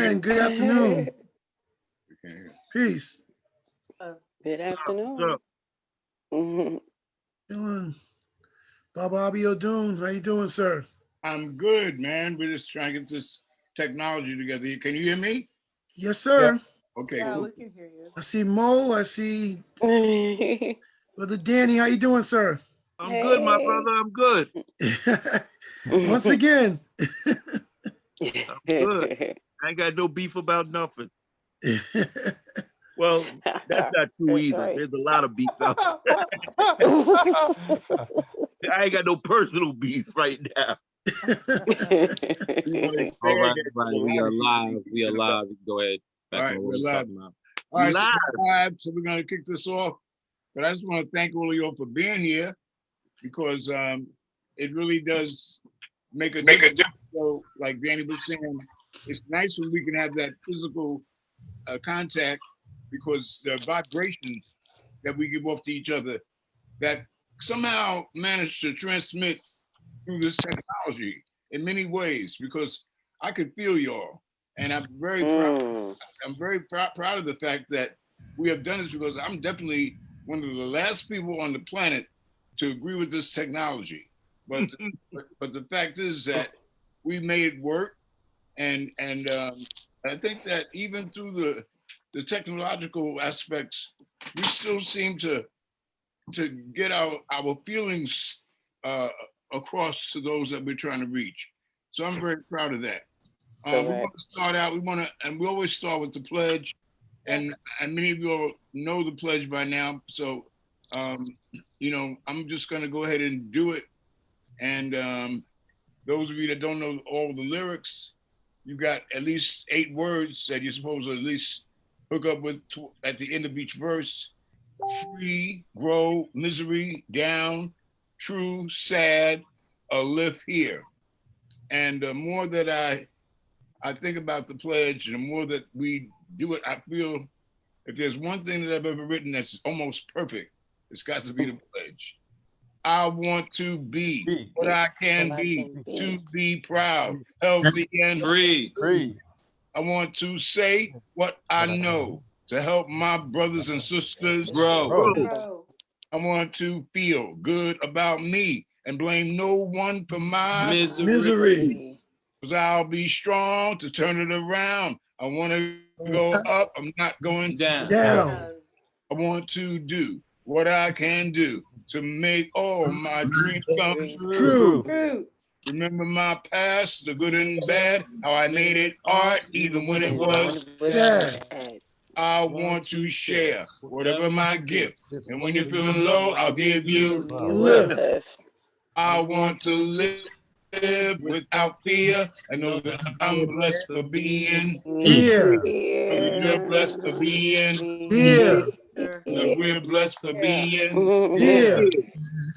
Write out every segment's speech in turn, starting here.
and good afternoon. Peace. Good afternoon. What's up? Doing Baba Abiodun. How you doing, sir? I'm good, man. We're just trying to get this technology together. Can you hear me? Yes, sir. Okay, Yeah, cool. we can hear you. I see Mo. I see Brother Danny. How you doing, sir? I'm good, my brother. I'm good. Once again. I'm good. I ain't got no beef about nothing. Well, that's not true That's either. right. There's a lot of beef out there. I ain't got no personal beef right now. We want to All right, expand everybody, we are live. We are live. Go ahead. All Back right, on what we're he's live. talking about. All right, so Live. we're live. So we're going to kick this off. But I just want to thank all of you all for being here because it really does make a difference. So, like Danny was saying, it's nice when we can have that physical contact because the vibrations that we give off to each other that somehow manage to transmit through this technology in many ways because I could feel y'all, and I'm very proud. I'm very proud of the fact that we have done this because I'm definitely one of the last people on the planet to agree with this technology. But but the fact is that we made it work, and I think that even through the technological aspects, we still seem to get our feelings across to those that we're trying to reach. So I'm very proud of that. We want to start out. And we always start with the pledge, and many of you all know the pledge by now. So, you know, I'm just going to go ahead and do it. And those of you that don't know all the lyrics, you got at least 8 words that you're supposed to at least hook up with at the end of each verse. Free, grow, misery, down, true, sad, a lift here. And the more that I think about the pledge and the more that we do it, I feel if there's one thing that I've ever written that's almost perfect, it's got to be the pledge. I want to be what I can be, to be proud, healthy, and Free. I want to say what I know to help my brothers and sisters Grow. Bro. I want to feel good about me and blame no one for my Misery. because I'll be strong to turn it around. I want to go up. I'm not going Down. Down. I want to do what I can do to make all my dreams come True. True. Remember my past, the good and bad, how I made it art even when it was. Sad. I want to share whatever my gift. And when you're feeling low, I'll give you. Lift. I want to live without fear and know that I'm blessed for being. Here. You're blessed for being. Here. That we're blessed for being. Here.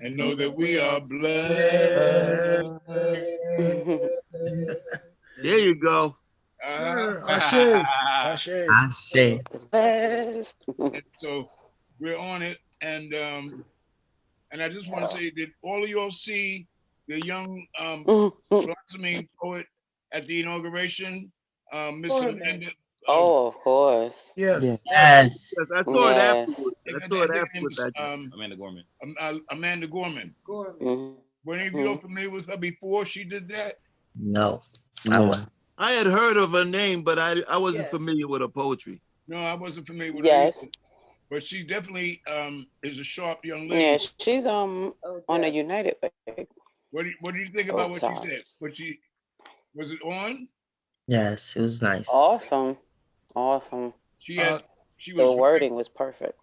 And know that we are blessed. There you go. Sir, Ashe. And so we're on it, and I just want to say, did all of y'all see the young blossoming poet at the inauguration, Miss Amanda? Oh, of course. Yes. Yes, I saw it Yes. afterwards. I I think saw it that name afterwards. was, Amanda Gorman. Amanda Gorman. Gorman. Were any of you all familiar with her before she did that? No. I had heard of her name, but I wasn't Yes. familiar with her poetry. No, I wasn't familiar with Yes. her either. But she definitely is a sharp young Yeah, lady. she's on a United Way. What do you think about what she did? Was it on? Yes, it was nice. Awesome. She was The wording was perfect.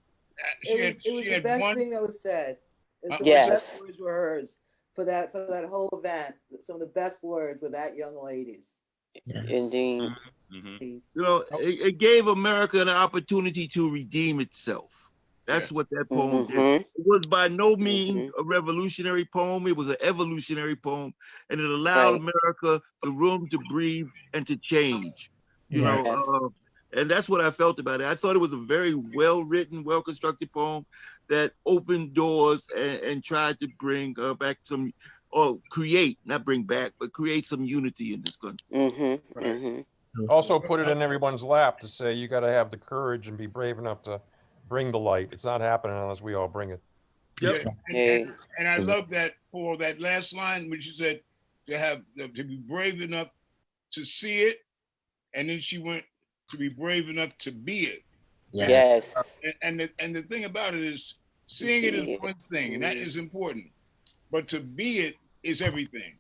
It was the best thing that was said. Some of Yes. the best words were hers for that whole event. Some of the best words were that young lady's. Yes. Indeed. You know, it gave America an opportunity to redeem itself. That's what that poem did. It was by no means a revolutionary poem. It was an evolutionary poem, and it allowed America the room to breathe and to change. You know, and that's what I felt about it. I thought it was a very well-written, well-constructed poem that opened doors and tried to bring back some, or create, not bring back, but create some unity in this country. also put it in everyone's lap to say you got to have the courage and be brave enough to bring the light. It's not happening unless we all bring it. Yep. And I love that for that last line, which you said to be brave enough to see it, and then she went to be brave enough to be it. Yes. And the thing about it is, seeing it is one thing, and that is important, but to be it is everything,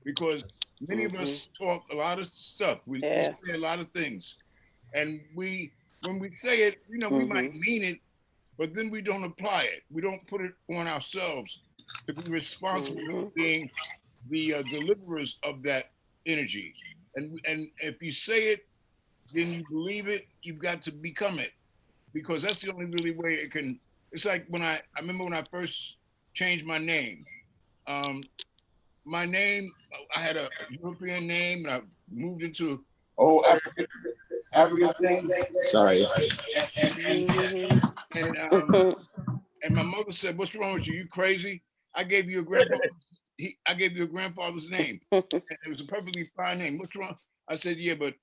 because many of us talk a lot of stuff. We say a lot of things, and when we say it, we might mean it, but then we don't apply it. We don't put it on ourselves to be responsible for being the deliverers of that energy. And if you say it, then you believe it. You've got to become it, because that's the only really way it can. It's like when I remember when I first changed my name. My name, I had a European name, and I moved into African thing. Sorry. And my mother said, "What's wrong with you? You crazy? I gave you a grandfather's name. And it was a perfectly fine name. What's wrong?" I said, "Yeah, but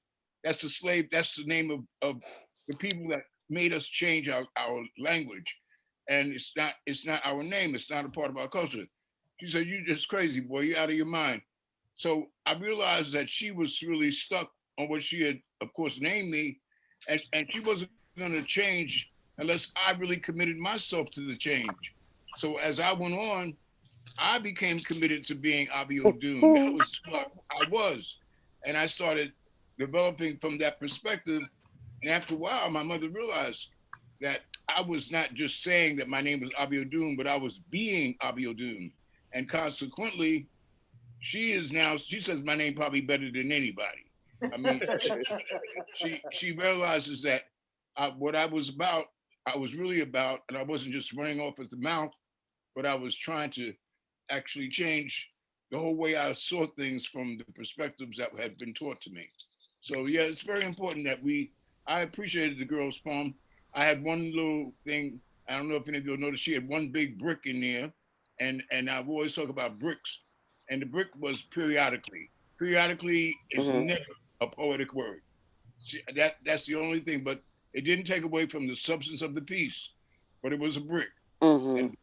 that's the slave. That's the name of the people that made us change our language, and it's not our name. It's not a part of our culture." She said, "You just crazy, boy. You're out of your mind." So I realized that she was really stuck on what she had, of course, named me, and she wasn't going to change unless I really committed myself to the change. So as I went on, I became committed to being Abiodun. That was who I was. And I started developing from that perspective. And after a while, my mother realized that I was not just saying that my name was Abiodun, but I was being Abiodun. And consequently, she says my name probably better than anybody. I mean, she realizes that what I was about, I was really about, and I wasn't just running off at the mouth, but I was trying to actually change the whole way I saw things from the perspectives that had been taught to me. So yeah, it's very important that I appreciated the girl's poem. I had one little thing, I don't know if any of you noticed, she had one big brick in there, and I've always talked about bricks, and the brick was periodically. Periodically is never a poetic word. That's the only thing, but it didn't take away from the substance of the piece, but it was a brick. And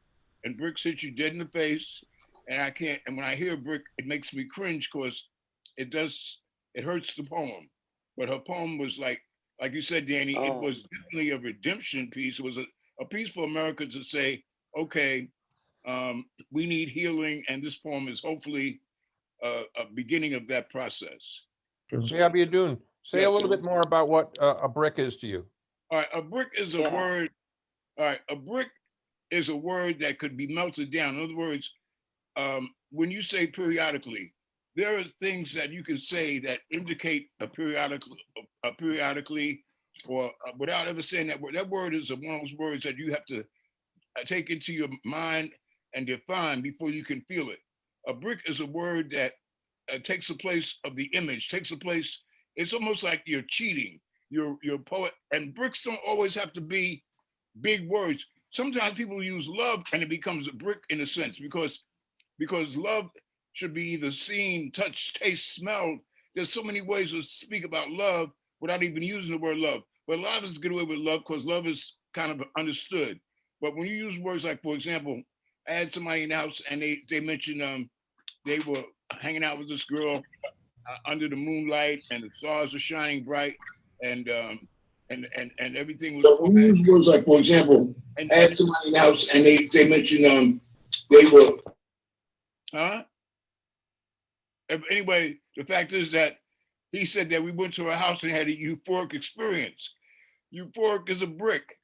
bricks hit you dead in the face. And I can't, and when I hear a brick, it makes me cringe because it hurts the poem. But her poem was like you said, Danny, it was definitely a redemption piece. It was a piece for America to say, okay, we need healing, and this poem is hopefully a beginning of that process. Say, Abiodun, say a little bit more about what a brick is to you. All right, a brick is a word. All right, a brick is a word that could be melted down. In other words, when you say periodically, there are things that you can say that indicate a periodically, or without ever saying that word. That word is one of those words that you have to take into your mind and define before you can feel it. A brick is a word that takes the place of the image, takes the place. It's almost like you're cheating. You're a poet, and bricks don't always have to be big words. Sometimes people use love and it becomes a brick in a sense, because love should be either seen, touched, taste, smelled. There's so many ways to speak about love without even using the word love. But a lot of us get away with love because love is kind of understood. But when you use words like, for example, I had somebody in the house and they mentioned they were hanging out with this girl under the moonlight and the stars were shining bright, and everything was. So when you use words like, for example, I had somebody in the house and they mentioned they were. Anyway, the fact is that he said that we went to a house and had a euphoric experience. Euphoric is a brick.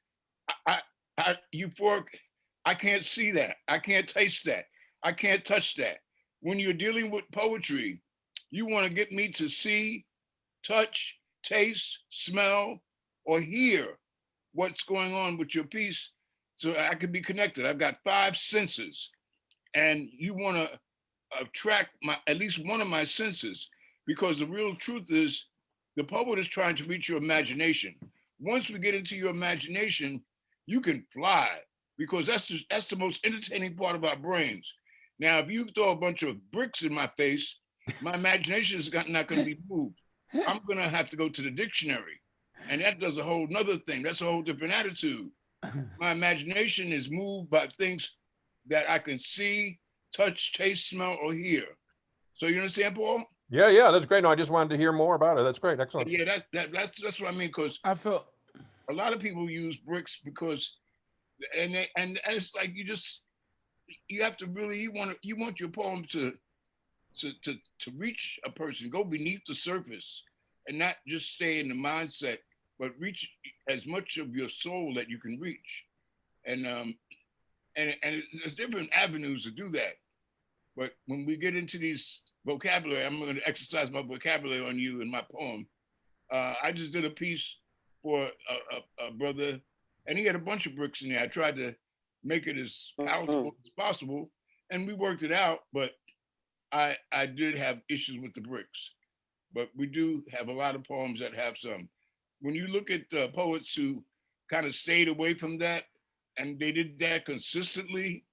Euphoric, I can't see that. I can't taste that. I can't touch that. When you're dealing with poetry, you want to get me to see, touch, taste, smell, or hear what's going on with your piece so I can be connected. I've got 5 senses, and you want to attract at least one of my senses, because the real truth is the poet is trying to reach your imagination. Once we get into your imagination, you can fly, because that's the most entertaining part of our brains. Now, if you throw a bunch of bricks in my face, my imagination is not going to be moved. I'm gonna have to go to the dictionary. And that does a whole nother thing. That's a whole different attitude. My imagination is moved by things that I can see, touch, taste, smell, or hear. So you understand, Paul? Yeah, yeah, that's great. No, I just wanted to hear more about it. That's great. Excellent. Yeah, that's what I mean. Because I feel a lot of people use bricks because, and it's like you have to really you want your poem to reach a person, go beneath the surface, and not just stay in the mindset, but reach as much of your soul that you can reach. And there's different avenues to do that. But when we get into these vocabulary, I'm going to exercise my vocabulary on you in my poem. I just did a piece for a brother, and he had a bunch of bricks in there. I tried to make it as palatable as possible, and we worked it out. But I did have issues with the bricks. But we do have a lot of poems that have some. When you look at poets who kind of stayed away from that, and they did that consistently,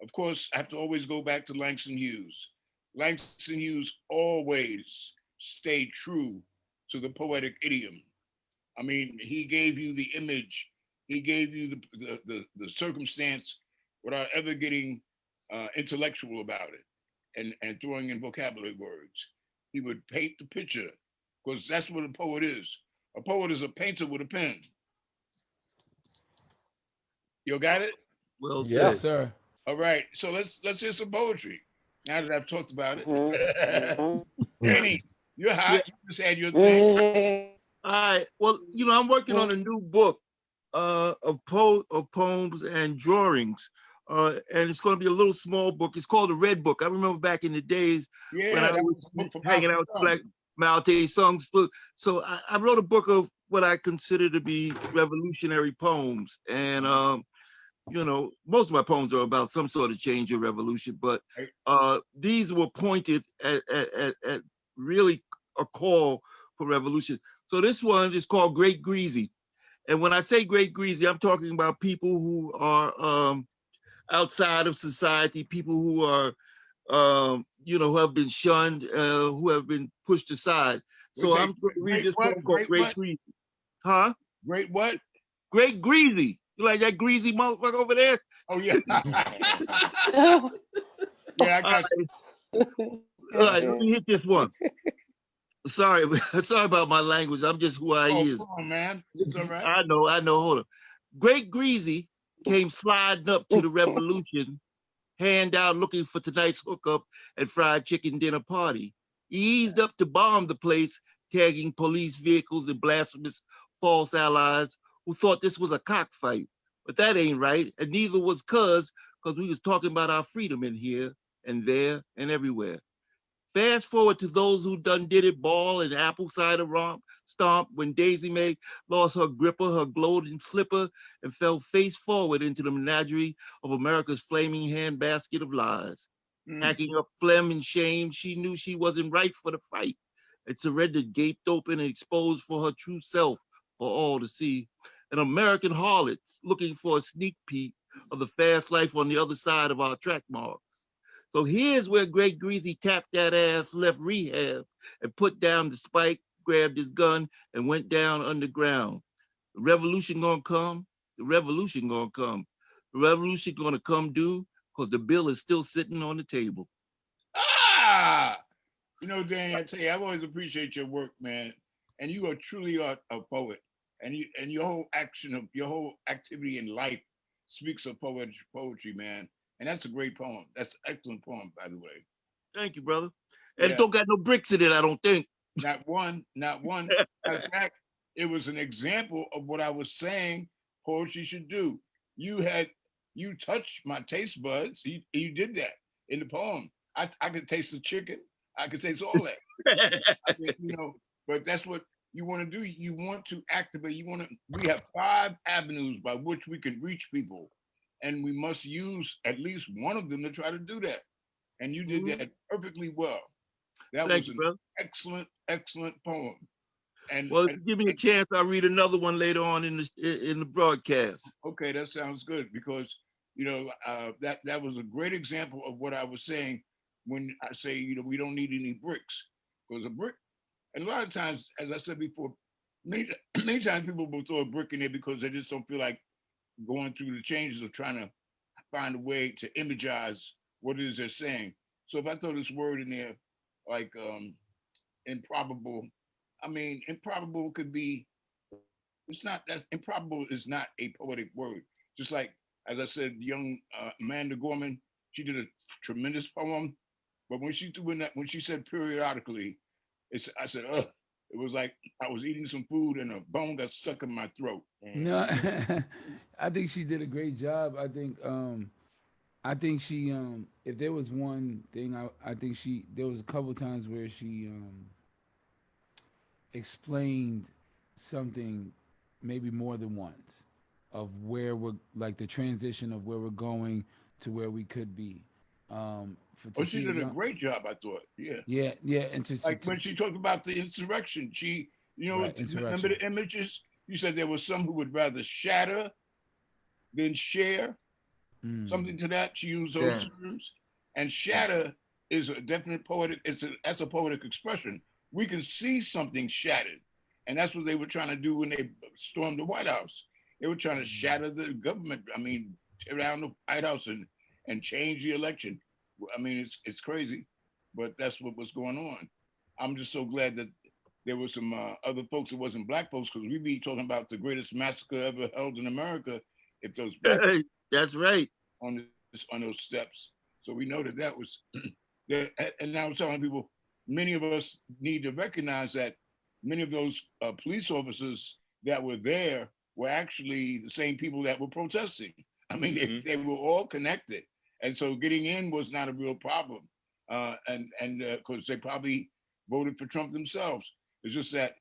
of course, I have to always go back to Langston Hughes. Langston Hughes always stayed true to the poetic idiom. I mean, he gave you the image, he gave you the circumstance without ever getting intellectual about it and throwing in vocabulary words. He would paint the picture because that's what a poet is. A poet is a painter with a pen. You got it? Well Yeah. yes, said. sir. All right. So let's hear some poetry. Now that I've talked about it. Mm-hmm. Danny, you're hot. Yeah. You just had your thing. All right. Well, I'm working on a new book of poems and drawings. And it's going to be a little small book. It's called the Red Book. I remember back in the days when Yeah, I that was was a book for hanging out with Black Malte songs. So I wrote a book of what I consider to be revolutionary poems. And, most of my poems are about some sort of change or revolution, but these were pointed at really a call for revolution. So this one is called Great Greasy. And when I say Great Greasy, I'm talking about people who are outside of society, people who are, who have been shunned, who have been pushed aside. So I'm going to read this poem called Great Greasy. Huh? Great what? Great Greasy. You like that greasy motherfucker over there? Oh, yeah. Yeah, I got you. All right, let me hit this one. Sorry about my language. I'm just who I is. Come on, man. It's all right. I know. Hold on. Great Greasy came sliding up to the revolution, hand out looking for tonight's hookup and fried chicken dinner party. He eased up to bomb the place, tagging police vehicles and blasphemous false allies who thought this was a cockfight. But that ain't right, and neither was because we was talking about our freedom in here and there and everywhere. Fast forward to those who done did it ball and apple cider romp stomp when Daisy Mae lost her gripper, her gloating slipper, and fell face forward into the menagerie of America's flaming handbasket of lies. Hacking up phlegm and shame, she knew she wasn't right for the fight and surrendered, gaped open and exposed for her true self for all to see. An American harlot looking for a sneak peek of the fast life on the other side of our track marks. So here's where Great Greasy tapped that ass, left rehab, and put down the spike, grabbed his gun, and went down underground. The revolution gonna come. The revolution gonna come. The revolution gonna come due because the bill is still sitting on the table. Danny, I tell you, I've always appreciated your work, man. And you are truly a poet. And your whole your whole activity in life speaks of poetry, man. And that's a great poem. That's an excellent poem, by the way. Thank you, brother. And it don't got no bricks in it, I don't think. Not one. Matter of fact, it was an example of what I was saying poetry should do. You touched my taste buds. You did that in the poem. I could taste the chicken. I could taste all that. But that's what you want to do. You want to activate. We have 5 avenues by which we can reach people. And we must use at least one of them to try to do that. And you did that perfectly well. That was an excellent, excellent poem. Well, if you give me a chance, I'll read another one later on in the broadcast. Okay, that sounds good because that was a great example of what I was saying when I say we don't need any bricks, because a brick And a lot of times, as I said before, many times people will throw a brick in there because they just don't feel like going through the changes of trying to find a way to imagize what it is they're saying. So if I throw this word in there, like improbable, I mean, improbable could be, it's not, that's improbable is not a poetic word. Just like, as I said, young Amanda Gorman, she did a tremendous poem, but when she threw in that, when she said periodically, I said, ugh, it was like I was eating some food and a bone got stuck in my throat. No, I think she did a great job. I think she if there was one thing I think there was a couple times where she explained something maybe more than once of where we're like the transition of where we're going to where we could be. Oh, she did a great job, I thought. Yeah. Yeah, and Like when she talked about the insurrection, she, Right, remember the images? You said there was some who would rather shatter than share, something to that. She used those terms. And shatter is a definite poetic, that's a poetic expression. We can see something shattered. And that's what they were trying to do when they stormed the White House. They were trying to shatter the government. I mean, tear down the White House and change the election. I mean, it's crazy, but that's what was going on. I'm just so glad that there were some other folks that wasn't black folks, because we'd be talking about the greatest massacre ever held in America if those black that's right on those steps. So we know that was and I was telling people, many of us need to recognize that many of those police officers that were there were actually the same people that were protesting. I mean, they were all connected. And so getting in was not a real problem. And because they probably voted for Trump themselves. It's just that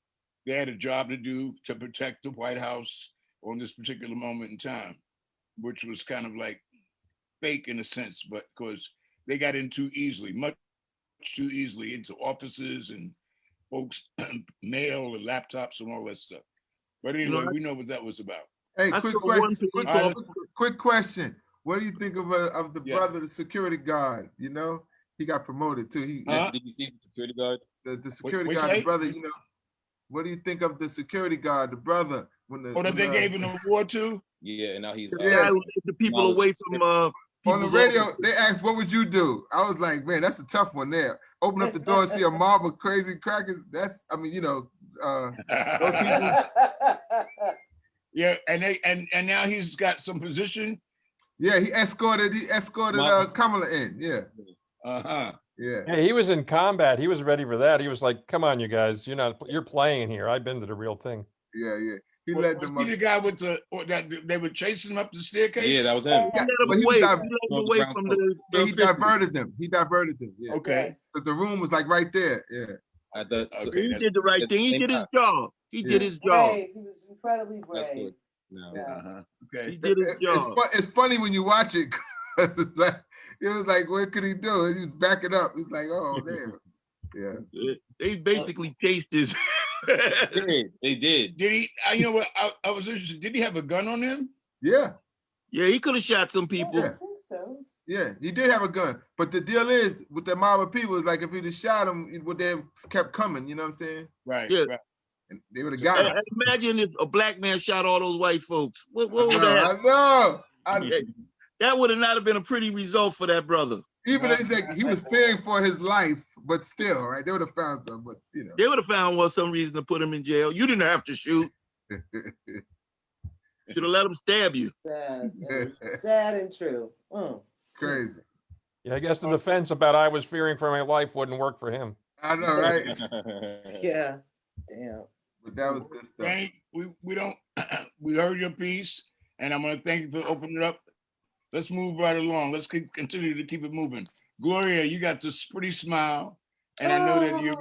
they had a job to do to protect the White House on this particular moment in time, which was kind of like fake in a sense, but because they got in too easily, much too easily into offices and folks' mail and laptops and all that stuff. But anyway, we know what that was about. Hey, I quick saw one question. police Quick question. What do you think of the brother, the security guard? You know, he got promoted too. Did you see the security guard? The security guard, the brother. You know, what do you think of the security guard, the brother? That they gave an award to? Yeah, and now he's the guy who led the people away from on the radio. They asked, "What would you do?" I was like, "Man, that's a tough one there." Open up the door and see a mob of crazy crackers. That's, I mean, you know, those people. Yeah, and now he's got some position. Yeah, he escorted Kamala in. Yeah. Yeah. Hey, he was in combat. He was ready for that. He was like, "Come on, you guys, you're playing here. I've been to the real thing." Yeah. He led them up. The guy with that they were chasing him up the staircase. Yeah, that was him. He diverted them. Yeah. Okay. But the room was like right there. Yeah. He did the right thing. He did his job. He did his job. Brave. He was incredibly brave. That's good. No. Okay. He did his job. It's funny when you watch it. It was like, what could he do? He was backing up. He's like, oh damn. Yeah. They basically chased his. They did. Did he? You know what? I was interested. Did he have a gun on him? Yeah. Yeah, he could have shot some people. I think so. Yeah, he did have a gun. But the deal is, with the mob of people, is like if he'd have shot him, it would have kept coming. You know what I'm saying? Right. Yeah. Right. And they would have got him. Imagine if a black man shot all those white folks. What would that? I know. That would have not have been a pretty result for that brother. Even if he was fearing for his life, but still, right? They would have found something, but you know. They would have found some reason to put him in jail. You didn't have to shoot. Should have let him stab you. Sad. Sad and true. Crazy. Yeah, I guess the defense about I was fearing for my life wouldn't work for him. I know, right? Yeah. Damn. But that was good stuff. Frank, we don't we heard your piece, and I'm gonna thank you for opening it up. Let's move right along. Let's continue to keep it moving. Gloria, you got this pretty smile, and I know that you're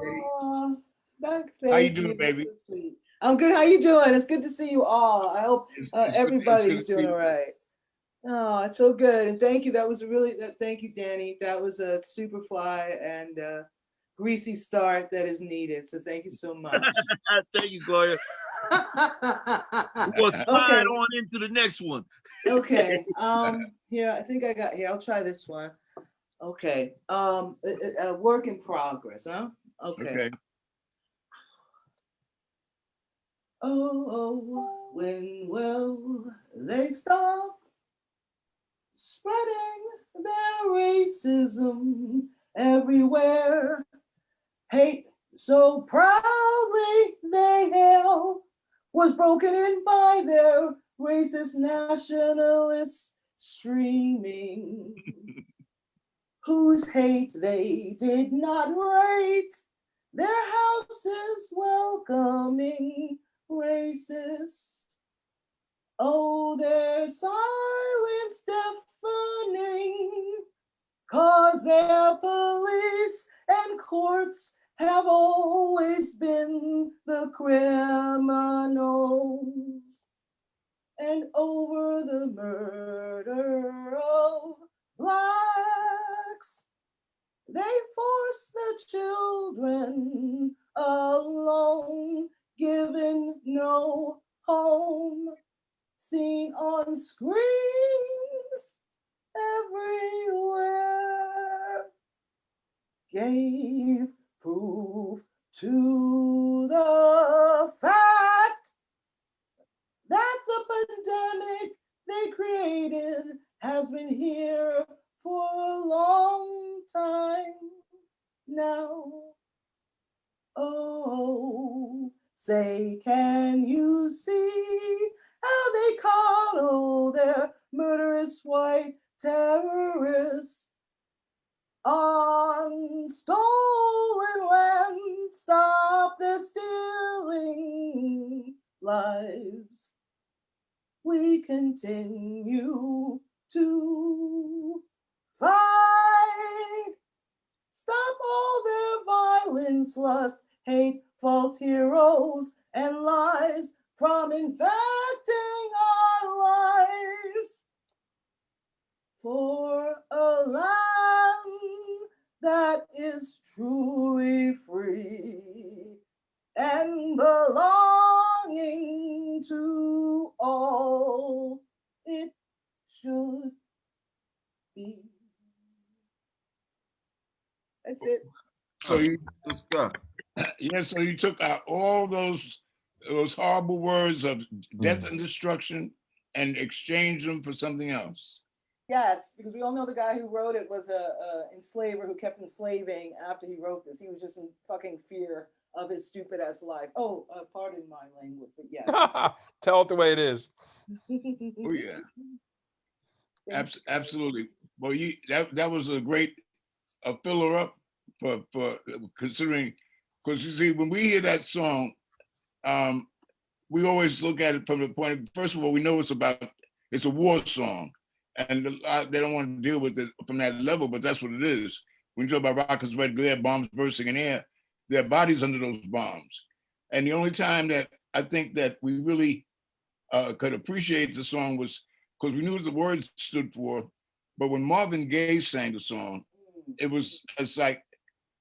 ready. How you doing, baby? So sweet. I'm good. How you doing? It's good to see you all. I hope everybody's doing all right. Oh, it's so good. And thank you. That was thank you, Danny. That was a super fly and greasy start that is needed. So thank you so much. Thank you, Gloria. We'll slide on into the next one. Okay. Here, I think I got here. I'll try this one. Okay. A work in progress, huh? Okay. Oh, when will they stop spreading their racism everywhere? Hate so proudly they hail was broken in by their racist nationalists streaming, whose hate they did not rate, their houses welcoming racists. Oh, their silence deafening, 'cause their police and courts have always been the criminals. And over the murder of blacks, they force the children alone, given no home, seen on screens everywhere, gave proof to the fact that the pandemic they created has been here for a long time now. Oh, say, can you see how they coddle their murderous white terrorists on stolen land? Stop their stealing lives. We continue to fight. Stop all their violence, lust, hate, false heroes, and lies from infecting our lives. For a land that is truly free and belonging to all, it should be. That's it. So you, Good stuff. yeah, so you took out all those horrible words of death and destruction and exchanged them for something else. Yes, because we all know the guy who wrote it was a enslaver who kept enslaving after he wrote this. He was just in fucking fear of his stupid ass life. Oh, pardon my language, but yes. Tell it the way it is. Oh yeah, absolutely. Well, that was a great filler up for considering, because you see, when we hear that song, we always look at it from the point of, first of all, we know it's a war song, and they don't want to deal with it from that level, but that's what it is. When you talk about rockets, red glare, bombs bursting in air, there are bodies under those bombs. And the only time that I think that we really could appreciate the song was because we knew what the words stood for, but when Marvin Gaye sang the song, it's like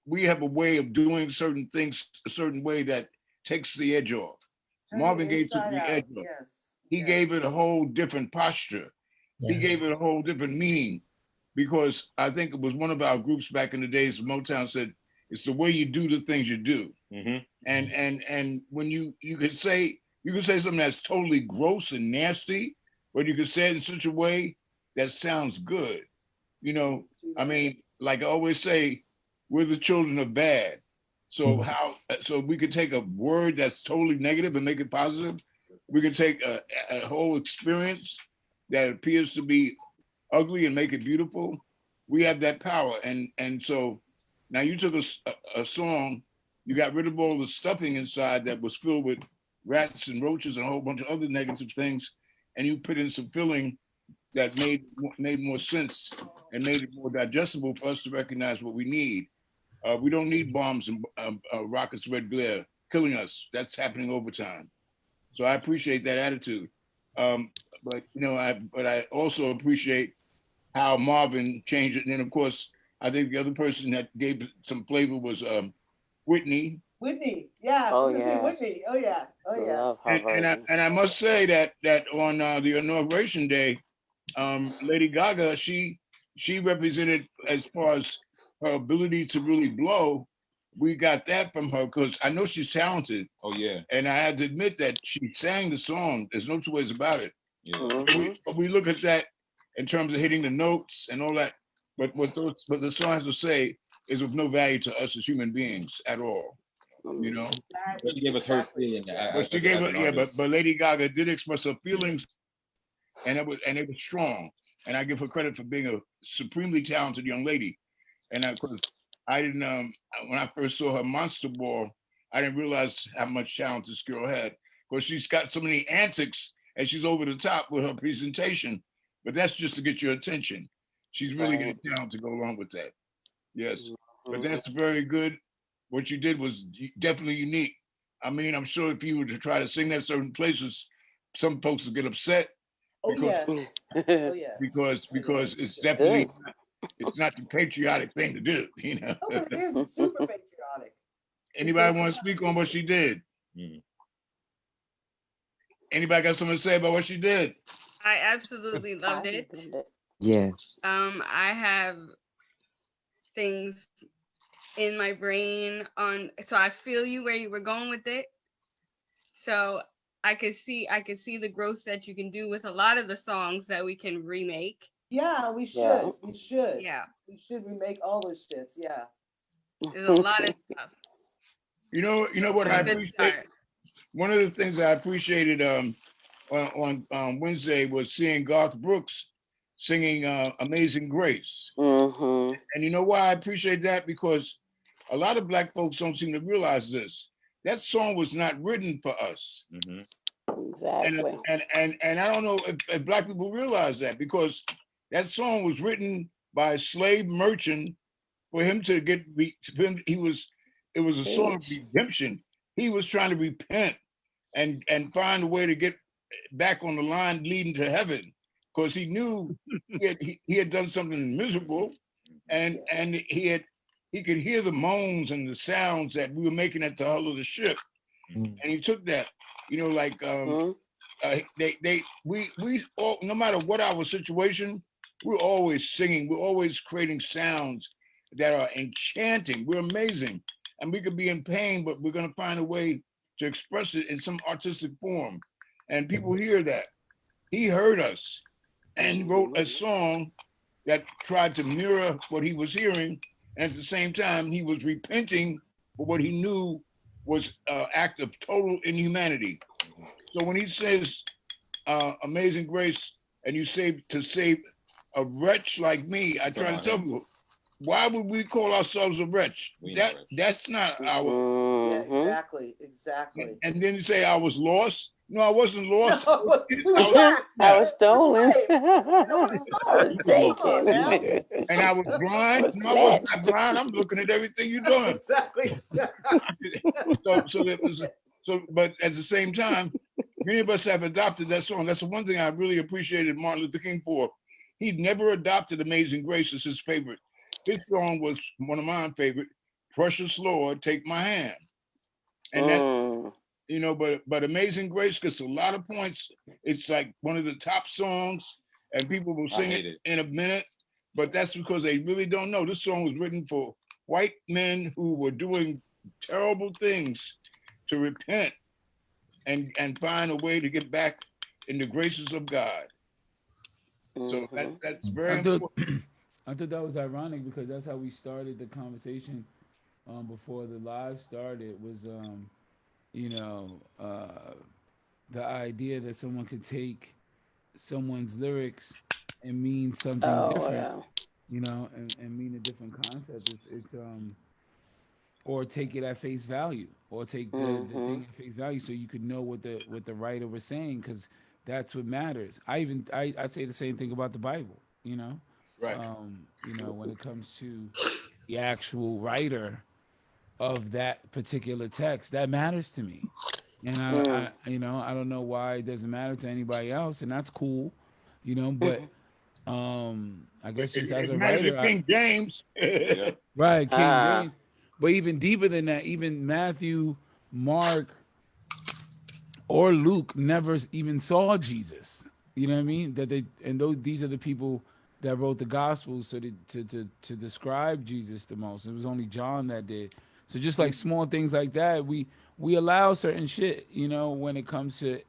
we have a way of doing certain things a certain way that takes the edge off. Marvin Gaye took the edge off. Yes. He gave it a whole different posture. Yes. He gave it a whole different meaning, because I think it was one of our groups back in the days, Motown said, it's the way you do the things you do. Mm-hmm. And when you could say something that's totally gross and nasty, but you could say it in such a way that sounds good. You know, I mean, like I always say, we're the children of bad. So so we could take a word that's totally negative and make it positive. We could take a whole experience that appears to be ugly and make it beautiful. We have that power. And so now you took a song, you got rid of all the stuffing inside that was filled with rats and roaches and a whole bunch of other negative things, and you put in some filling that made more sense and made it more digestible for us to recognize what we need. We don't need bombs and rockets, red glare killing us. That's happening over time. So I appreciate that attitude. But I also appreciate how Marvin changed it. And then of course, I think the other person that gave some flavor was Whitney. Whitney, yeah. Oh yeah. Whitney, oh yeah, oh yeah. Love her version. And I must say that on the inauguration day, Lady Gaga, she represented, as far as her ability to really blow, we got that from her because I know she's talented. Oh yeah. And I had to admit that she sang the song. There's no two ways about it. Yeah. But we look at that in terms of hitting the notes and all that. But what the song has to say is of no value to us as human beings at all. You know. She gave us her feeling. But she gave it. But Lady Gaga did express her feelings, and it was strong. And I give her credit for being a supremely talented young lady. And I didn't when I first saw her Monster Ball, I didn't realize how much talent this girl had, because she's got so many antics and she's over the top with her presentation. But that's just to get your attention. She's really getting talent to go along with that. Yes, but that's very good. What you did was definitely unique. I mean, I'm sure if you were to try to sing that certain places, some folks would get upset. Yes. Oh, yes. Because it's definitely it's not the patriotic thing to do, you know. Oh, it is. It's super patriotic. Anybody want to speak on what she did? Anybody got something to say about what she did? I absolutely loved it. Yes. I have things in my brain so I feel you where you were going with it. So I could see the growth that you can do with a lot of the songs that we can remake. Yeah, we should. Yeah. We should. Yeah. We should remake all those shits. Yeah. There's a lot of stuff. You know what I appreciate? One of the things I appreciated on Wednesday was seeing Garth Brooks singing Amazing Grace. And you know why I appreciate that? Because a lot of Black folks don't seem to realize this. That song was not written for us. Exactly. And I don't know if Black people realize that, because that song was written by a slave merchant for him to get, it was a song of redemption. He was trying to repent and find a way to get back on the line leading to heaven, because he knew he had done something miserable, and he could hear the moans and the sounds that we were making at the hull of the ship, and he took that, like we all, no matter what our situation, we're always singing, we're always creating sounds that are enchanting. We're amazing, and we could be in pain, but we're going to find a way to express it in some artistic form, and people hear that. He heard us and wrote a song that tried to mirror what he was hearing, and at the same time, he was repenting for what he knew was an act of total inhumanity. So when he says Amazing Grace, and you say to save a wretch like me, I try to tell people, why would we call ourselves a wretch? That's not our. Yeah, exactly. And then you say I was lost. No, I wasn't lost. No, I was stolen. And I was blind. No, I was not blind. I'm looking at everything you're doing. Exactly. But at the same time, many of us have adopted that song. That's the one thing I really appreciated Martin Luther King for. He'd never adopted Amazing Grace as his favorite. His song was one of my favorite, Precious Lord, Take My Hand. And that, but Amazing Grace gets a lot of points. It's like one of the top songs, and people will sing it in a minute, but that's because they really don't know. This song was written for white men who were doing terrible things to repent and find a way to get back in the graces of God. So that's very important. I thought that was ironic, because that's how we started the conversation before the live started, was the idea that someone could take someone's lyrics and mean something different, and mean a different concept. It's or take it at face value, or take the thing at face value, so you could know what the writer was saying, because that's what matters. I say the same thing about the Bible, Right. When it comes to the actual writer of that particular text, that matters to me. And I don't know why it doesn't matter to anybody else, and that's cool, but I guess just as a writer, King James. Right, King James. But even deeper than that, even Matthew, Mark, or Luke never even saw Jesus. You know what I mean? These are the people that wrote the Gospels to describe Jesus the most. It was only John that did. So just like small things like that, we allow certain shit, you know, when it comes to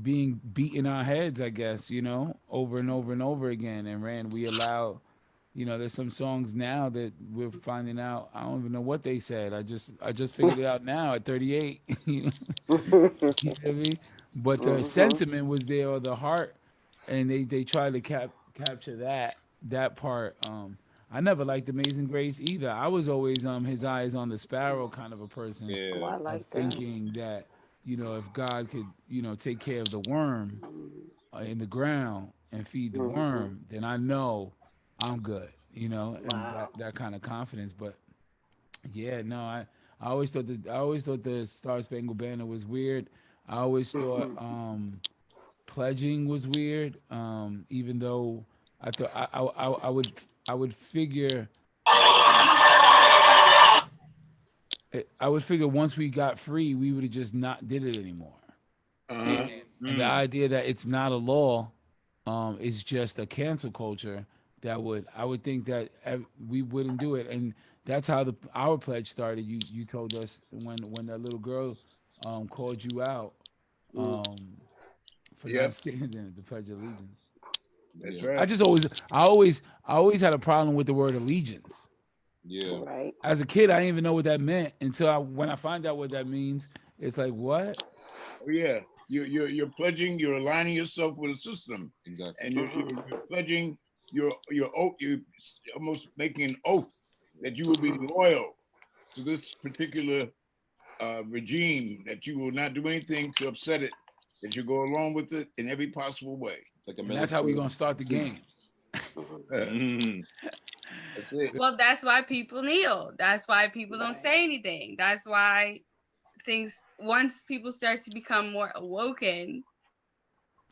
being beaten our heads, I guess, you know, over and over and over again. And we allow, you know, there's some songs now that we're finding out. I don't even know what they said. I just figured it out now at 38. You know what I mean? But the sentiment was there, or the heart, and they tried to capture that part. I never liked Amazing Grace either. I was always his eyes on the sparrow kind of a person. Oh, I Of like that. thinking that, you know, if God could, you know, take care of the worm in the ground and feed the worm, then I know I'm good, you know, and Wow. that kind of confidence. But yeah, no, I always thought the Star Spangled Banner was weird. I always thought pledging was weird. Even though I thought I would figure I would figure once we got free, we would have just not did it anymore. And the idea that it's not a law, is just a cancel culture that I would think that we wouldn't do it. And that's how our pledge started. You told us when that little girl called you out for not standing at the Pledge of Allegiance. That's right. I always had a problem with the word allegiance. Yeah. Right. As a kid, I didn't even know what that meant until when I find out what that means. It's like, what? Oh yeah, you're pledging, you're aligning yourself with a system, Exactly. and you're pledging your oath. You're almost making an oath that you will be loyal to this particular regime, that you will not do anything to upset it, that you go along with it in every possible way. It's like a And that's how we're gonna start the game. That's it. Well, that's why people kneel. That's why people don't say anything. That's why once people start to become more awoken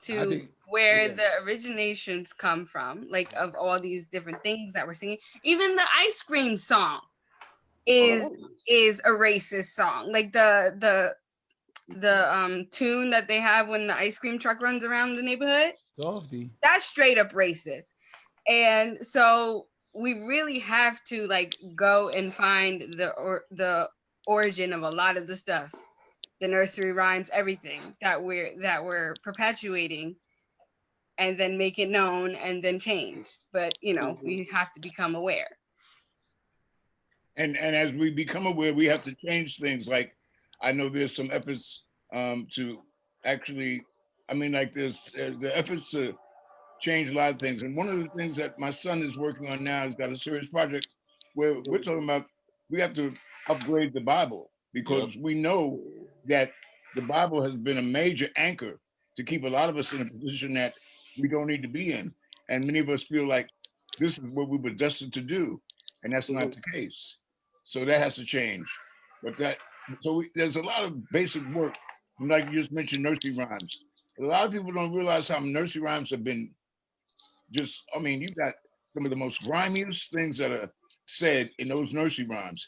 to where the originations come from, like of all these different things that we're singing. Even the ice cream song is a racist song. Like the tune that they have when the ice cream truck runs around the neighborhood. Softy. That's straight up racist. And so we really have to like go and find the origin of a lot of the stuff, the nursery rhymes, everything that we're perpetuating, and then make it known and then change. But you know, we have to become aware. And as we become aware, we have to change things. Like I know there's some efforts to actually, I mean, like there's the efforts to change a lot of things. And one of the things that my son is working on now has got a serious project where we're talking about we have to upgrade the Bible, because we know that the Bible has been a major anchor to keep a lot of us in a position that we don't need to be in. And many of us feel like this is what we were destined to do. And that's not the case. So that has to change. But there's a lot of basic work. Like you just mentioned, nursery rhymes. A lot of people don't realize how nursery rhymes have been I mean, you've got some of the most grimiest things that are said in those nursery rhymes.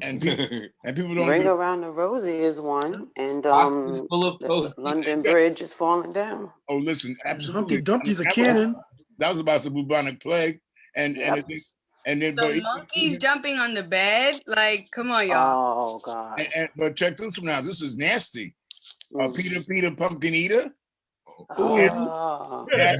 And people don't Ring Around the Rosie is one, and the London Bridge is falling down. Oh, listen, absolutely. Humpty Dumpty's a cannon. That was about the bubonic plague, and then the monkeys jumping on the bed, like, come on, y'all. Oh God! But check this one out. This is nasty. Peter Pumpkin Eater. Had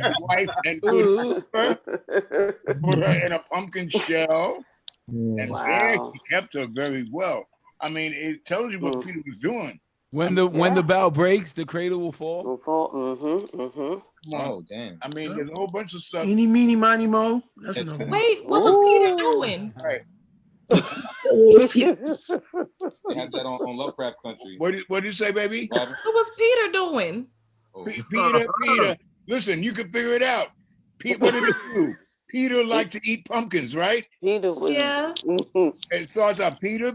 a wife and put her in a pumpkin shell, and there he kept her very well. I mean, it tells you what Peter was doing. When the bow breaks, the cradle will fall. Oh, damn. I mean, there's a whole bunch of stuff. Eeny, meeny, miny, mo. That's another one. Wait, what was Peter doing? Right. They had that on Lovecraft Country. What did you say, baby? What was Peter doing? Peter. Listen, you can figure it out. What did he do? Peter liked to eat pumpkins, right? Peter was. Yeah. It starts out Peter,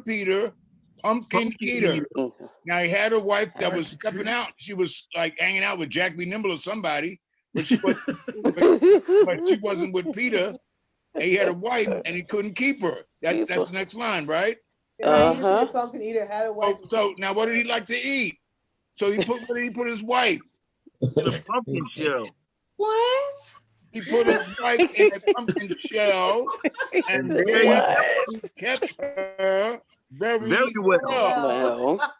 pumpkin eater. Now he had a wife that was stepping out. She was like hanging out with Jack B. Nimble or somebody, but she wasn't with Peter. And he had a wife and he couldn't keep her. That's the next line, right? Pumpkin eater had a wife. So now what did he like to eat? So where did he put his wife? In a pumpkin shell. What? He put his wife in a pumpkin shell, and there he kept her very well.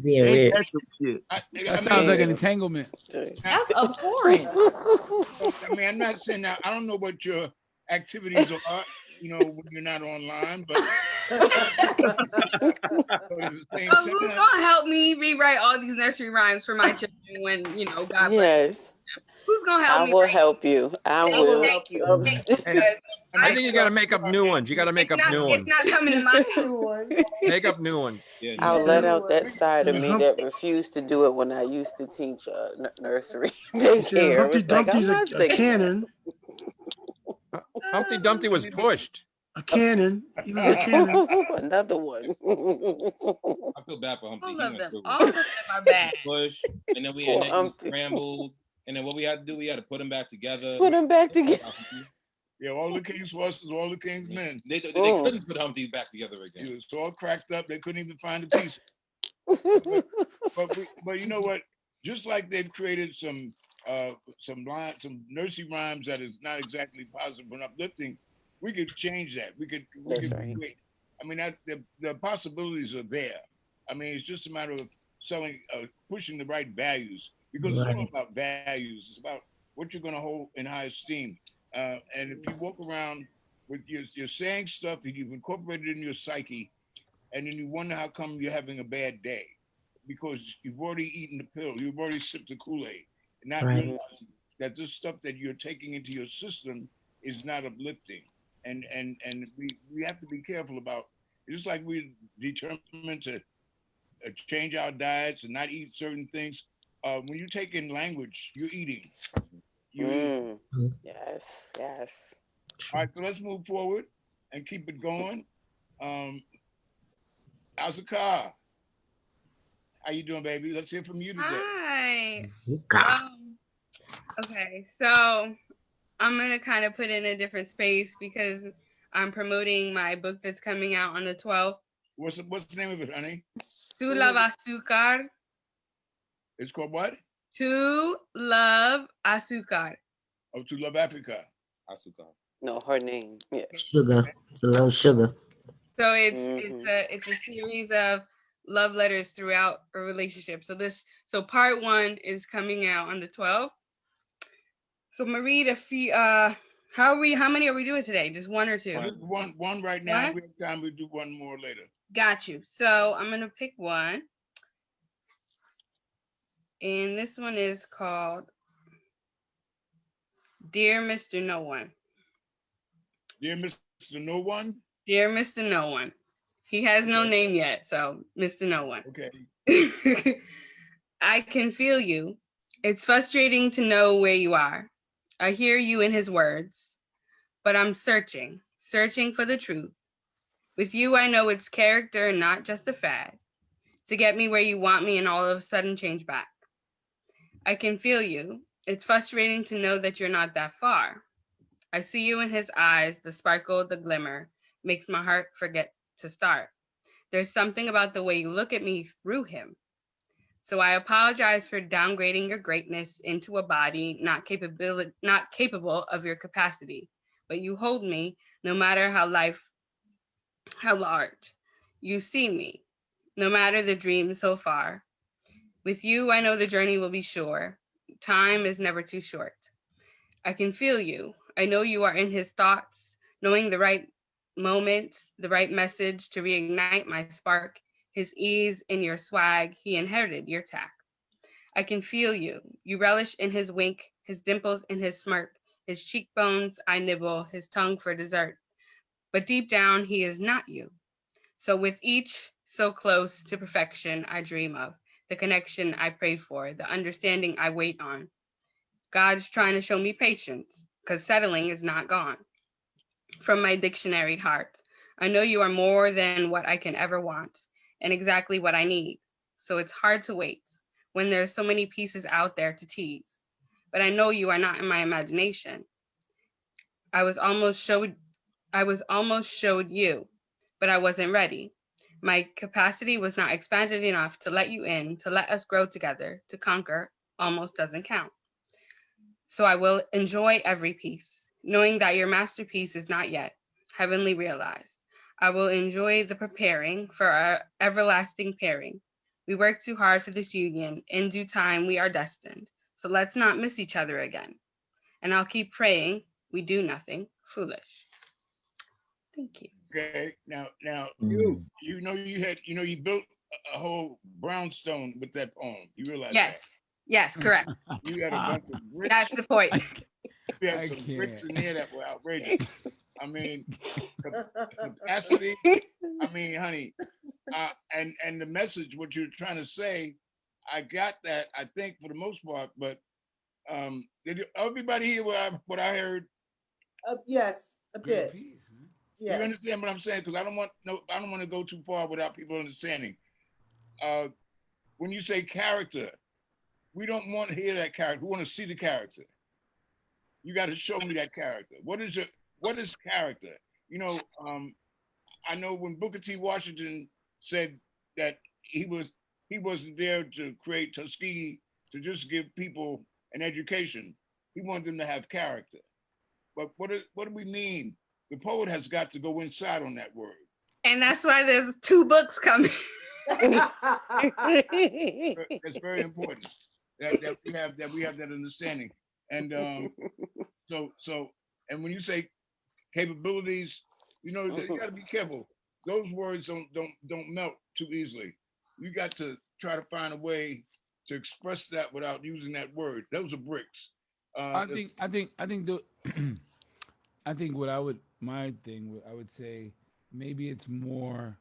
Being weird. That sounds like an entanglement. That's abhorrent. I mean, I'm not saying that. I don't know what your activities are, when you're not online, but who's gonna help me rewrite all these nursery rhymes for my children when God bless? Who's gonna help me? I will help you. I will help you. I think you got to make up new ones. You got to make up new ones. It's not coming in my house. Make up new ones. I'll let out that side of me that refused to do it when I used to teach nursery daycare. Humpty Dumpty's a cannon. Humpty Dumpty was pushed. A cannon. He was a cannon. Another one. I feel bad for Humpty. All of them are bad. Push, and then we scrambled, and then what we had to do, we had to put them back together. Yeah, all the king's horses, all the king's men. They couldn't put Humpty back together again. He was all cracked up. They couldn't even find a piece. but you know what? Just like they've created some nursery rhymes that is not exactly positive and uplifting, we could change that. We could create. I mean, the possibilities are there. I mean, it's just a matter of pushing the right values, because it's all about values. It's about what you're going to hold in high esteem. And if you walk around with you're saying stuff that you've incorporated in your psyche, and then you wonder how come you're having a bad day, because you've already eaten the pill, you've already sipped the Kool-Aid, and not realizing that this stuff that you're taking into your system is not uplifting. And we have to be careful about. Just like we're determined to change our diets and not eat certain things. When you take in language, you're eating. Yes. All right, so let's move forward and keep it going. Asuka, how you doing, baby? Let's hear from you today. Hi. Okay, so I'm gonna kind of put in a different space because I'm promoting my book that's coming out on the 12th. What's the name of it, honey? To Love Azúcar. It's called what? To Love Azúcar. Oh, To Love Africa. Azúcar. No, her name. Yeah. Sugar. To love sugar. So it's a series of love letters throughout a relationship. So part 1 is coming out on the 12th. So I'm gonna read a few. How many are we doing today? Just one or two? One right now. What? We have time. We'll do one more later. Got you. So I'm gonna pick one, and this one is called "Dear Mr. No One." Dear Mr. No One. Dear Mr. No One. He has no name yet, so Mr. No One. Okay. I can feel you. It's frustrating to know where you are. I hear you in his words, but I'm searching for the truth. With you, I know it's character and not just a fad, to get me where you want me and all of a sudden change back. I can feel you. It's frustrating to know that you're not that far. I see you in his eyes, the sparkle, the glimmer, makes my heart forget to start. There's something about the way you look at me through him. So I apologize for downgrading your greatness into a body not capable of your capacity. But you hold me no matter how large. You see me, no matter the dream so far. With you, I know the journey will be sure. Time is never too short. I can feel you. I know you are in his thoughts, knowing the right moment, the right message to reignite my spark. His ease in your swag, he inherited your tact. I can feel you. You relish in his wink, his dimples in his smirk, his cheekbones I nibble, his tongue for dessert. But deep down, he is not you. So with each so close to perfection I dream of, the connection I pray for, the understanding I wait on. God's trying to show me patience, because settling is not gone. From my dictionaried heart, I know you are more than what I can ever want, and exactly what I need. So it's hard to wait when there's so many pieces out there to tease. But I know you are not in my imagination. I was almost showed you, but I wasn't ready. My capacity was not expanded enough to let you in, to let us grow together, to conquer almost doesn't count. So I will enjoy every piece, knowing that your masterpiece is not yet heavenly realized. I will enjoy the preparing for our everlasting pairing. We work too hard for this union. In due time, we are destined. So let's not miss each other again. And I'll keep praying we do nothing foolish. Thank you. Okay, now Mm. you built a whole brownstone with that poem. You realize that? Yes, correct. You had a bunch of bricks. That's the point. You had I some bricks can't. in there that were outrageous. I mean, capacity. I mean, honey, and the message, what you're trying to say, I got that. I think for the most part, but did everybody hear what I heard? Yes, a bit. Piece, You understand what I'm saying? Because I don't want to go too far without people understanding. When you say character, we don't want to hear that character. We want to see the character. You got to show me that character. What is character? You know, I know when Booker T. Washington said that he wasn't there to create Tuskegee to just give people an education. He wanted them to have character. But what do we mean? The poet has got to go inside on that word. And that's why there's 2 books coming. That's very important that we have that understanding. And so and when you say capabilities, you know, you got to be careful. Those words don't melt too easily. You got to try to find a way to express that without using that word. Those are bricks. I think I think my thing I would say maybe it's more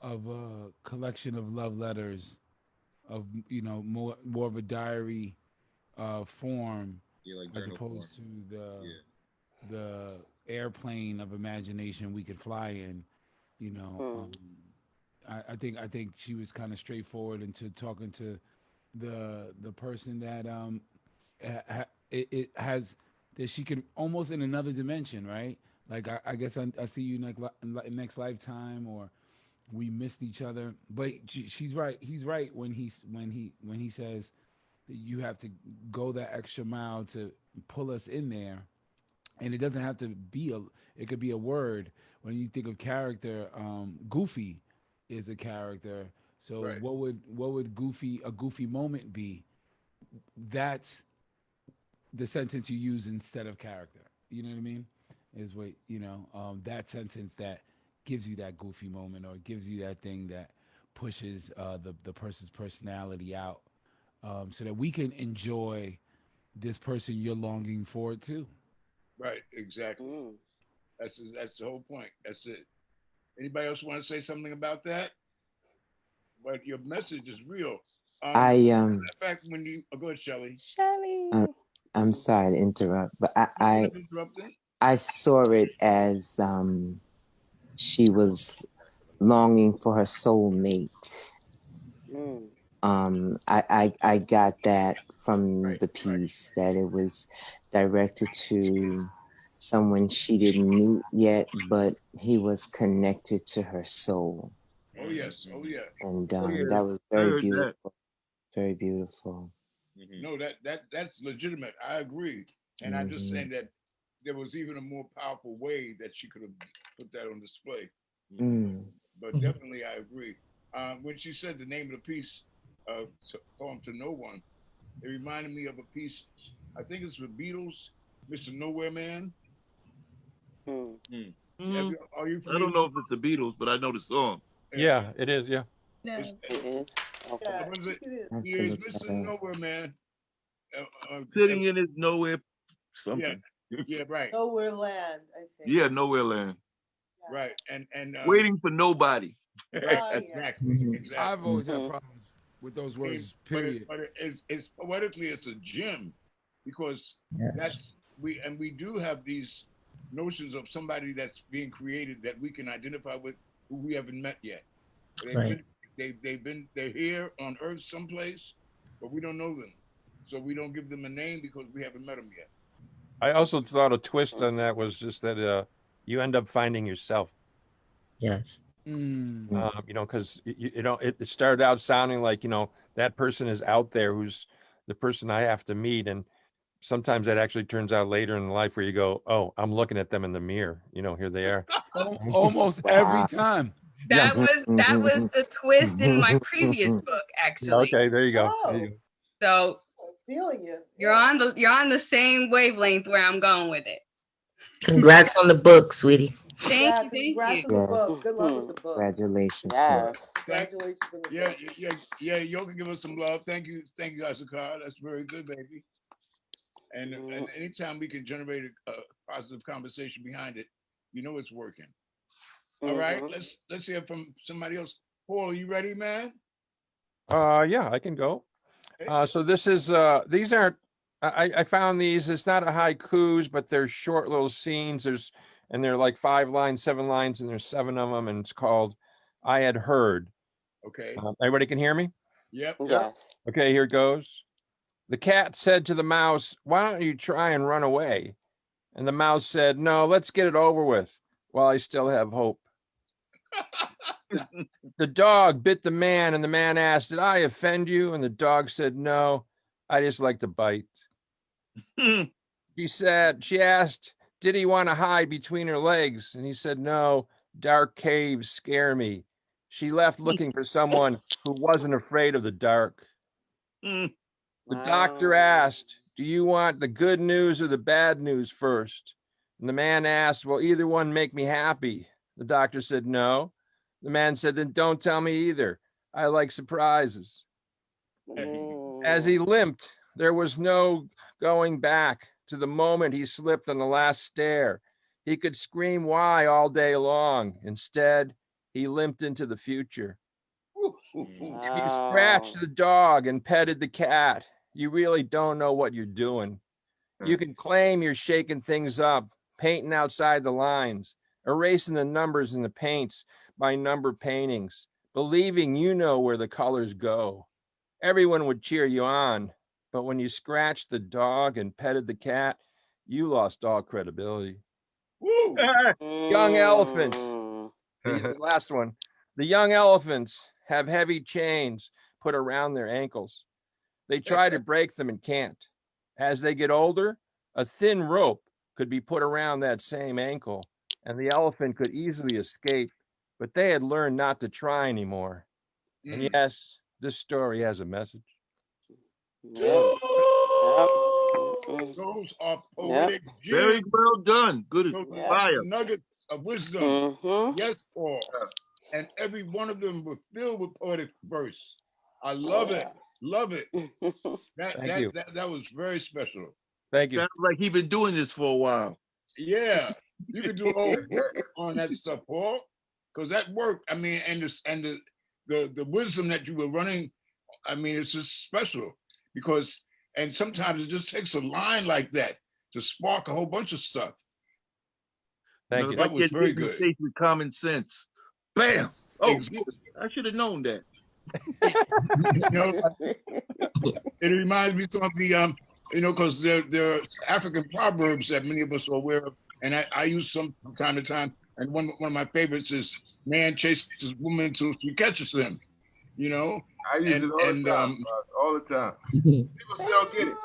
of a collection of love letters, of more of a diary form, like as journal opposed form. to the airplane of imagination we could fly in. I think she was kind of straightforward into talking to the person that it has, that she could almost in another dimension, right? Like I guess I see you next lifetime, or we missed each other. But she's right. He's right when he says that you have to go that extra mile to pull us in there, and it doesn't have to be it could be a word. When you think of character, Goofy is a character. So Right. what would a goofy moment be? That's the sentence you use instead of character. You know what I mean? Is what that sentence that gives you that goofy moment, or gives you that thing that pushes the person's personality out, so that we can enjoy this person you're longing for too. Right, exactly. That's the whole point. That's it. Anybody else want to say something about that? But your message is real. In fact, when you go ahead, Shelley. I'm sorry to interrupt, but Interrupting? I saw it as she was longing for her soulmate. I got that from the piece, that it was directed to someone she didn't meet yet, but he was connected to her soul. Oh yes, oh yeah. And yeah. that was I very heard that. beautiful. Very beautiful. No, that's legitimate. I agree. And I'm just saying that there was even a more powerful way that she could have put that on display. But definitely I agree. When she said the name of the piece, Poem to No One, it reminded me of a piece, I think it's the Beatles, Mr. Nowhere Man. Are you familiar? I don't know if it's the Beatles, but I know the song. Yeah, it is. Yeah. It is. Okay. What is it? He is Mr. Nowhere Man. Sitting in his nowhere something. Yeah, right. Nowhere land, I think. Yeah, nowhere land. Right. And waiting for nobody. Exactly. I've always had problems with those words. Period. But it's poetically, it's a gem, because we do have these notions of somebody that's being created that we can identify with, who we haven't met yet. They're here on Earth someplace, but we don't know them, so we don't give them a name because we haven't met them yet. I also thought a twist on that was just that you end up finding yourself. Yes. Because it started out sounding like that person is out there, who's the person I have to meet, and sometimes that actually turns out later in life where you go, oh, I'm looking at them in the mirror. You know, here they are. Almost every time. That was the twist in my previous book, actually. Okay, there you go. Oh. There you go. So Feeling you. you're on the same wavelength where I'm going with it. Congrats on the book, sweetie. Thank you. Congrats on the book. Good luck with the book. Congratulations. Congratulations on the book. Yeah. Y'all can give us some love. Thank you, Asakar. That's very good, baby. And anytime we can generate a positive conversation behind it, you know it's working. All right, let's hear from somebody else. Paul, are you ready, man? Yeah, I can go. So this is these aren't. I found these. It's not a haikus, but they're short little scenes. And they're like 5 lines, 7 lines, and there's 7 of them. And it's called "I Had Heard." Okay. Everybody can hear me? Yep. Yes. Okay, here goes. The cat said to the mouse, "Why don't you try and run away?" And the mouse said, "No, let's get it over with while I still have hope." The dog bit the man, and the man asked, "Did I offend you?" And the dog said, "No, I just like to bite." She asked, did he want to hide between her legs? And he said, "No, dark caves scare me." She left looking for someone who wasn't afraid of the dark. The doctor asked, "Do you want the good news or the bad news first?" And the man asked, "Will either one make me happy?" The doctor said, "No." The man said, "Then don't tell me either. I like surprises." As he limped, there was no going back to the moment he slipped on the last stair. He could scream why all day long. Instead, he limped into the future. If you scratched the dog and petted the cat, you really don't know what you're doing. You can claim you're shaking things up, painting outside the lines, erasing the numbers in the paints by number paintings, believing you know where the colors go. Everyone would cheer you on, but when you scratched the dog and petted the cat, you lost all credibility. Young elephants. The last one. The young elephants have heavy chains put around their ankles. They try to break them and can't. As they get older, a thin rope could be put around that same ankle, and the elephant could easily escape, but they had learned not to try anymore. And yes, this story has a message. Those are poetic gems. Very well done. Good fire. Nuggets of wisdom. Yes, Paul. And every one of them were filled with poetic verse. I love it. Love it. That was very special. Thank you. Sounds like he's been doing this for a while. Yeah, you could do a whole book on that stuff, Paul, because that worked. I mean, and the wisdom that you were running, I mean, it's just special because, and sometimes it just takes a line like that to spark a whole bunch of stuff. Thank you. That was very good. With common sense. Bam. Oh, I should have known that. It reminds me of the because there are African proverbs that many of us are aware of, and I use some from time to time. And one of my favorites is "Man chases woman until she catches him." I use it all the time. People still don't get it.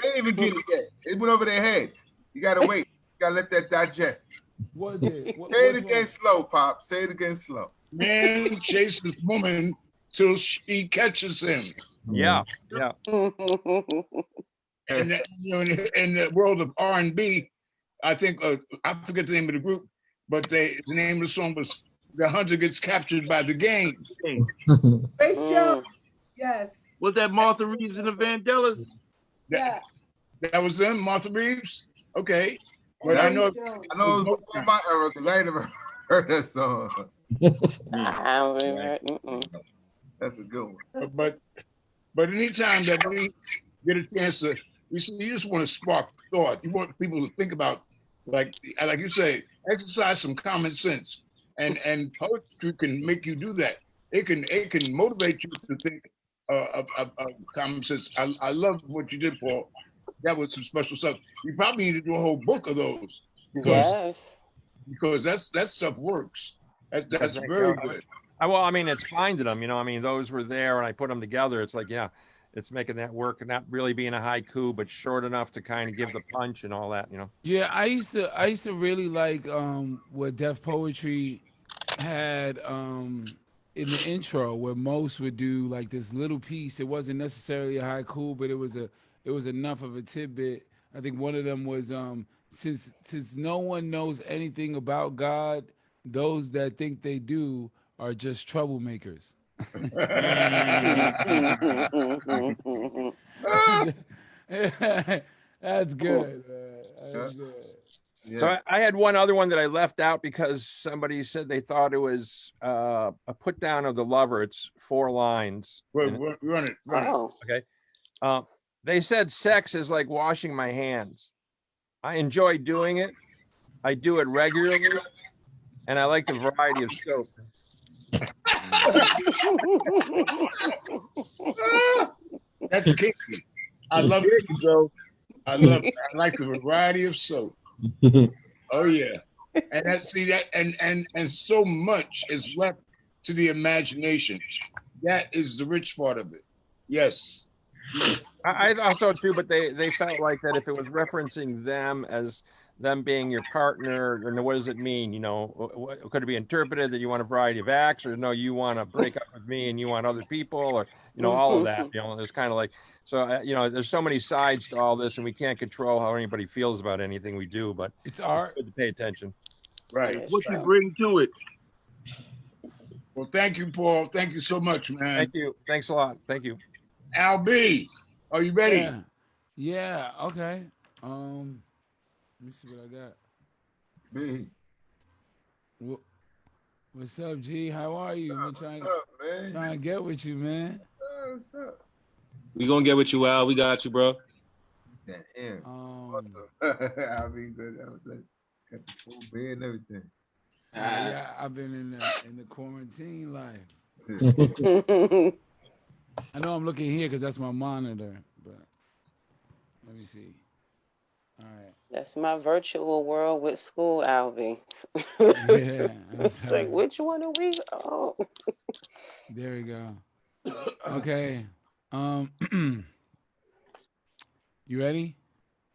They didn't even get it yet. It went over their head. You gotta wait. You gotta let that digest. Say it again slow, Pop. Say it again slow. Man chases woman till she catches him. Yeah. And in the world of R&B, I think I forget the name of the group, but the name of the song was "The Hunter Gets Captured by the Game." Grace Jones. Yes. Was that Martha Reeves and the Vandellas? Yeah. That was them, Martha Reeves. Okay, but I know it was before my era because I ain't never heard that song. That's a good one. But anytime that we get a chance to, you just want to spark thought. You want people to think about, like you say, exercise some common sense, and poetry can make you do that. It can motivate you to think of common sense. I love what you did, Paul. That was some special stuff. You probably need to do a whole book of those because that stuff works. That's very good. Well, I mean, it's finding them, I mean, those were there and I put them together. It's like, yeah. it's making that work, and not really being a haiku, but short enough to kind of give the punch and all that, you know. Yeah, I used to really like what Def Poetry had in the intro, where most would do like this little piece. It wasn't necessarily a haiku, but it was enough of a tidbit. I think one of them was since no one knows anything about God, those that think they do are just troublemakers. That's good. That's good. Yeah. So I had one other one that I left out because somebody said they thought it was a put down of the lover. It's 4 lines. Run it. Oh. Okay. They said sex is like washing my hands. I enjoy doing it. I do it regularly, and I like the variety of soap. That's kinky. I love it, bro. I like the variety of soap. Oh yeah, and and so much is left to the imagination. That is the rich part of it. Yes. I thought so too, but they felt like that if it was referencing them as them being your partner, and what does it mean? You know, could it be interpreted that you want a variety of acts, or no, you want to break up with me and you want other people, or you know, all of that. You know, there's kind of like, so you know, there's so many sides to all this, and we can't control how anybody feels about anything we do, but it's art. Good to pay attention. Right. It's what you bring to it. Well, thank you, Paul. Thank you so much, man. Thank you. Thanks a lot. Thank you. Al B, are you ready? Yeah. Okay. Let me see what I got. B. What's up, G? How are you? What's up, man? Trying to get with you, man. What's up? We gonna get with you, Al. We got you, bro. Damn. I'll be good. Got the full bed and everything. Yeah, I've been in the quarantine life. I know I'm looking here because that's my monitor, but let me see. All right. That's my virtual world with school, Alvin. Yeah. It's like, which one are we? Oh. There we go. Okay. You ready?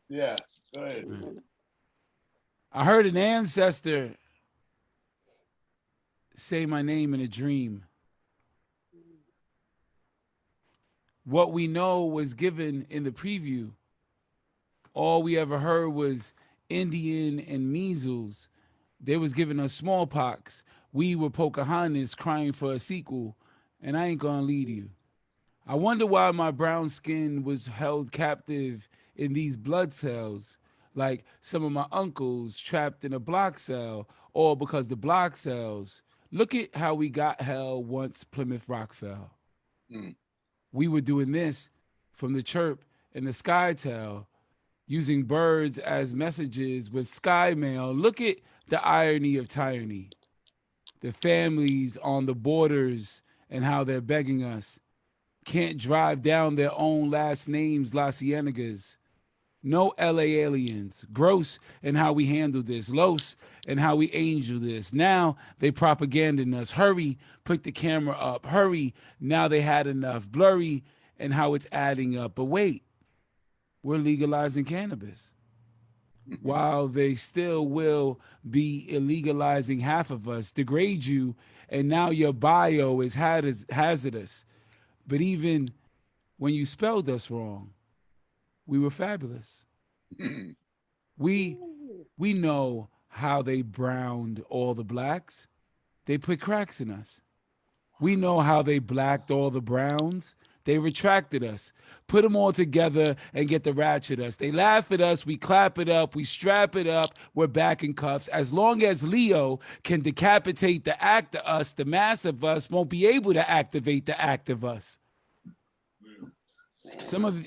Yeah. Go ahead. Right. I heard an ancestor say my name in a dream. What we know was given in the preview. All we ever heard was Indian and measles. They was giving us smallpox. We were Pocahontas crying for a sequel, and I ain't gonna lead you. I wonder why my brown skin was held captive in these blood cells, like some of my uncles trapped in a block cell, all because the block cells. Look at how we got hell once Plymouth Rock fell. We were doing this from the chirp and the skytail, using birds as messages with sky mail. Look at the irony of tyranny. The families on the borders and how they're begging us can't drive down their own last names, La Cienegas. No LA aliens. Gross in how we handle this. Los in how we angel this. Now they propaganding us. Hurry, put the camera up. Hurry, now they had enough. Blurry in how it's adding up. But wait, we're legalizing cannabis. While they still will be illegalizing half of us, degrade you, and now your bio is hazardous. But even when you spelled us wrong, we were fabulous. We know how they browned all the blacks. They put cracks in us. We know how they blacked all the browns. They retracted us, put them all together and get the ratchet us. They laugh at us, we clap it up, we strap it up, we're back in cuffs. As long as Leo can decapitate the act of us, the mass of us won't be able to activate the act of us. Some of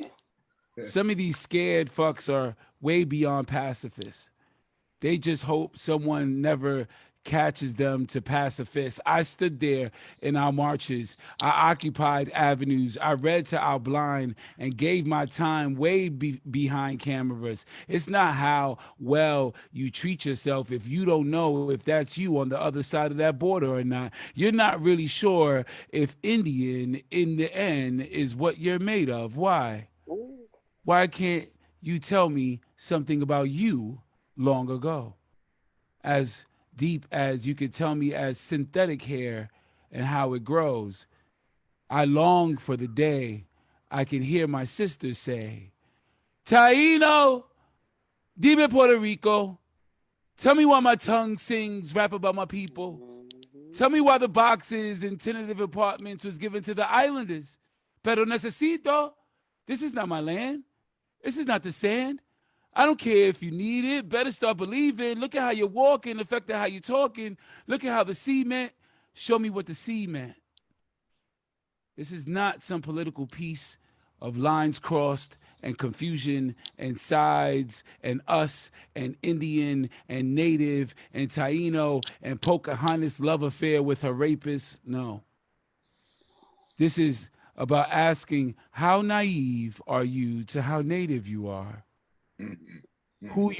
these scared fucks are way beyond pacifists. They just hope someone never catches them to pacifists. I stood there in our marches. I occupied avenues. I read to our blind and gave my time way behind cameras. It's not how well you treat yourself if you don't know if that's you on the other side of that border or not. You're not really sure if Indian in the end is what you're made of. Why? Why can't you tell me something about you long ago? As deep as you could tell me as synthetic hair and how it grows. I long for the day I can hear my sisters say, Taino, dime Puerto Rico. Tell me why my tongue sings rap about my people. Tell me why the boxes and tentative apartments was given to the islanders. Pero necesito. This is not my land. This is not the sand. I don't care if you need it. Better start believing. Look at how you're walking, affected how you're talking. Look at how the sea meant. Show me what the sea meant. This is not some political piece of lines crossed and confusion and sides and us and Indian and Native and Taino and Pocahontas love affair with her rapist. No. This is about asking how naive are you to how Native you are. Who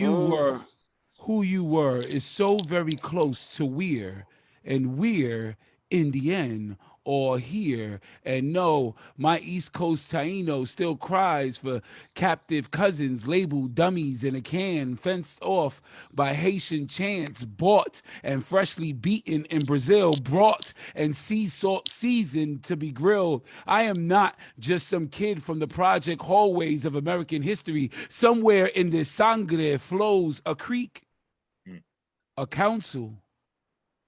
you were is so very close to we're, and we're in the end or here. And no, my East Coast Taino still cries for captive cousins labeled dummies in a can, fenced off by Haitian chants, bought and freshly beaten in Brazil, brought and sea salt seasoned to be grilled. I am not just some kid from the project hallways of American history. Somewhere in this sangre flows a creek, a council,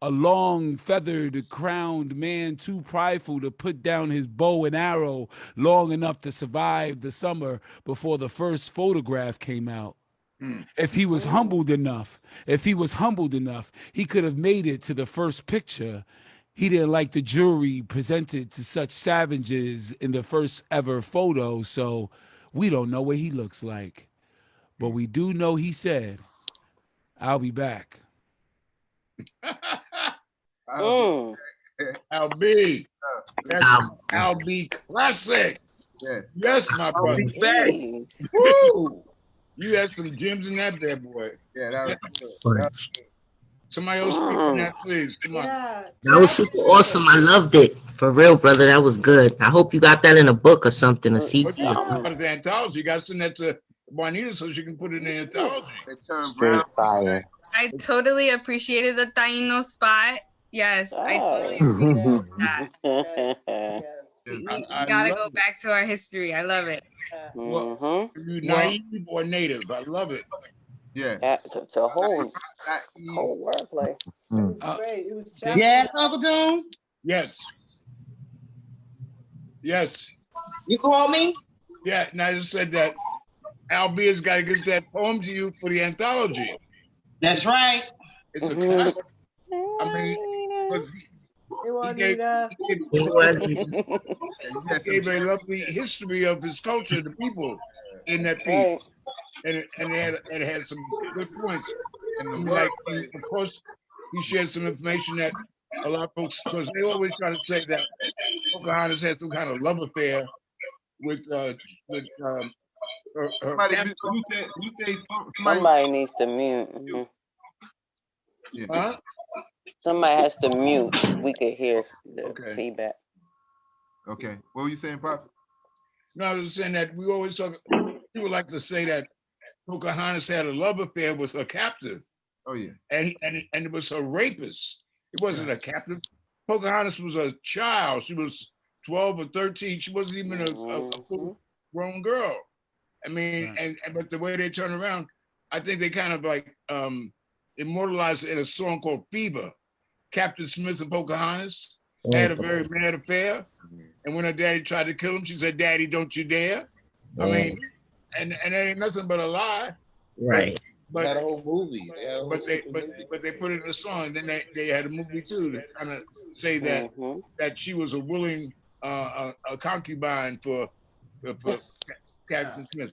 a long feathered crowned man too prideful to put down his bow and arrow long enough to survive the summer before the first photograph came out. If he was humbled enough, he could have made it to the first picture. He didn't like the jury presented to such savages in the first ever photo, so we don't know what he looks like. But we do know he said, I'll be back. LB. That's LB classic. Yes, my brother. I'll be back. Woo! You had some gems in that bad boy. Yeah, that was good. Somebody else speak on that, please. Come on. That was super awesome. I loved it. For real, brother. That was good. I hope you got that in a book or something to see. What you got about the anthology? You got to send that to Juanita so she can put it in the anthology. Straight fire. I totally appreciated the Taino spot. Yes, I totally appreciate that. We gotta go back to our history. I love it. Well, you naive or native? I love it. Yeah, it's a whole wordplay. It was great. It was yes, Uncle Doom. Yes. Yes. You call me? Yeah, and I just said that Albia's got to get that poem to you for the anthology. That's right. It's a classic. I mean, he gave a lovely history of his culture, the people in that piece, and it had some good points. And like, of course, he shared some information that a lot of folks, because they always try to say that Pocahontas had some kind of love affair with her. Somebody needs to mute. Huh? Somebody has to mute. We could hear the feedback. Okay. What were you saying, Pop? No, I was saying that we always talk. People like to say that Pocahontas had a love affair with her captive. Oh yeah. And it was her rapist. It wasn't a captive. Pocahontas was a child. She was 12 or 13. She wasn't even a grown girl. I mean, but the way they turn around, I think they kind of like immortalized it in a song called Fever. Captain Smith and Pocahontas had a very mad affair. And when her daddy tried to kill him, she said, "Daddy, don't you dare." I mean, and it ain't nothing but a lie. Right. But that whole movie. But they put it in a song, and then they had a movie too to kind of say that that she was a willing a concubine for Captain Smith.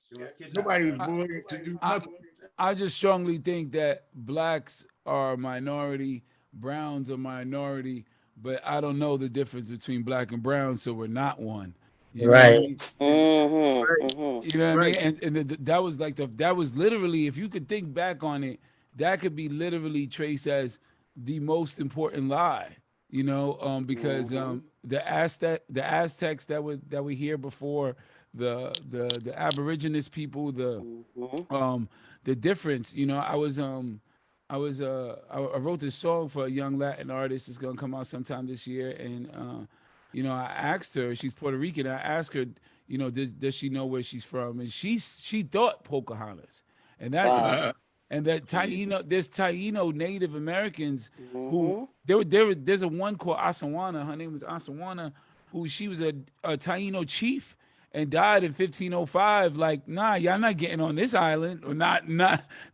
Nobody was willing to do nothing. I just strongly think that blacks are a minority, browns are minority, but I don't know the difference between black and brown, so we're not one. You know what I mean? You know what I mean? And that was like that was literally, if you could think back on it, that could be literally traced as the most important lie. You know, because the Aztecs that were here before, the Aborigines people, the difference. You know, I wrote this song for a young Latin artist that's gonna come out sometime this year, and you know, I asked her, she's Puerto Rican. I asked her, you know, does she know where she's from? And she thought Pocahontas, and that and that Taino, there's Taino Native Americans who there's a one called Asawana. Her name was Asawana, who she was a Taino chief and died in 1505. Like, nah, y'all not getting on this island, or not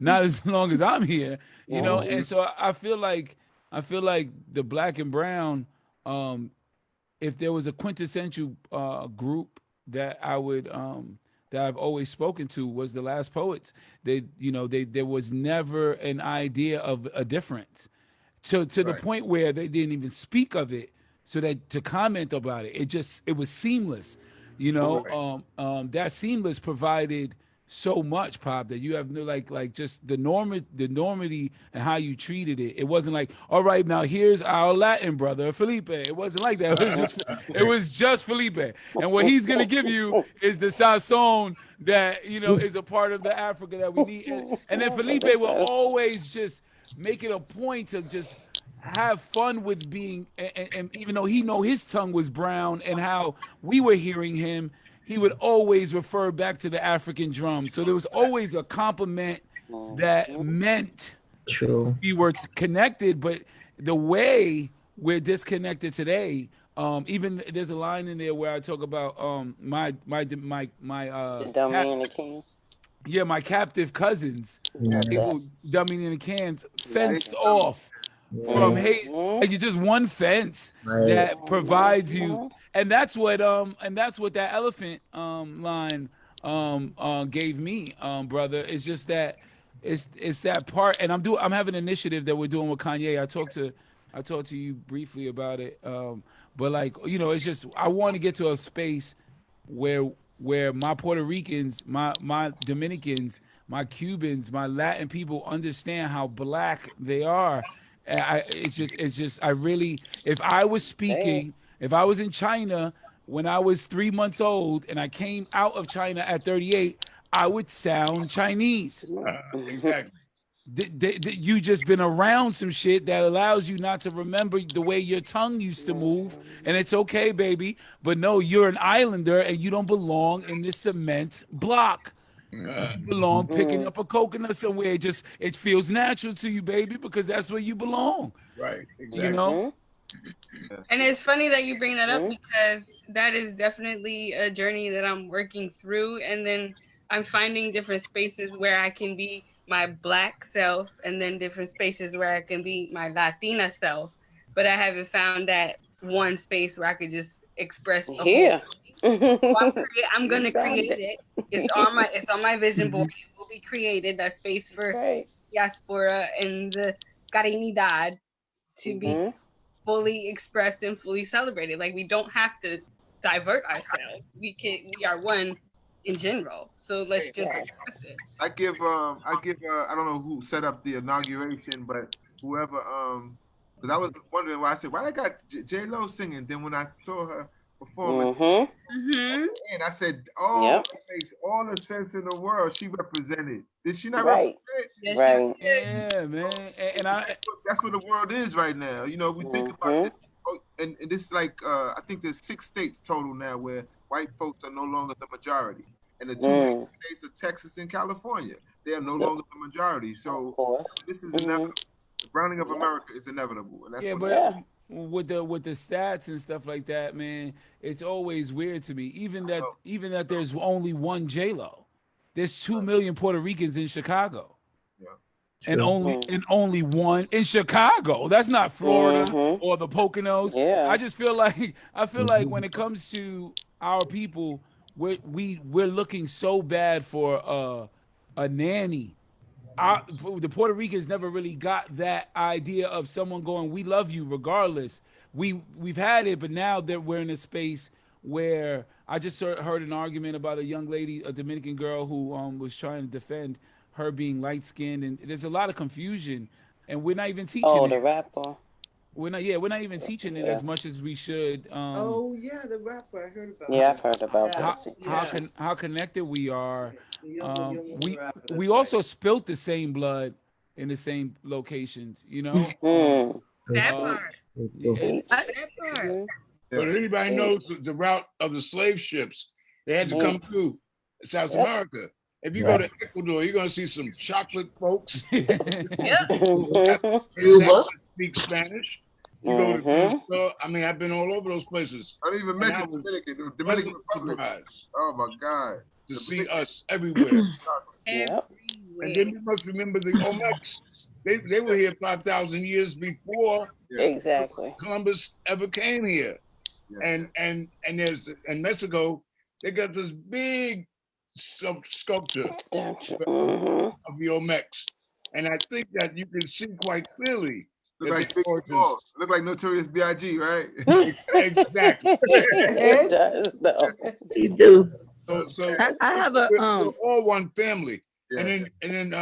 as long as I'm here, you know. And so I feel like the black and brown, if there was a quintessential group that I would that I've always spoken to, was the Last Poets. There was never an idea of a difference to the point where they didn't even speak of it, so that to comment about it, it was seamless. You know, that seamless provided so much, Pop, that you have like just the normity and how you treated it. It wasn't like, all right, now here's our Latin brother Felipe. It wasn't like that. It was just Felipe, and what he's gonna give you is the sazon that, you know, is a part of the Africa that we need. And then Felipe will always just make it a point to just have fun with being, and even though he know his tongue was brown and how we were hearing him, he would always refer back to the African drum. So there was always a compliment that meant we were connected. But the way we're disconnected today, even there's a line in there where I talk about my Dominican. My captive cousins, Dominicans, fenced off from hate. Like, you're just one fence that provides you, and that's what that elephant line gave me, brother. It's just that it's that part, and I'm having an initiative that we're doing with Kanye. I talked to you briefly about it, but like, you know, it's just I want to get to a space where my Puerto Ricans, my Dominicans, my Cubans, my Latin people understand how black they are. It's just I really, if I was speaking, if I was in China when I was 3 months old and I came out of China at 38, I would sound Chinese. Exactly. You just been around some shit that allows you not to remember the way your tongue used to move, and it's okay, baby. But no, you're an islander and you don't belong in this cement block. You belong picking up a coconut somewhere. It feels natural to you, baby, because that's where you belong. Right. Exactly. You know. And it's funny that you bring that up, because that is definitely a journey that I'm working through, and then I'm finding different spaces where I can be my black self, and then different spaces where I can be my Latina self. But I haven't found that one space where I could just express the whole. So I'm gonna create it. It's on my vision board. It will be created, that space for diaspora and the Carinidad to be fully expressed and fully celebrated. Like, we don't have to divert ourselves. We are one in general. So let's just express it. I give I don't know who set up the inauguration, but whoever because I was wondering why I said, why they got J-Lo singing. Then when I saw her performing, and I said, it makes all the sense in the world. She represented. Did she not represent? Yes, yeah, man. And that's what the world is right now. You know, we think about this, and this like I think there's 6 states total now where white folks are no longer the majority, and the 2 main states are Texas and California. They are no longer the majority. So this is inevitable. The browning of America is inevitable, and that's with the stats and stuff like that, man, it's always weird to me. Even that there's only one J-Lo. There's 2 million Puerto Ricans in Chicago. Yeah. And only one in Chicago. That's not Florida or the Poconos. Yeah. I just feel like when it comes to our people, we're looking so bad for a nanny the Puerto Ricans never really got that idea of someone going, "We love you regardless." We've had it, but now that we're in a space where I just heard an argument about a young lady, a Dominican girl who was trying to defend her being light skinned, and there's a lot of confusion, and we're not even teaching it. Oh, the rapper. We're not even teaching it as much as we should. Oh yeah, the rapper I heard about. Yeah, I've heard about how connected we are. The rapper, We also spilt the same blood in the same locations, you know. That part. That part. But anybody knows the route of the slave ships, they had to come through South America. If you go to Ecuador, you're gonna see some chocolate folks. Speak Spanish. You go to Mexico. I mean, I've been all over those places. I didn't even mention the Dominican Republic. Oh my God! To see us everywhere. And then you must remember the Olmecs. They were here 5,000 years before Columbus ever came here. And there's in Mexico, they got this big sculpture of the Olmecs. And I think that you can see quite clearly. Look like Big Smalls. Look like Notorious B.I.G., right? Exactly. It does, though. You do. So I have a we're all one family. And then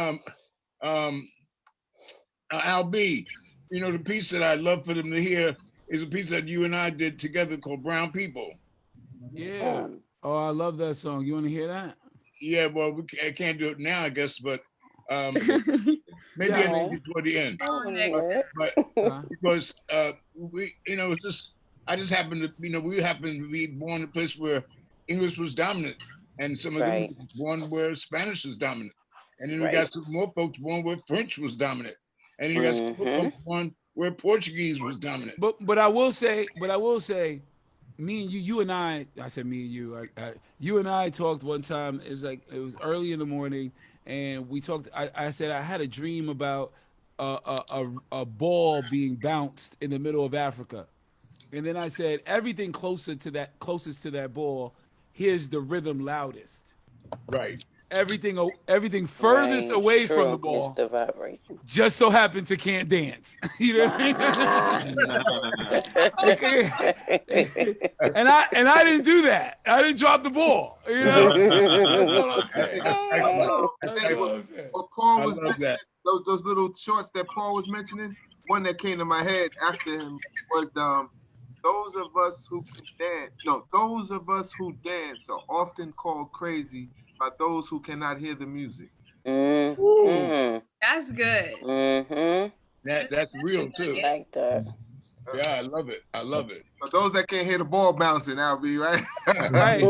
Al B, you know, the piece that I'd love for them to hear is a piece that you and I did together called Brown People. Yeah. Oh, I love that song. You want to hear that? Yeah, well, I can't do it now, I guess, but maybe I need it toward the end. But because we, you know, it's just I just happen to, you know, we happen to be born in a place where English was dominant, and some of them was born where Spanish was dominant, and then we got some more folks born where French was dominant, and then you got some more folks born where Portuguese was dominant. But I will say, me and you and I said me and you, you and I talked one time. It was early in the morning, and we talked. I said I had a dream about a ball being bounced in the middle of Africa, and then I said everything closest to that ball, here's the rhythm loudest. Right. Everything furthest away from the ball just so happens to can't dance. You know what I mean? and I didn't do that. I didn't drop the ball. You know? That's what I'm saying. That's what I'm saying. What Paul was mentioning, those little shorts that Paul was mentioning, one that came to my head after him was those of us who dance are often called crazy by those who cannot hear the music. That's good. That's real too. I like that. Yeah, I love it. I love it. So those that can't hear the ball bouncing, I'll be right. right.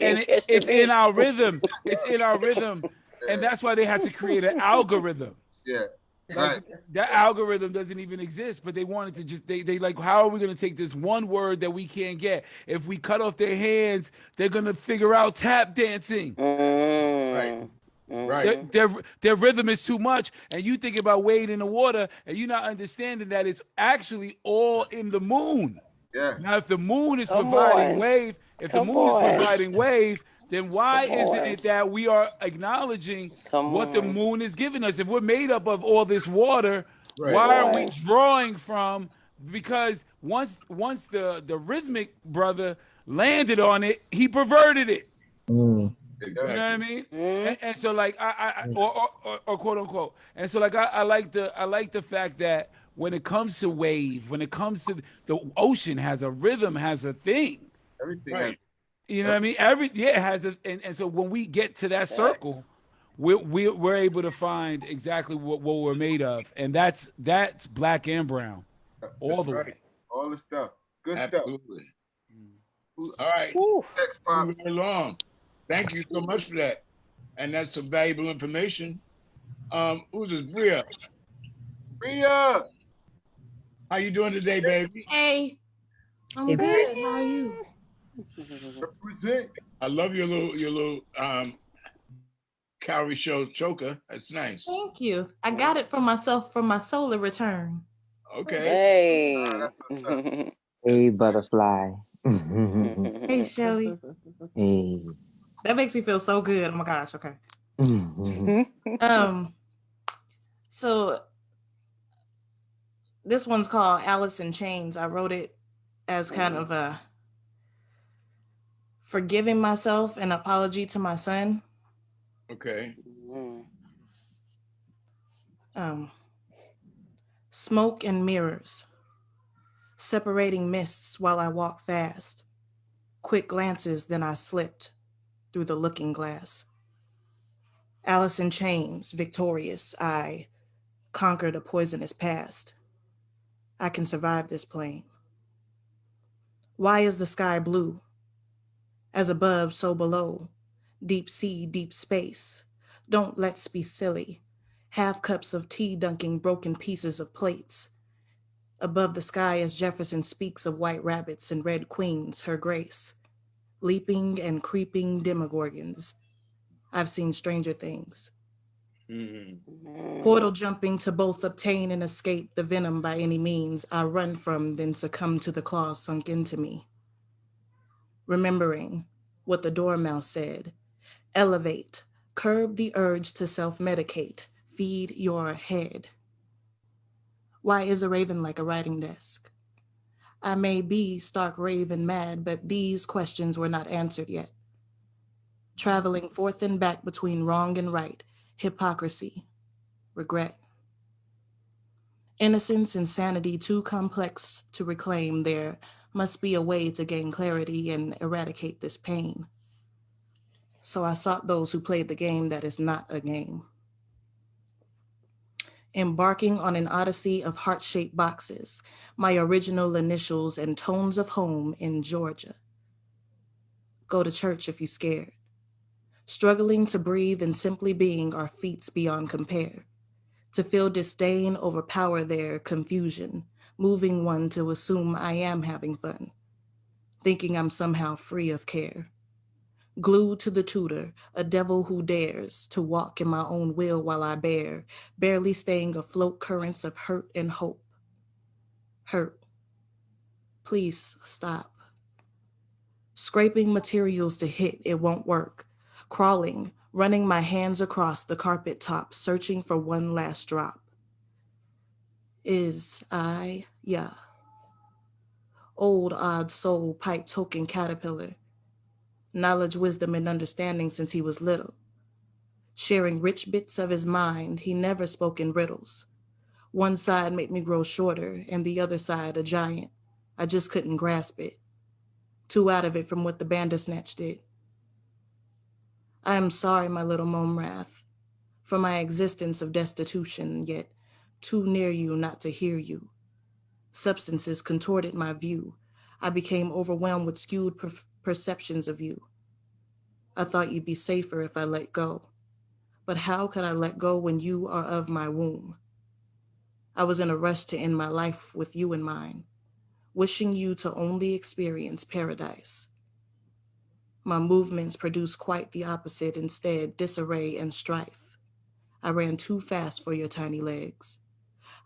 And it's in our rhythm. It's in our rhythm, and that's why they had to create an algorithm. Yeah. Like, that algorithm doesn't even exist, but they wanted to just they like, how are we going to take this one word that we can't get? If we cut off their hands, they're going to figure out tap dancing. Right. Their rhythm is too much, and you think about wading in the water, and you're not understanding that it's actually all in the moon. Yeah. Now, if the moon is providing wave, then why isn't it that we are acknowledging what the moon is giving us? If we're made up of all this water, why are we drawing from? Because once the rhythmic brother landed on it, he perverted it. Exactly. You know what I mean? And so like or quote unquote. And so like I like the fact that when it comes to wave, when it comes to the ocean has a rhythm, has a thing. Everything. You know what I mean? It has a, and so when we get to that circle, we're able to find exactly what we're made of, and that's black and brown, all the way. All the stuff. Good Absolutely. Stuff. All right. Thanks, Pop. Moving along. Thank you so much for that, and that's some valuable information. Who's this? Bria. How you doing today, baby? Hey, I'm good. How are you? Represent. I love your little calorie show choker. That's nice. Thank you. I got it for myself from my solar return. Okay. Hey, butterfly. Hey, Shelly. Hey. That makes me feel so good. Oh my gosh. Okay. So this one's called Alice in Chains. I wrote it as kind of a forgiving myself, an apology to my son. Okay. Smoke and mirrors, separating mists while I walk fast. Quick glances, then I slipped through the looking glass. Alice in chains, victorious, I conquered a poisonous past. I can survive this plane. Why is the sky blue? As above, so below. Deep sea, deep space. Don't let's be silly. Half cups of tea dunking broken pieces of plates. Above the sky as Jefferson speaks of white rabbits and red queens, her grace. Leaping and creeping demogorgons. I've seen stranger things. Portal jumping to both obtain and escape the venom by any means I run from, then succumb to the claws sunk into me. Remembering what the dormouse said, elevate, curb the urge to self-medicate, feed your head. Why is a raven like a writing desk? I may be stark raven mad, but these questions were not answered yet. Traveling forth and back between wrong and right, hypocrisy, regret. Innocence and sanity too complex to reclaim. There must be a way to gain clarity and eradicate this pain. So I sought those who played the game that is not a game. Embarking on an odyssey of heart-shaped boxes, my original initials and tones of home in Georgia. Go to church if you're scared. Struggling to breathe and simply being are feats beyond compare. To feel disdain overpower their confusion, moving one to assume I am having fun, thinking I'm somehow free of care. Glued to the tutor, a devil who dares to walk in my own will while I bear, barely staying afloat currents of hurt and hope. Hurt. Please stop. Scraping materials to hit, it won't work. Crawling, running my hands across the carpet top, searching for one last drop. Yeah. Old odd soul, pipe token caterpillar. Knowledge, wisdom, and understanding since he was little. Sharing rich bits of his mind, he never spoke in riddles. One side made me grow shorter, and the other side a giant. I just couldn't grasp it. Too out of it from what the Bandersnatch did. I am sorry, my little Momrath, for my existence of destitution, yet too near you not to hear you. Substances contorted my view. I became overwhelmed with skewed perceptions of you. I thought you'd be safer if I let go. But how could I let go when you are of my womb? I was in a rush to end my life with you in mind, wishing you to only experience paradise. My movements produced quite the opposite, instead, disarray and strife. I ran too fast for your tiny legs.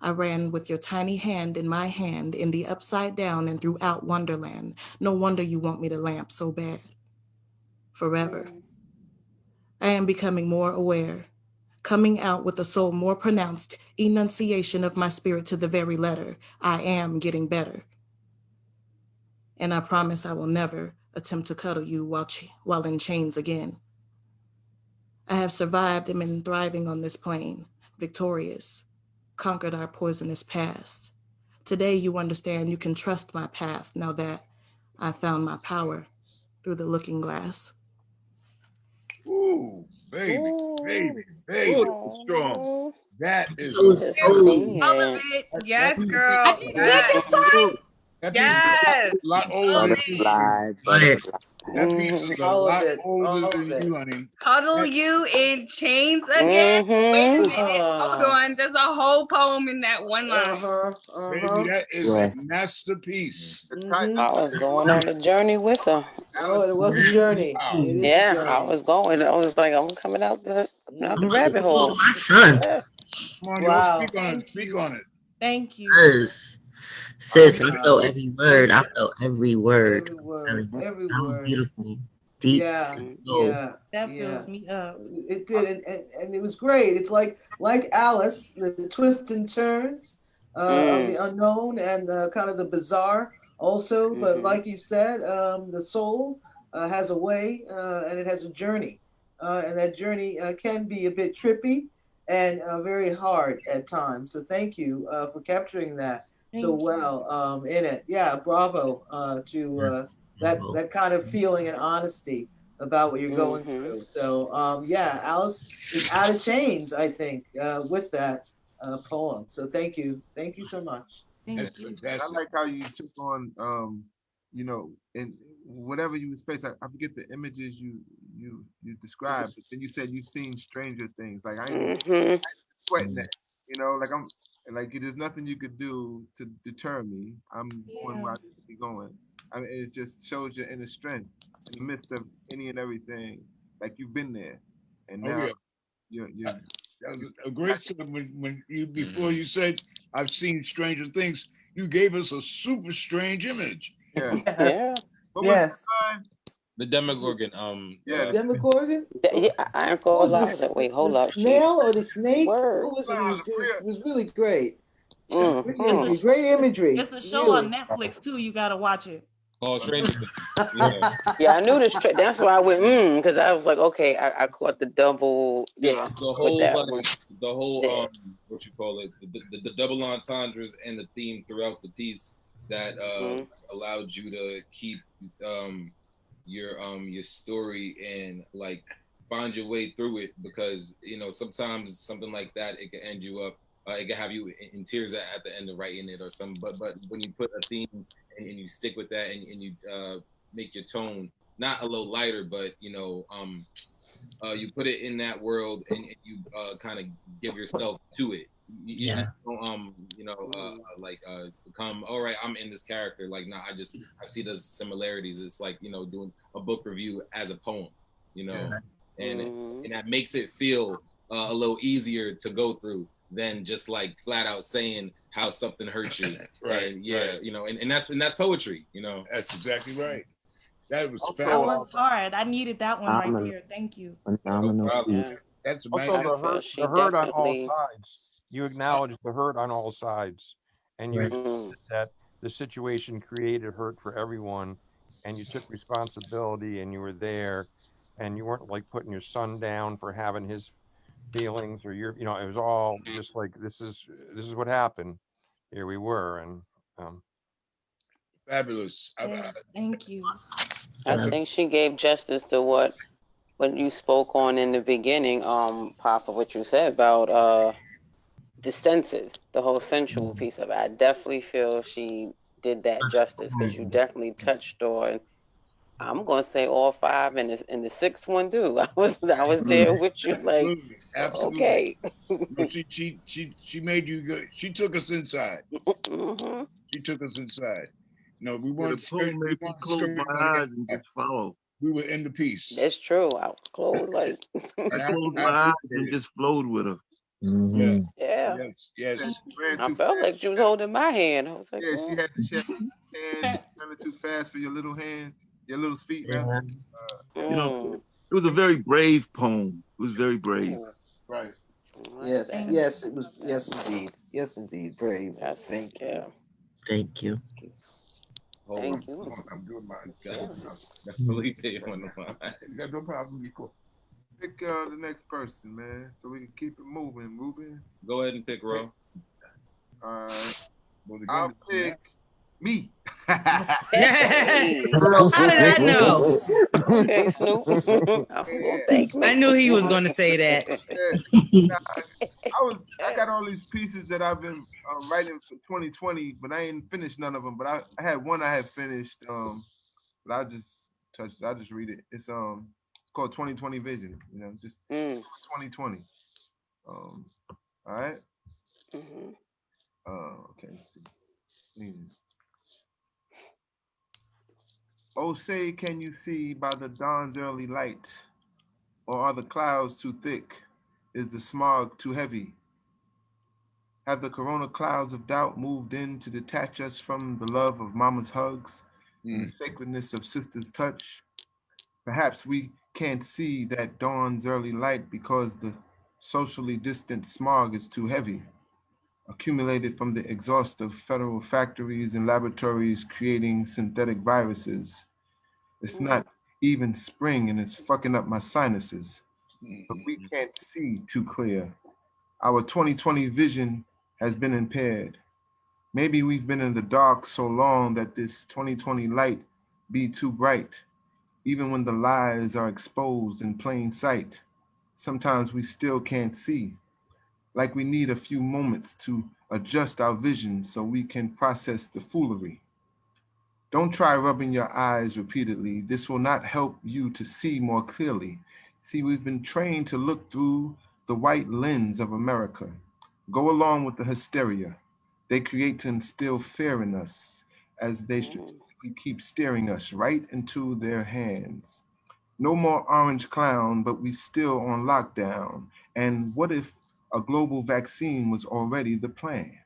I ran with your tiny hand in my hand in the upside down and throughout Wonderland. No wonder you want me to lamp so bad. Forever. I am becoming more aware, coming out with a soul more pronounced, enunciation of my spirit to the very letter. I am getting better. And I promise I will never attempt to cuddle you while in chains again. I have survived and been thriving on this plane, victorious, conquered our poisonous past. Today you understand you can trust my path now that I found my power through the looking glass. Ooh, baby. Oh, strong. That is That was so. All of it. Yes, girl. I did good this time. That piece Yes. is a lot older than you. Butterfly. That piece is a All of lot it, all older of than it. you, honey. Cuddle you in chains again. Wait a minute. Hold Uh, on. There's a whole poem in that one line. Baby, that is Yes. a masterpiece. I was going on a journey with her. Oh, it was a journey. Wow. It is a Yeah, journey. I was going. I was like, I'm coming out the I'm rabbit gonna hole. my son. Yeah. Come on, Wow. y'all speak on it. Thank Speak you. on it. Thank you. Yes. Sis, I felt every word. I felt every word. Every I'm word, telling you. every That was word. beautiful. Deep. Yeah. That fills me up. It did, and it was great. It's like Alice, the twists and turns of the unknown and kind of the bizarre also. But like you said, the soul has a way and it has a journey, and that journey can be a bit trippy and very hard at times. So thank you for capturing that so well in it. Yeah, bravo to that kind of feeling and honesty about what you're going through. So yeah, Alice is out of chains, I think, with that poem. So thank you so much. Thank you. I like how you took on, you know, and whatever you was facing. I forget the images you described, but then you said you've seen stranger things. Like I ain't sweating that, you know. Like I'm like there's nothing you could do to deter me. I'm going where I need to be going. I mean, it just shows your inner strength in the midst of any and everything. Like you've been there, and now you're that was a great story when you before you said I've seen stranger things. You gave us a super strange image. Yeah. What was the line? The Demogorgon. Demogorgon. Yeah, I ain't gonna lie. I was like, wait, hold up. Snail or the snake? Word. What was it? It was really great. It's Great imagery. It's a show on Netflix too. You gotta watch it. Oh, Stranger Things. Yeah, I knew this. That's why I went because I was like, okay, I caught the double. Yeah, the whole with that like one. the whole what you call it, the double entendres and the theme throughout the piece that allowed you to keep your story and like find your way through it, because you know sometimes something like that it can end you up. It can have you in tears at the end of writing it or something. But when you put a theme and you stick with that and you make your tone not a little lighter, but you know you put it in that world and you kind of give yourself to it. You don't like become all right. I'm in this character. Like nah, I see those similarities. It's like you know doing a book review as a poem. You know, and that makes it feel a little easier to go through than just like flat out saying how something hurts you. Right. And you know, and that's poetry, you know. That's exactly right. That was I worked hard. I needed that one right there. Thank you. Phenomenal piece. That's also the hurt on all sides. You acknowledge the hurt on all sides, and you accept that the situation created hurt for everyone, and you took responsibility, and you were there, and you weren't like putting your son down for having his feelings or your, you know, it was all just like this is what happened. Here we were, and fabulous. Thank you. I think she gave justice to what you spoke on in the beginning, Papa, what you said about the senses, the whole sensual piece of it. I definitely feel she did that justice because you definitely touched on. I'm gonna say all five and the sixth one too. I was there with you, like absolutely. Okay. No, she made you good. She took us inside. She took us inside. No, we weren't scared. We weren't close my eyes and just follow. We were in the piece. That's true. I was closed like. I closed my eyes and just flowed with her. Yeah. Yes. I felt like she was holding my hand. I was like, yeah, she had hands running too fast for your little hands, your little feet. Rather. You know, it was a very brave poem. It was very brave. Right. Yes, it was. Yes, indeed, brave. Thank you. Thank you. Thank you. I'm doing mine. Felipe on the line. Got no problem. Cool. Pick the next person, man, so we can keep it moving. Go ahead and pick Ro. All right. I'll pick me. How did I know? Okay, Snoop. I knew he was going to say that. I got all these pieces that I've been writing for 2020, but I ain't finished none of them. But I had one I had finished. But I'll just read it. It's called 2020 Vision. You know, just 2020. All right. Okay. Let's see. Oh, say, can you see by the dawn's early light? Or are the clouds too thick? Is the smog too heavy? Have the corona clouds of doubt moved in to detach us from the love of mama's hugs and the sacredness of sister's touch? Perhaps we can't see that dawn's early light because the socially distant smog is too heavy, accumulated from the exhaust of federal factories and laboratories creating synthetic viruses. It's not even spring and it's fucking up my sinuses, but we can't see too clear. Our 2020 vision has been impaired. Maybe we've been in the dark so long that this 2020 light be too bright. Even when the lies are exposed in plain sight, sometimes we still can't see. Like we need a few moments to adjust our vision so we can process the foolery. Don't try rubbing your eyes repeatedly. This will not help you to see more clearly. See, we've been trained to look through the white lens of America. Go along with the hysteria. They create to instill fear in us as they strategically keep steering us right into their hands. No more orange clown, but we still on lockdown. And what if a global vaccine was already the plan?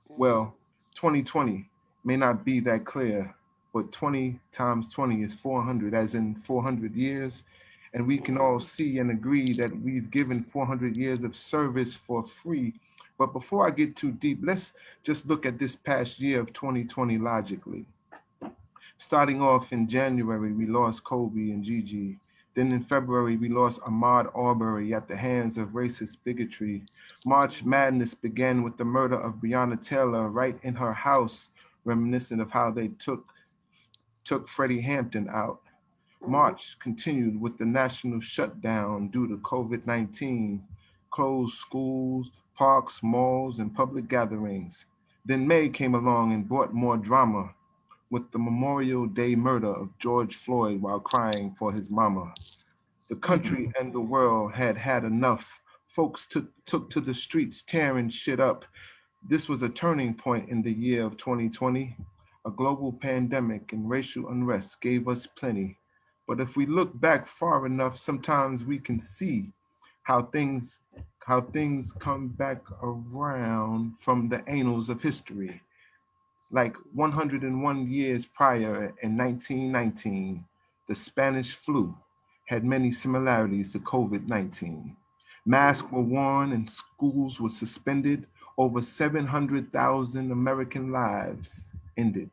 Well, 2020 may not be that clear, but 20 times 20 is 400, as in 400 years. And we can all see and agree that we've given 400 years of service for free. But before I get too deep, let's just look at this past year of 2020 logically. Starting off in January, we lost Kobe and Gigi. Then in February, we lost Ahmaud Arbery at the hands of racist bigotry. March Madness began with the murder of Breonna Taylor right in her house, reminiscent of how they took Freddie Hampton out. March continued with the national shutdown due to COVID-19, closed schools, parks, malls, and public gatherings. Then May came along and brought more drama with the Memorial Day murder of George Floyd while crying for his mama. The country and the world had had enough. Folks took to the streets, tearing shit up. This was a turning point in the year of 2020. A global pandemic and racial unrest gave us plenty. But if we look back far enough, sometimes we can see how things come back around from the annals of history. Like 101 years prior in 1919, the Spanish flu had many similarities to COVID-19. Masks were worn and schools were suspended. Over 700,000 American lives ended.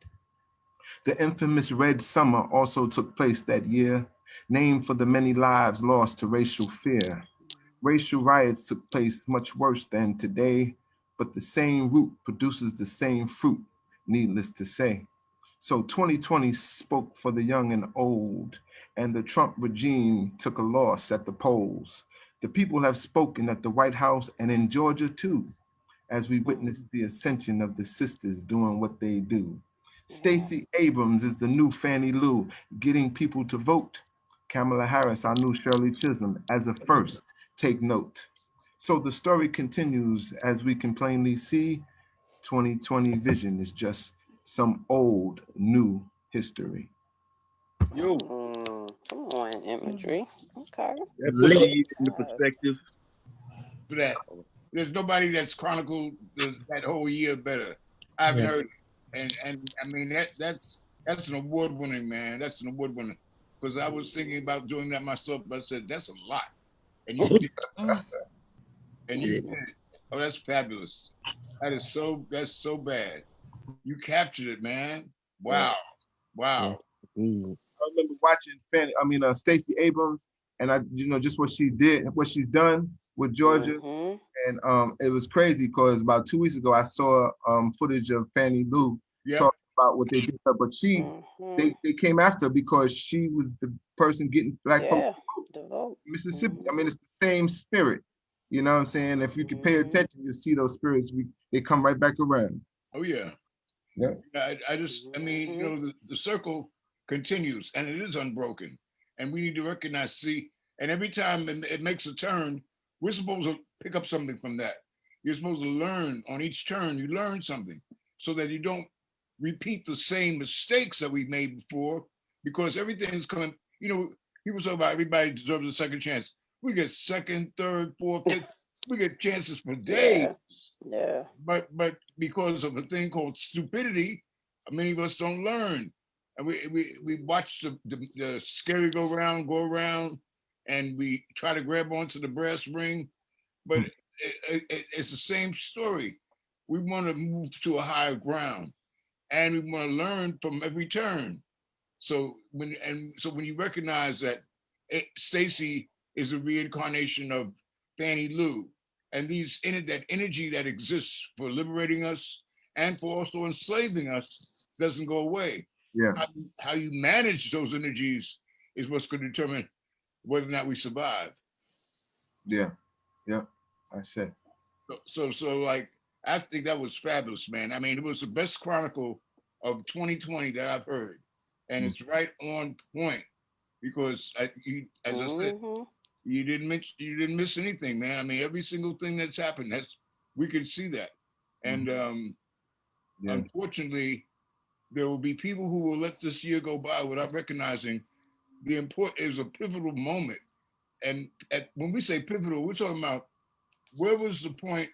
The infamous Red Summer also took place that year, named for the many lives lost to racial fear. Racial riots took place much worse than today, but the same root produces the same fruit, needless to say. So 2020 spoke for the young and old, and the Trump regime took a loss at the polls. The people have spoken at the White House and in Georgia too, as we witnessed the ascension of the sisters doing what they do. Stacey Abrams is the new Fannie Lou, getting people to vote. Kamala Harris, our new Shirley Chisholm, as a first, take note. So the story continues as we can plainly see. 2020 vision is just some old new history. Yo. Come on, imagery. Okay. That put the year into perspective. For that, there's nobody that's chronicled that whole year better. I haven't heard it. And I mean that's an award winning, man. That's an award winning. Because I was thinking about doing that myself, but I said that's a lot. And you did it. And you did it. Oh, that's fabulous. That's so bad. You captured it, man. Wow. Wow. I remember watching Stacey Abrams, and just what she did, what she's done with Georgia. And it was crazy because about 2 weeks ago I saw footage of Fannie Lou talking about what they did to her, but they came after because she was the person getting black folks to vote. Mississippi. I mean, it's the same spirit. You know what I'm saying? If you can pay attention, you'll see those spirits. They come right back around. Oh yeah. Yeah. I mean, the circle continues and it is unbroken. And we need to recognize, and every time it makes a turn, we're supposed to pick up something from that. You're supposed to learn on each turn, you learn something so that you don't repeat the same mistakes that we made before, because everything's coming, people talk about everybody deserves a second chance. We get second, third, fourth, fifth, we get chances for days. But because of a thing called stupidity, many of us don't learn. and we watch the scary go around, and we try to grab onto the brass ring, but it's the same story. We want to move to a higher ground, and we want to learn from every turn. So when you recognize that Stacy is a reincarnation of Fannie Lou, and that energy that exists for liberating us and for also enslaving us doesn't go away. Yeah. How you manage those energies is what's going to determine whether or not we survive. Yeah. Yeah. I said. So like, I think that was fabulous, man. I mean, it was the best chronicle of 2020 that I've heard, and it's right on point because I said, you didn't miss anything, man. I mean, every single thing that's happened, we could see that, and unfortunately, there will be people who will let this year go by without recognizing the important. It was a pivotal moment, and when we say pivotal, we're talking about where was the point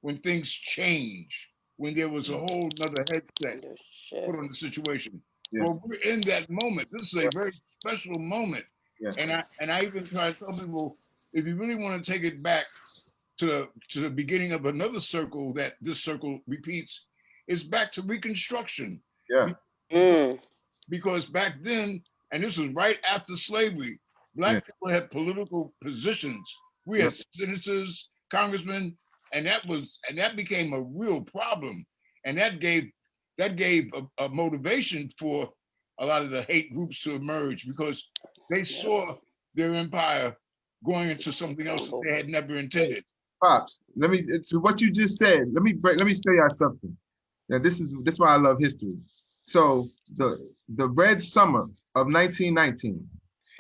when things change, when there was a whole nother headset put on the situation. Yeah. Well, we're in that moment. This is a very special moment. Yes. And I even try to tell people, if you really want to take it back to the beginning of another circle that this circle repeats, it's back to Reconstruction. Yeah. Because back then, and this was right after slavery, Black people had political positions. We had senators, congressmen, and that became a real problem. And that gave a motivation for a lot of the hate groups to emerge because they saw their empire going into something else that they had never intended. Pops, to what you just said, let me show y'all something. Now this is why I love history. So the Red Summer of 1919,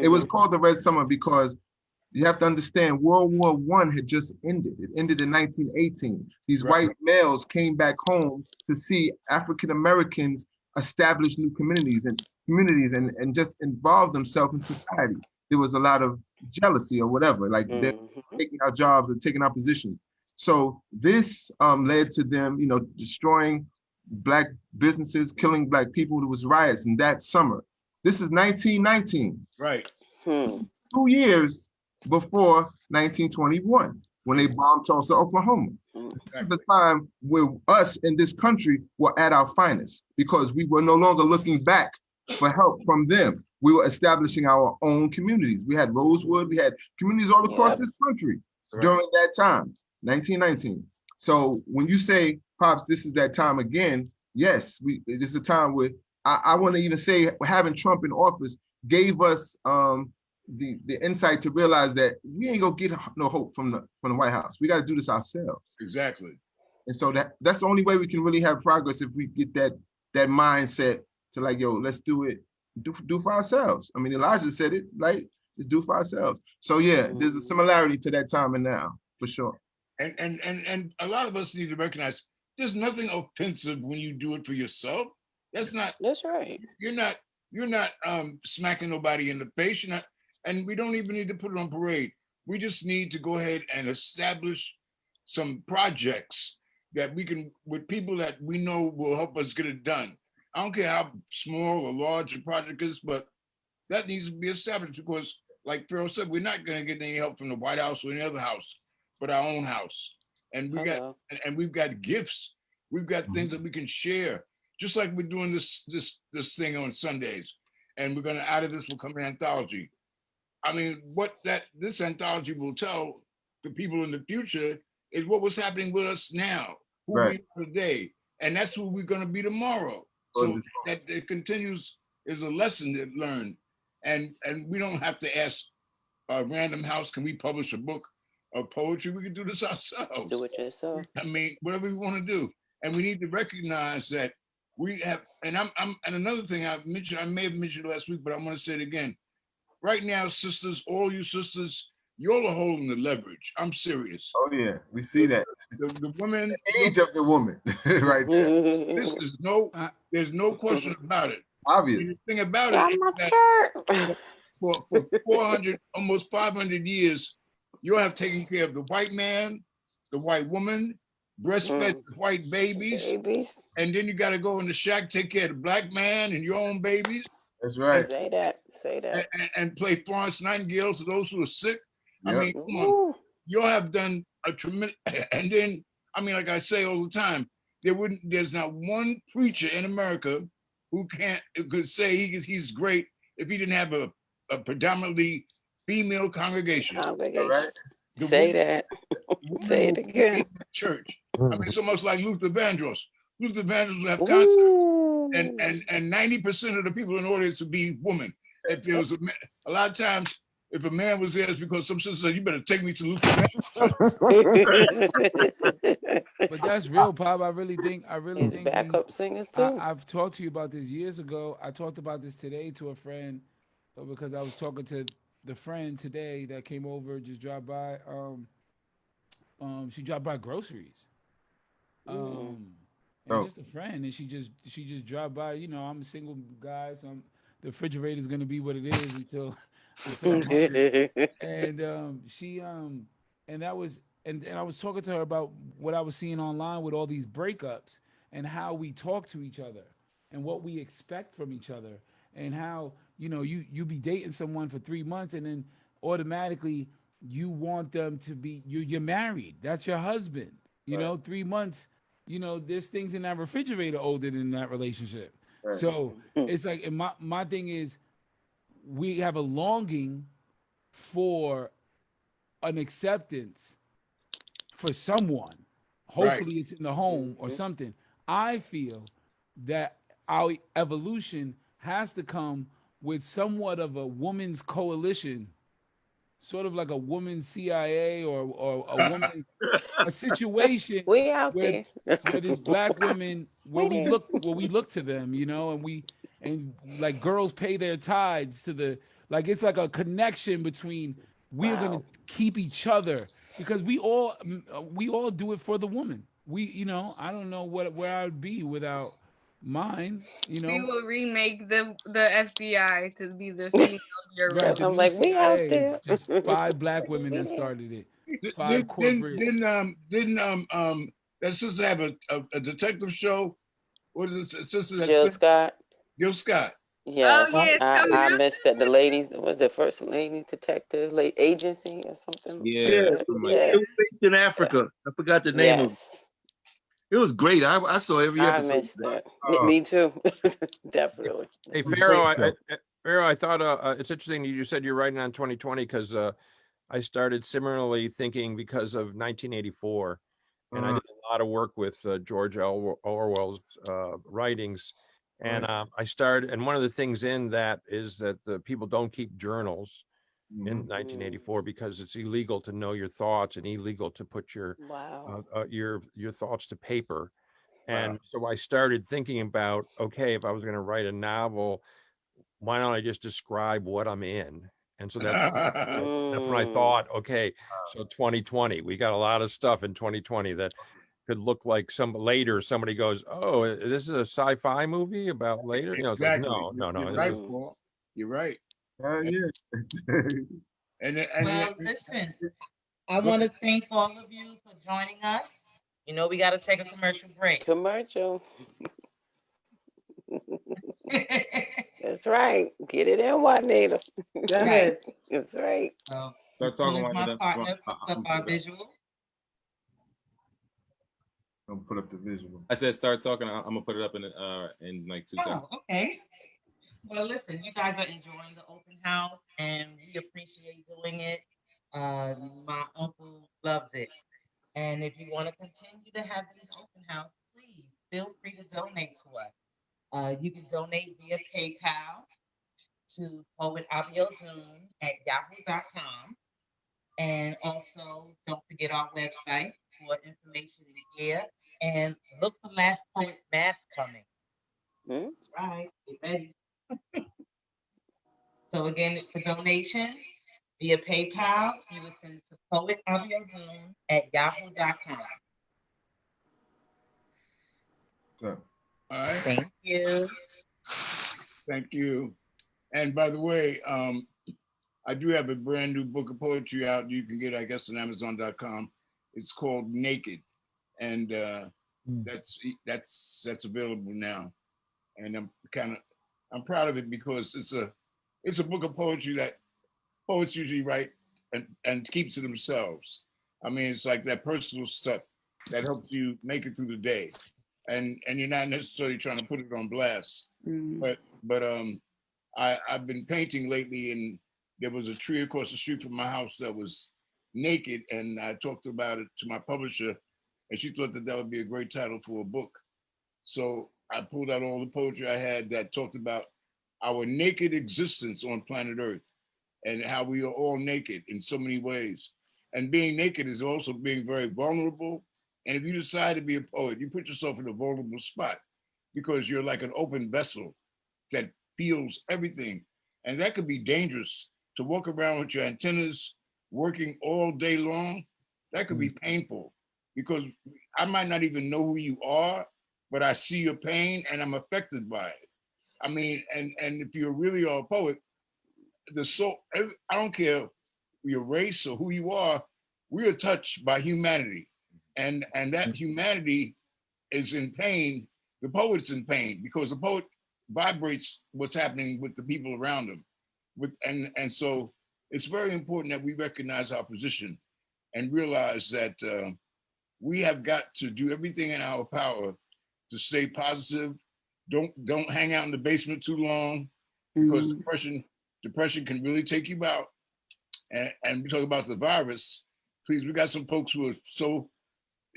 it was called the Red Summer because you have to understand World War I had just ended. It ended in 1918. These white males came back home to see African Americans establish new communities and just involve themselves in society. There was a lot of jealousy or whatever, like they're taking our jobs or taking our positions. So this led to them, destroying Black businesses, killing Black people. There was riots in that summer. This is 1919. Right. 2 years before 1921, when they bombed Tulsa, Oklahoma. This is the time where us in this country were at our finest because we were no longer looking back for help from them. We were establishing our own communities. We had Rosewood, we had communities all across this country during that time, 1919. So when you say, Pops, this is that time again, yes, this is a time where I want to even say having Trump in office gave us the insight to realize that we ain't gonna get no hope from the White House. We got to do this ourselves. Exactly. And so that's the only way we can really have progress, if we get that mindset to like, yo, let's do it, do for ourselves. I mean, Elijah said it, right? Let's do for ourselves. So yeah, there's a similarity to that time and now, for sure. And a lot of us need to recognize there's nothing offensive when you do it for yourself. That's right. You're not smacking nobody in the face. You're not, and we don't even need to put it on parade. We just need to go ahead and establish some projects that we can, with people that we know will help us get it done. I don't care how small or large a project is, but that needs to be established because, like Pharaoh said, we're not going to get any help from the White House or any other house, but our own house. And we've got gifts. We've got things that we can share. Just like we're doing this thing on Sundays, and we're gonna, out of this will come an anthology. I mean, what this anthology will tell the people in the future is what was happening with us now, who we are today, and that's who we're gonna be tomorrow. So that it continues is a lesson that learned, and we don't have to ask Random House, can we publish a book of poetry? We can do this ourselves. Do it yourself. I mean, whatever we want to do, and we need to recognize that. We have, and and another thing I may have mentioned last week, but I want to say it again. Right now, sisters, all you sisters, y'all are holding the leverage. I'm serious. Oh yeah, we see that. The women, the age of the woman, right there. There's no question about it. Obvious. The thing about it is that for 400, almost 500 years, you have taken care of the white man, the white woman, breastfed white babies. And then you got to go in the shack, take care of the black man and your own babies. That's right. Say that. And play Florence Nightingale to those who are sick. I mean, come on. You have done a tremendous, and then, I mean, like I say all the time, there's not one preacher in America who could say he's great if he didn't have a predominantly female congregation. All right. Say that. Say it again. Church. I mean, it's almost like Luther Vandross. Luther Vandross would have concerts, and 90% of the people in the audience would be women. If there was a lot of times, if a man was there, it's because some sister said, "You better take me to Luther Vandross." But that's real, Pop. I really think backup singers too. I've talked to you about this years ago. I talked about this today to a friend because I was talking to the friend today that came over, just dropped by. She dropped by groceries. And just a friend, and she just dropped by. You know, I'm a single guy, so the refrigerator is gonna be what it is until I'm hungry. And and that was and I was talking to her about what I was seeing online with all these breakups and how we talk to each other and what we expect from each other, and how you be dating someone for 3 months and then automatically you want them to be you're married. That's your husband. 3 months. There's things in that refrigerator older than that relationship. Right. So it's like, and my thing is, we have a longing for an acceptance for someone. Hopefully it's in the home or something. I feel that our evolution has to come with somewhat of a woman's coalition, sort of like a woman's CIA or a woman, a situation where there's black women where we look to them, and like girls pay their tithes to it's like a connection between we're gonna keep each other because we all do it for the woman. I don't know where I'd be without mine. We will remake the FBI to be the female bureau. Right, I'm like, we out there. It's just 5 black women that started it. 5 corporate. Didn't that sister have a detective show? What is it, sister? Jill Scott. Jill Scott. Yeah, I missed that. The ladies, was the first lady detective, agency or something? Yeah. It was based in Africa. I forgot the name of it. It was great. I saw every episode. I missed that. Me too. Definitely. Hey, Pharaoh, I thought it's interesting you said you're writing on 2020 because I started similarly thinking because of 1984. And I did a lot of work with George Orwell's writings. And I started, and one of the things in that is that the people don't keep journals in 1984 because it's illegal to know your thoughts and illegal to put your thoughts to paper. And so I started thinking about, okay, if I was going to write a novel, why don't I just describe what I'm in? And so that's when I thought, okay, so 2020, we got a lot of stuff in 2020 that could look like somebody goes, oh, this is a sci-fi movie about later. Exactly. It's like, no. You're right, Paul. You're right. Well, listen, I want to thank all of you for joining us. We got to take a commercial break. Commercial. That's right. Get it in, Juanita. Go ahead. That's right. Start talking about my partner puts up our visual. I'm gonna put up the visual. I said start talking. I'm gonna put it up in like 2 seconds. Oh, okay. Well, listen, you guys are enjoying the open house, and we appreciate doing it. My uncle loves it, and if you want to continue to have these open house, please feel free to donate to us. You can donate via PayPal to Poet Abiodun at yahoo.com. And also, don't forget our website for information and gear. And look for Last Poet's mask coming. That's right. Get ready. So again, for donations via PayPal, you will send it to Poet Abiodun at yahoo.com. All right. Thank you. Thank you. And by the way, I do have a brand new book of poetry out. You can get, I guess, on Amazon.com. It's called Naked. and that's available now, and I'm proud of it because it's a book of poetry that poets usually write and keep to themselves. I mean, it's like that personal stuff that helps you make it through the day, and you're not necessarily trying to put it on blast. But I've been painting lately, and there was a tree across the street from my house that was naked, and I talked about it to my publisher, and she thought that would be a great title for a book. So I pulled out all the poetry I had that talked about our naked existence on planet Earth and how we are all naked in so many ways. And being naked is also being very vulnerable. And if you decide to be a poet, you put yourself in a vulnerable spot because you're like an open vessel that feels everything. And that could be dangerous to walk around with your antennas working all day long. That could be painful because I might not even know who you are, but I see your pain and I'm affected by it. I mean, and if you really are a poet, the soul, I don't care your race or who you are, we are touched by humanity. And that humanity is in pain. The poet's in pain because the poet vibrates what's happening with the people around him. And so it's very important that we recognize our position and realize that we have got to do everything in our power to stay positive. Don't hang out in the basement too long because depression can really take you out. And we talk about the virus. Please, we got some folks who are so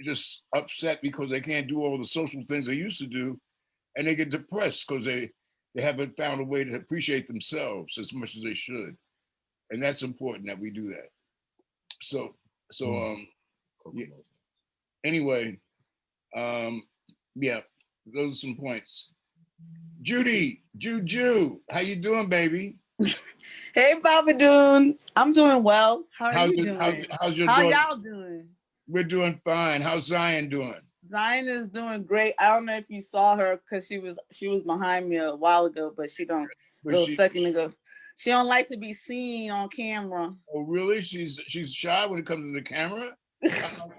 just upset because they can't do all the social things they used to do, and they get depressed because they haven't found a way to appreciate themselves as much as they should. And that's important that we do that. So yeah. Anyway, yeah, those are some points. Juju, how you doing, baby? Hey, Abiodun. I'm doing well. How are you doing? How's your How daughter? y'all doing? We're doing fine. How's Zion doing? Zion is doing great. I don't know if you saw her because she was behind me a while ago, but she don't second ago. She don't like to be seen on camera. Oh, really? She's shy when it comes to the camera?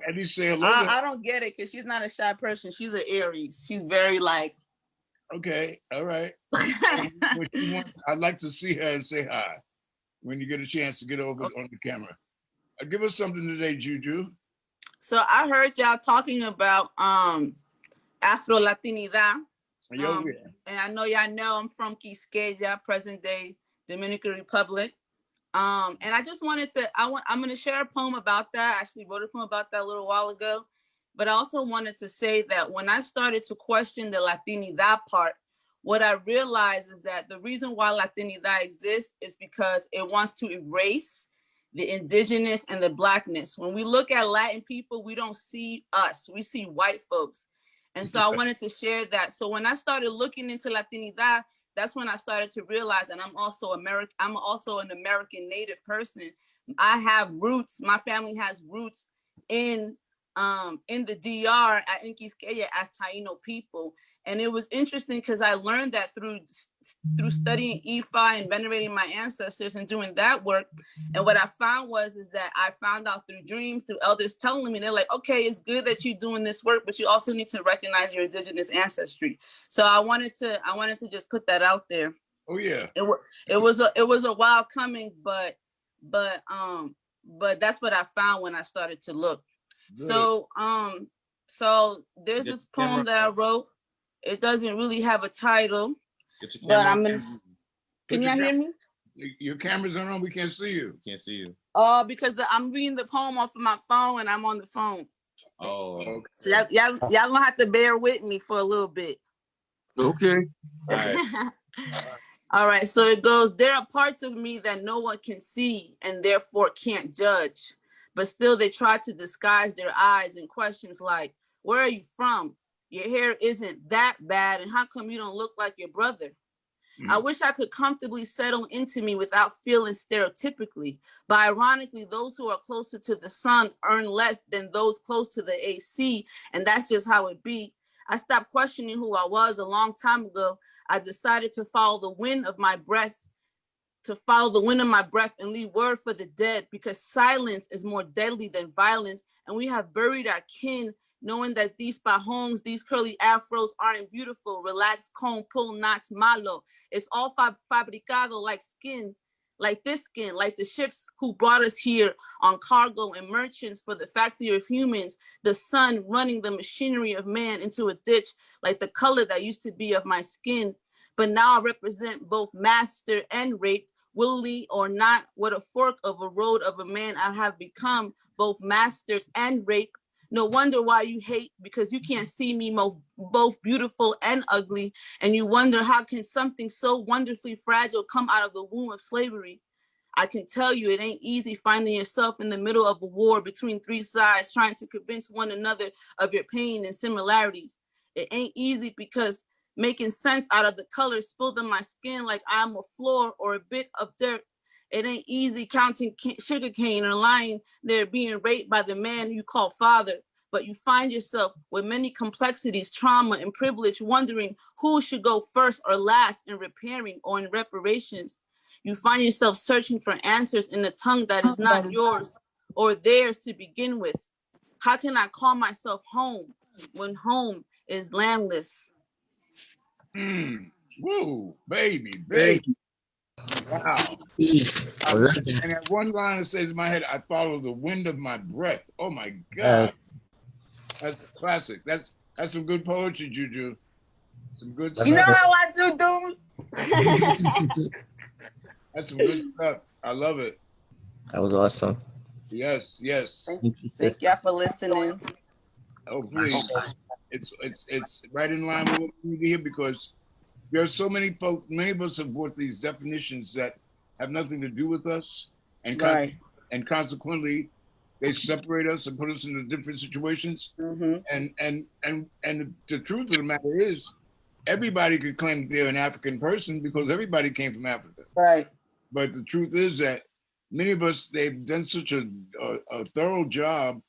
At least say hello. I don't get it because she's not a shy person. She's an Aries. She's very like. Okay, all right. I'd like to see her and say hi when you get a chance to get over on the camera. Give us something today, Juju. So I heard y'all talking about Afro-Latinidad. And I know y'all know I'm from Quisqueya, present day Dominican Republic. And I just wanted to, I'm going to share a poem about that. I actually wrote a poem about that a little while ago. But I also wanted to say that when I started to question the Latinidad part, what I realized is that the reason why Latinidad exists is because it wants to erase the indigenous and the Blackness. When we look at Latin people, we don't see us, we see white folks. And so I wanted to share that. So when I started looking into Latinidad, that's when I started to realize that I'm also an American Native person. I have roots, my family has roots in the DR at Quisqueya as Taino people. And it was interesting because I learned that through studying Ifa and venerating my ancestors and doing that work. And what I found is that I found out through dreams, through elders telling me, they're like, okay, it's good that you're doing this work, but you also need to recognize your indigenous ancestry. So I wanted to just put that out there. Oh yeah. It was a while coming, but that's what I found when I started to look. Good. So there's this poem that I wrote. It doesn't really have a title, but I'm gonna. Can y'all hear me? Your camera's on. We can't see you. Can't see you. Because I'm reading the poem off of my phone and I'm on the phone. Oh. Okay. So y'all gonna have to bear with me for a little bit. Okay. All right. All right. So it goes. There are parts of me that no one can see and therefore can't judge. But still they try to disguise their eyes in questions like, where are you from? Your hair isn't that bad, and how come you don't look like your brother? I wish I could comfortably settle into me without feeling stereotypically. But ironically, those who are closer to the sun earn less than those close to the AC, and that's just how it be. I stopped questioning who I was a long time ago. I decided to follow the wind of my breath, and leave word for the dead, because silence is more deadly than violence, and we have buried our kin knowing that these pajongs, these curly afros aren't beautiful. Relaxed comb, pull knots, malo. It's all fabricado like skin, like this skin, like the ships who brought us here on cargo and merchants for the factory of humans, the sun running the machinery of man into a ditch, like the color that used to be of my skin. But now I represent both master and raped, willingly or not, what a fork of a road of a man I have become, both mastered and raped. No wonder why you hate, because you can't see me both beautiful and ugly, and you wonder how can something so wonderfully fragile come out of the womb of slavery. I can tell you it ain't easy finding yourself in the middle of a war between three sides trying to convince one another of your pain and similarities. It ain't easy because making sense out of the colors spilled on my skin like I'm a floor or a bit of dirt. It ain't easy counting sugarcane or lying there being raped by the man you call father. But you find yourself with many complexities, trauma, and privilege, wondering who should go first or last in repairing or in reparations. You find yourself searching for answers in a tongue that is not yours or theirs to begin with. How can I call myself home when home is landless? Woo, baby. Thank you. Wow. I love that. And that one line that says in my head, I follow the wind of my breath. Oh my God. That's classic. That's some good poetry, Juju. Some good stuff. You know how I do, dude? That's some good stuff. I love it. That was awesome. Yes, yes. Thank y'all for listening. Oh, please. It's right in line with what we need to hear, because there are so many folks, many of us have brought these definitions that have nothing to do with us, and and consequently they separate us and put us into different situations. And the truth of the matter is, everybody could claim that they're an African person because everybody came from Africa. Right. But the truth is that many of us, they've done such a thorough job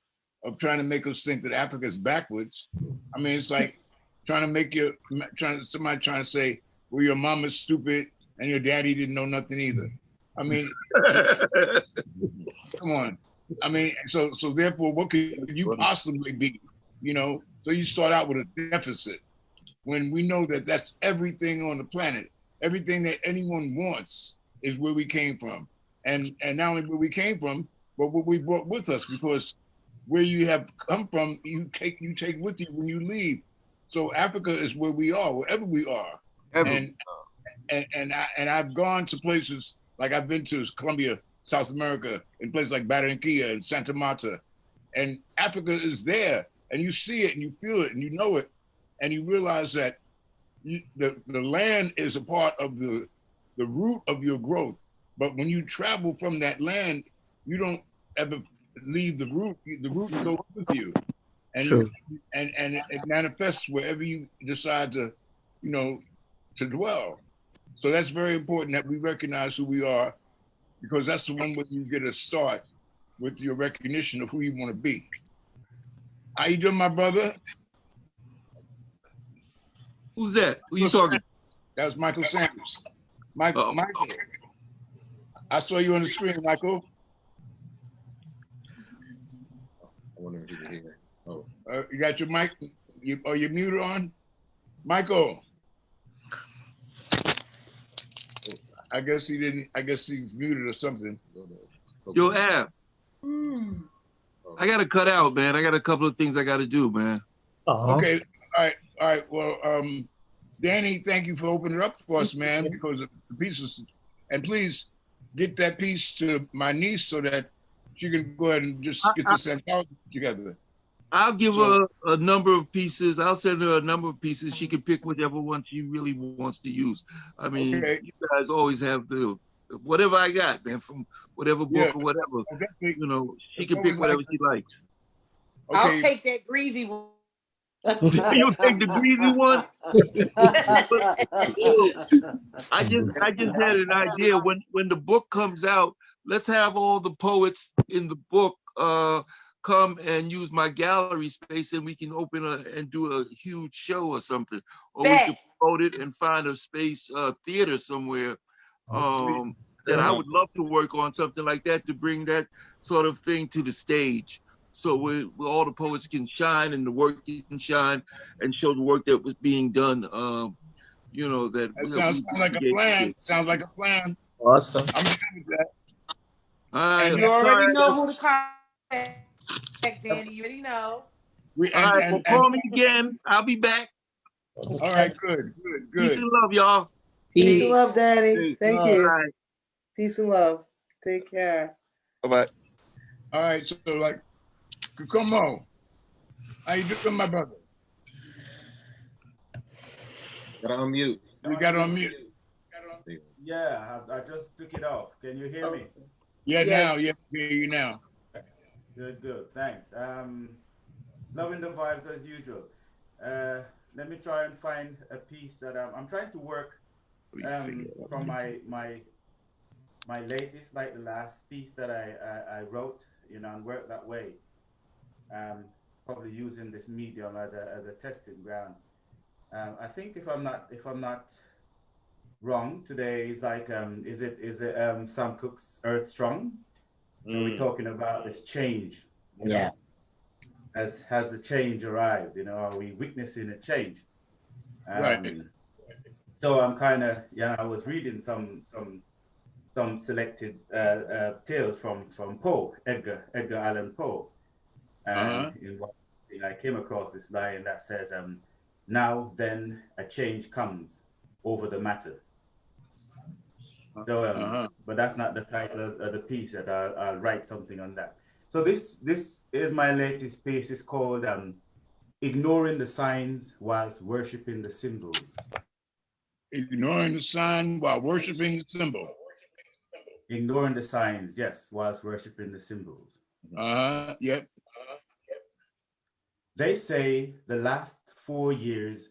of trying to make us think that Africa is backwards. I mean, it's like trying to say, well, your mama's stupid and your daddy didn't know nothing either. I mean, come on. I mean, so therefore, what could you possibly be? You know, so you start out with a deficit when we know that that's everything on the planet. Everything that anyone wants is where we came from. And not only where we came from, but what we brought with us, because where you have come from, you take with you when you leave. So Africa is where we are, wherever we are. And I've gone to places, like I've been to Colombia, South America, in places like Barranquilla and Santa Marta. And Africa is there, and you see it and you feel it and you know it. And you realize that the land is a part of the root of your growth. But when you travel from that land, you don't ever leave the root. The root goes with you. And it manifests wherever you decide to, to dwell. So that's very important that we recognize who we are, because that's the one where you get a start with your recognition of who you want to be. How you doing, my brother? Who's that? Who you talking? That was Michael Sanders. Michael, I saw you on the screen, Michael. I wonder if you can hear. Oh, you got your mic? Are you muted on, Michael? I guess he didn't. I guess he's muted or something. Yo, Ab. I gotta cut out, man. I got a couple of things I gotta do, man. Okay. All right. Well, Danny, thank you for opening it up for us, man, because of the pieces. And please get that piece to my niece so that she can go ahead and just get this anthology together. I'll give her a number of pieces. I'll send her a number of pieces. She can pick whichever one she really wants to use. I mean, you guys always have the whatever I got, man, from whatever book or whatever. She can pick whatever she likes. Okay. I'll take that greasy one. You'll take the greasy one? I just had an idea. When the book comes out, let's have all the poets in the book come and use my gallery space, and we can open and do a huge show or something. Or we could promote it and find a space, theater somewhere. And I would love to work on something like that to bring that sort of thing to the stage. so where all the poets can shine and the work can shine and show the work that was being done. You know, that sounds like a plan. Sounds like a plan. Awesome. I'm good with that. And you already know who to contact, Danny. You already know. All right, well, call me again. I'll be back. All right, good. Peace and love, y'all. Peace and love, Danny. Thank you. All right. Peace and love. Take care. Bye-bye. All right, so like, come on. How you doing, my brother? Got on mute. We got on mute. Yeah, I just took it off. Can you hear me? Yeah, now. Yeah, hear you now. Good. Thanks. Loving the vibes as usual. Let me try and find a piece that I'm trying to work from my latest, like the last piece that I wrote, you know, and work that way. Probably using this medium as a testing ground. I think if I'm not wrong, today is like is it Sam Cooke's Earth Strong? So we're talking about this change. Yeah. Has the change arrived? You know, are we witnessing a change? Right. So I'm kind of, I was reading some selected tales from Poe, Edgar Allan Poe, and in what I came across this line that says, "Now then, a change comes over the matter." So, but that's not the title of the piece. That I'll write something on that. So this is my latest piece. It's called "Ignoring the Signs Whilst Worshipping the Symbols." Ignoring the sign while worshiping the symbol. Ignoring the signs, yes, whilst worshipping the symbols. Yep. They say the last 4 years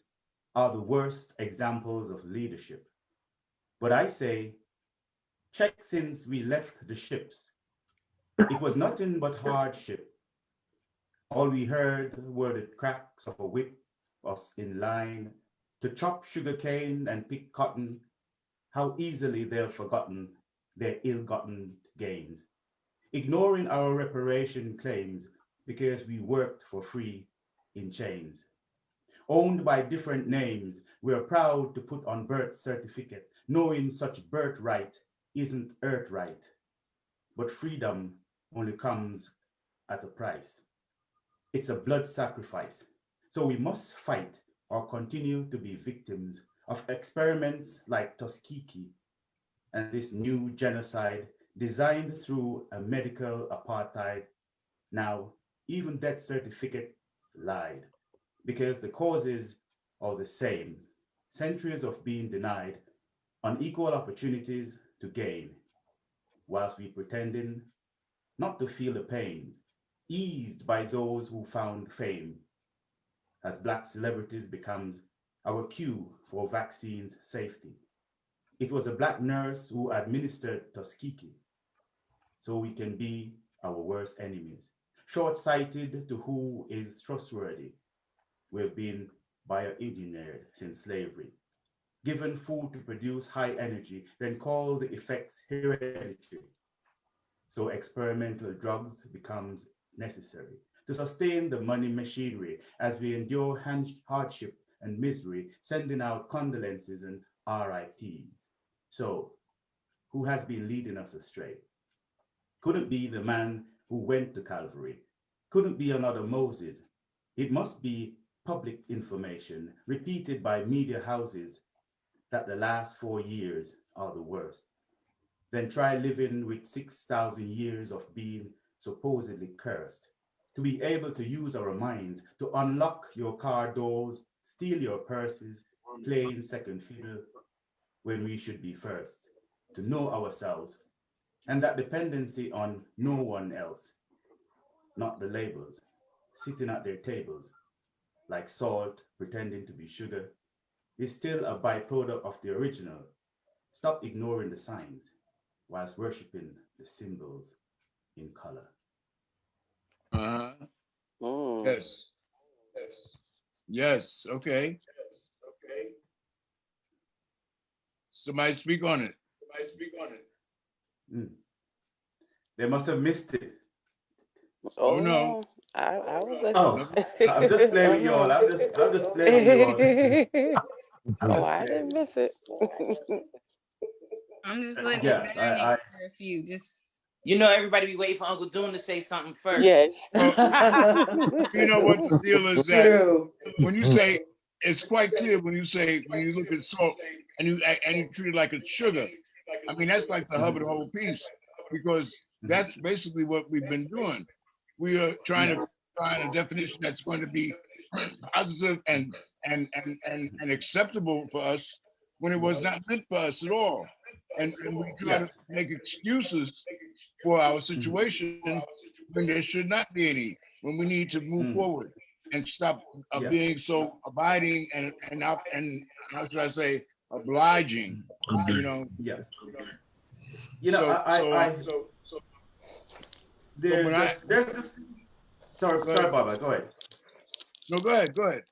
are the worst examples of leadership. But I say, check since we left the ships. It was nothing but hardship. All we heard were the cracks of a whip, us in line to chop sugarcane and pick cotton. How easily they're forgotten their ill-gotten gains, ignoring our reparation claims because we worked for free in chains. Owned by different names, we're proud to put on birth certificate, knowing such birthright isn't earth right, but freedom only comes at a price. It's a blood sacrifice, so we must fight or continue to be victims of experiments like Tuskegee and this new genocide designed through a medical apartheid. Now, even death certificates lied because the causes are the same. Centuries of being denied unequal opportunities to gain, whilst we pretending not to feel the pains, eased by those who found fame. As Black celebrities becomes our cue for vaccines safety. It was a Black nurse who administered Tuskegee, so we can be our worst enemies. Short-sighted to who is trustworthy. We've been bioengineered since slavery. Given food to produce high energy, then call the effects hereditary. So experimental drugs becomes necessary to sustain the money machinery as we endure hardship and misery, sending out condolences and RIPs. So, who has been leading us astray? Couldn't be the man who went to Calvary. Couldn't be another Moses. It must be public information repeated by media houses that the last 4 years are the worst. Then try living with 6,000 years of being supposedly cursed. To be able to use our minds to unlock your car doors, steal your purses, playing second fiddle when we should be first. To know ourselves and that dependency on no one else, not the labels, sitting at their tables like salt pretending to be sugar, is still a byproduct of the original. Stop ignoring the signs whilst worshiping the symbols in color. Yes. Yes. Okay. Somebody speak on it. They must have missed it. Oh no. I will listen. Oh, I'm just playing with you all. I'm just playing with you all. Oh, I didn't miss it. I'm just letting it Yes, marinate for a few. Just You know, everybody be waiting for Uncle Doom to say something first. Yes. You know what the deal is that True. when you say, it's quite clear when you say, when you look at salt and you treat it like it's sugar. I mean, that's like the hub of the whole piece, because that's basically what we've been doing. We are trying to find a definition that's going to be positive and acceptable for us when it was not meant for us at all. And we try to make excuses for our situation when there should not be any, when we need to move forward and stop being so abiding and how should I say, obliging, you know. Yes. You know, there's this. Sorry, Baba, go ahead. No, go ahead.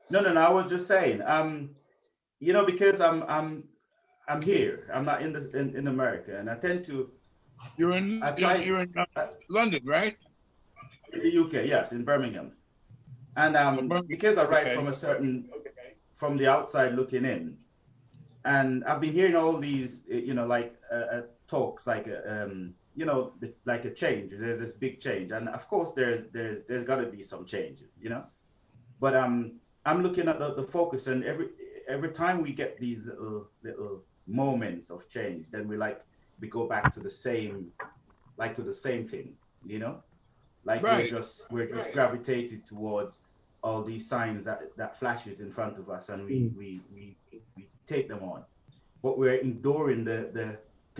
No, I was just saying, you know, because I'm here. I'm not in America, and I tend to. You're in London, right? In the UK, yes, in Birmingham, and because I write from the outside looking in, and I've been hearing all these, you know, like talks, like you know, like a change. There's this big change, and of course, there's got to be some changes, you know. But I'm looking at the focus, and every time we get these little moments of change, then we go back to the same, thing, you know, like we're just gravitated towards all these signs that flashes in front of us, and we take them on, but we're ignoring the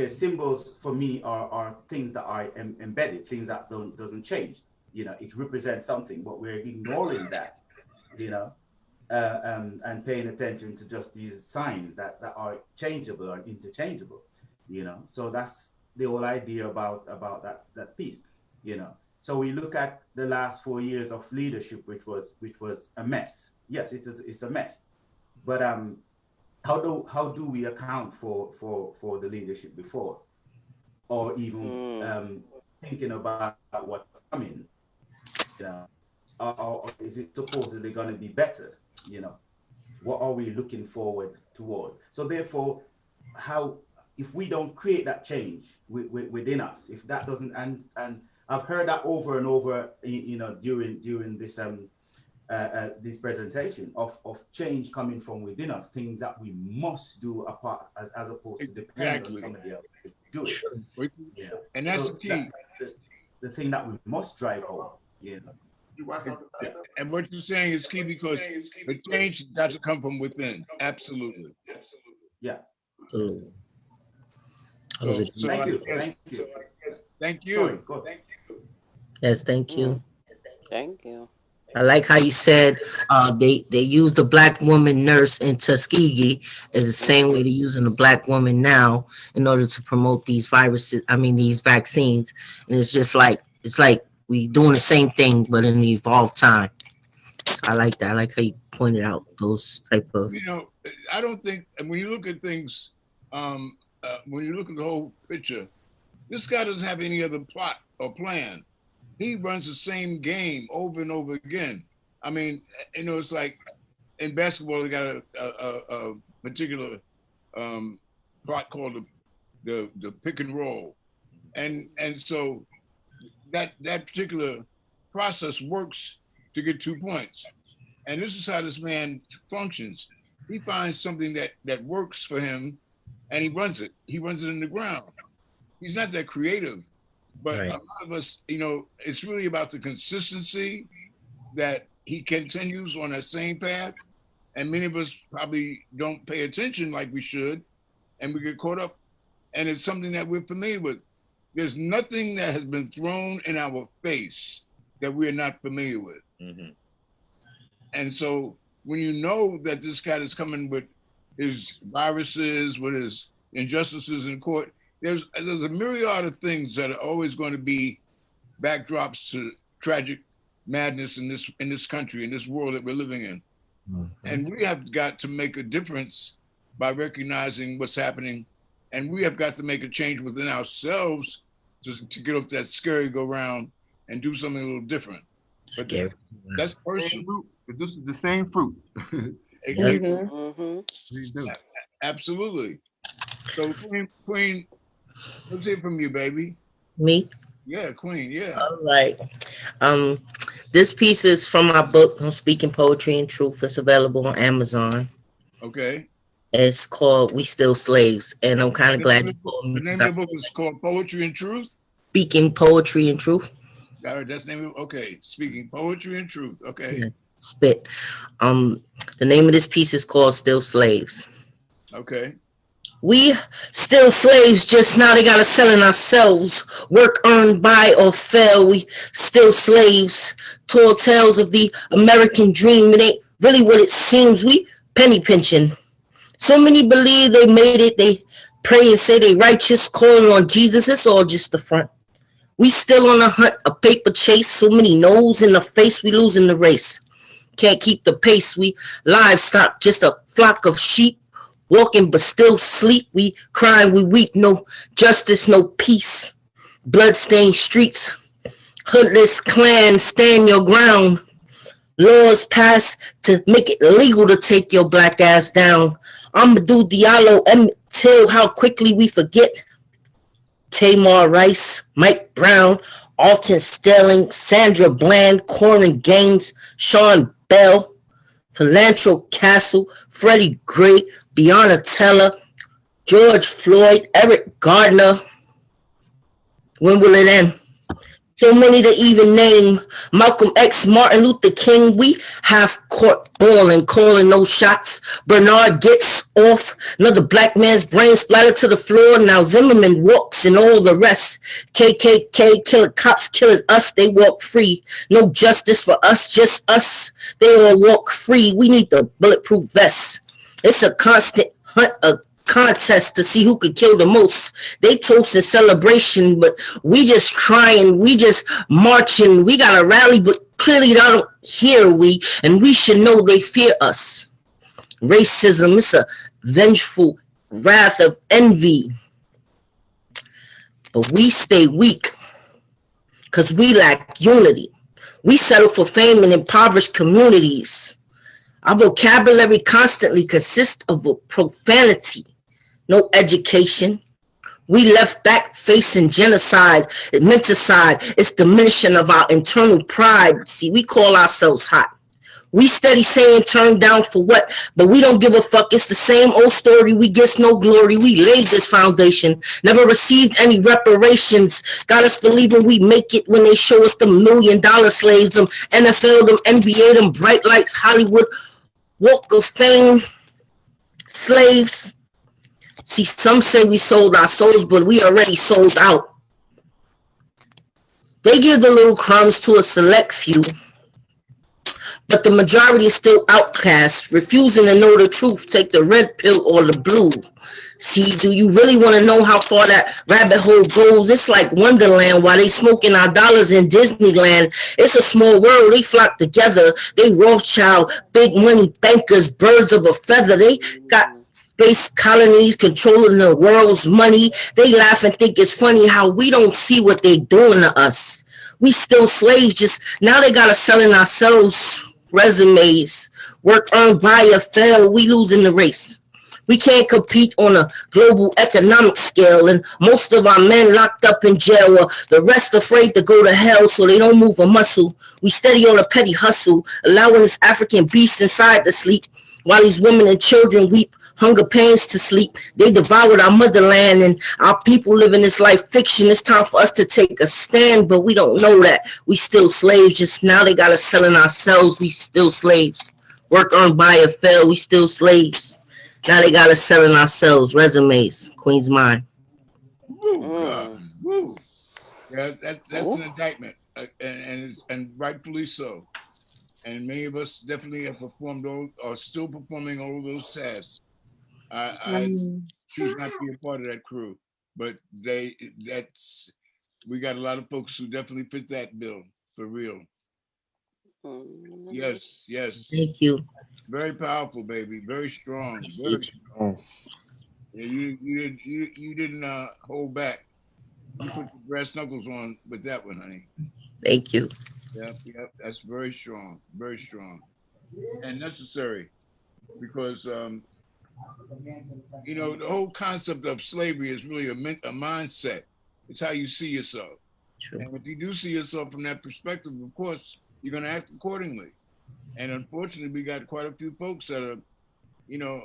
symbols. For me, are things that are embedded, things that doesn't change. You know, it represents something, but we're ignoring that, you know, and paying attention to just these signs that are changeable or interchangeable, you know. So that's the whole idea about that piece, you know. So we look at the last 4 years of leadership, which was a mess. Yes, it's a mess. But how do we account for the leadership before, or even thinking about what's coming, you know, or is it supposedly going to be better, you know? What are we looking forward toward? So therefore, if we don't create that change within us, if that doesn't, and I've heard that over and over, you know, during this this presentation of change coming from within us, things that we must do apart, as opposed to depending on somebody else to do it. Sure. Yeah. And that's the key. The thing that we must drive home, you know. And what you're saying is key, because the change got to come from within. Absolutely. Yeah. Absolutely. Thank you. Thank you. Yes, thank you. Thank you. I like how you said they used the black woman nurse in Tuskegee as the same way they're using the black woman now in order to promote these these vaccines. And it's like we doing the same thing but in the evolved time. I like that. I like how you pointed out those type of. You know, I don't think, and when you look at things, when you look at the whole picture, this guy doesn't have any other plot or plan. He runs the same game over and over again. I mean, you know, it's like in basketball, they got a particular plot called the pick and roll, and so that particular process works to get 2 points. And this is how this man functions. He finds something that works for him, and he runs it. He runs it in the ground. He's not that creative. But a lot of us, you know, it's really about the consistency that he continues on that same path. And many of us probably don't pay attention like we should, and we get caught up. And it's something that we're familiar with. There's nothing that has been thrown in our face that we're not familiar with. Mm-hmm. And so when you know that this cat is coming with his viruses, with his injustices in court, there's a myriad of things that are always going to be backdrops to tragic madness in this country, in this world that we're living in. Mm-hmm. And we have got to make a difference by recognizing what's happening. And we have got to make a change within ourselves to get off that scary go round and do something a little different. But that's personal. This is the same fruit. Absolutely. So Queen, let's hear from you, baby. Me? Yeah, Queen, yeah. All right. This piece is from my book, I'm Speaking Poetry and Truth. It's available on Amazon. Okay. It's called We Still Slaves. And I'm kind of glad you called me. The name of the book is called Poetry and Truth? Speaking Poetry and Truth. All right, that's the name of okay. Speaking Poetry and Truth. Okay. Yeah, spit. The name of this piece is called Still Slaves. Okay. We still slaves, just now they got us selling ourselves. Work earned by or fell, we still slaves. Tall tales of the American dream, it ain't really what it seems. We penny pinching. So many believe they made it, they pray and say they righteous, calling on Jesus, it's all just the front. We still on a hunt, a paper chase, so many no's in the face, we losing the race. Can't keep the pace, we livestock, just a flock of sheep. Walking but still sleep, we cry, we weep, no justice, no peace. Bloodstained streets, hoodless clan, stand your ground. Laws passed to make it legal to take your black ass down. Amadou Diallo, Emmett Till, how quickly we forget. Tamar Rice, Mike Brown, Alton Sterling, Sandra Bland, Corin Gaines, Sean Bell, Philantro Castle, Freddie Gray, Breonna Taylor, George Floyd, Eric Gardner. When will it end? So many to even name. Malcolm X, Martin Luther King. We have caught balling, calling no shots. Bernard gets off. Another black man's brain splattered to the floor. Now Zimmerman walks and all the rest. KKK killing cops, killing us. They walk free. No justice for us, just us. They all walk free. We need the bulletproof vests. It's a constant hunt, a contest to see who could kill the most. They toast in celebration, but we just crying, we just marching. We got a rally, but clearly they don't hear we, and we should know they fear us. Racism, it's a vengeful wrath of envy. But we stay weak because we lack unity. We settle for fame in impoverished communities. Our vocabulary constantly consists of profanity, no education. We left back facing genocide, menticide. It's diminishing of our internal pride. See, we call ourselves hot. We steady saying turn down for what, but we don't give a fuck. It's the same old story. We get no glory. We laid this foundation, never received any reparations. Got us believing we make it when they show us the $1 million slaves, them NFL, them NBA, them bright lights, Hollywood, Walk of Fame slaves. See, some say we sold our souls, but we already sold out. They give the little crumbs to a select few, but the majority is still outcast, refusing to know the truth, take the red pill or the blue. See, do you really want to know how far that rabbit hole goes? It's like Wonderland while they smoking our dollars in Disneyland. It's a small world. They flock together. They Rothschild, big money bankers, birds of a feather. They got space colonies controlling the world's money. They laugh and think it's funny how we don't see what they're doing to us. We still slaves, just now they got us selling ourselves resumes. Work earned by or fail, we losing the race. We can't compete on a global economic scale, and most of our men locked up in jail, or the rest afraid to go to hell, so they don't move a muscle. We steady on a petty hustle, allowing this African beast inside to sleep, while these women and children weep hunger pains to sleep. They devoured our motherland, and our people living this life fiction. It's time for us to take a stand, but we don't know that. We still slaves, just now they got us selling ourselves. We still slaves. Work earned by or fail, we still slaves. Now they got us selling ourselves. Resumes, Queen's Mind. Woo, woo. Yeah, that's an indictment, and rightfully so. And many of us definitely have performed those, are still performing all those tasks. I choose not to be a part of that crew, but we got a lot of folks who definitely fit that bill for real. Yes, yes. Thank you. Very powerful, baby. Very strong. Very strong. Yes. Yeah, you didn't hold back. You put the brass knuckles on with that one, honey. Thank you. Yep. That's very strong, and necessary because you know, the whole concept of slavery is really a mindset. It's how you see yourself. True. And if you do see yourself from that perspective, of course, you're going to act accordingly. And unfortunately, we got quite a few folks that are, you know,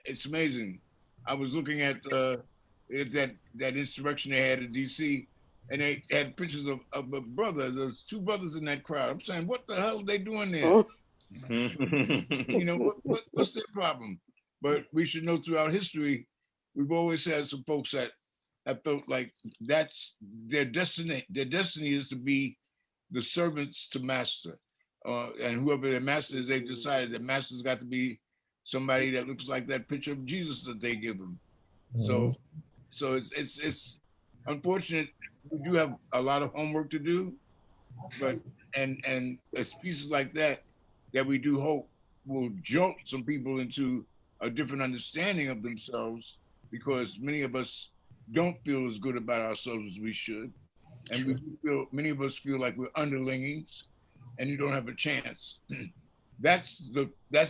it's amazing. I was looking at that insurrection they had in D.C., and they had pictures of a brother. There's two brothers in that crowd. I'm saying, what the hell are they doing there? You know, what's their problem? But we should know throughout history, we've always had some folks that have felt like that's their destiny. Their destiny is to be the servants to master. And whoever their master is, they've decided that master's got to be somebody that looks like that picture of Jesus that they give them. So it's unfortunate. We do have a lot of homework to do, but and it's pieces like that we do hope will jolt some people into a different understanding of themselves, because many of us don't feel as good about ourselves as we should, and many of us feel like we're underlingings, and you don't have a chance. That's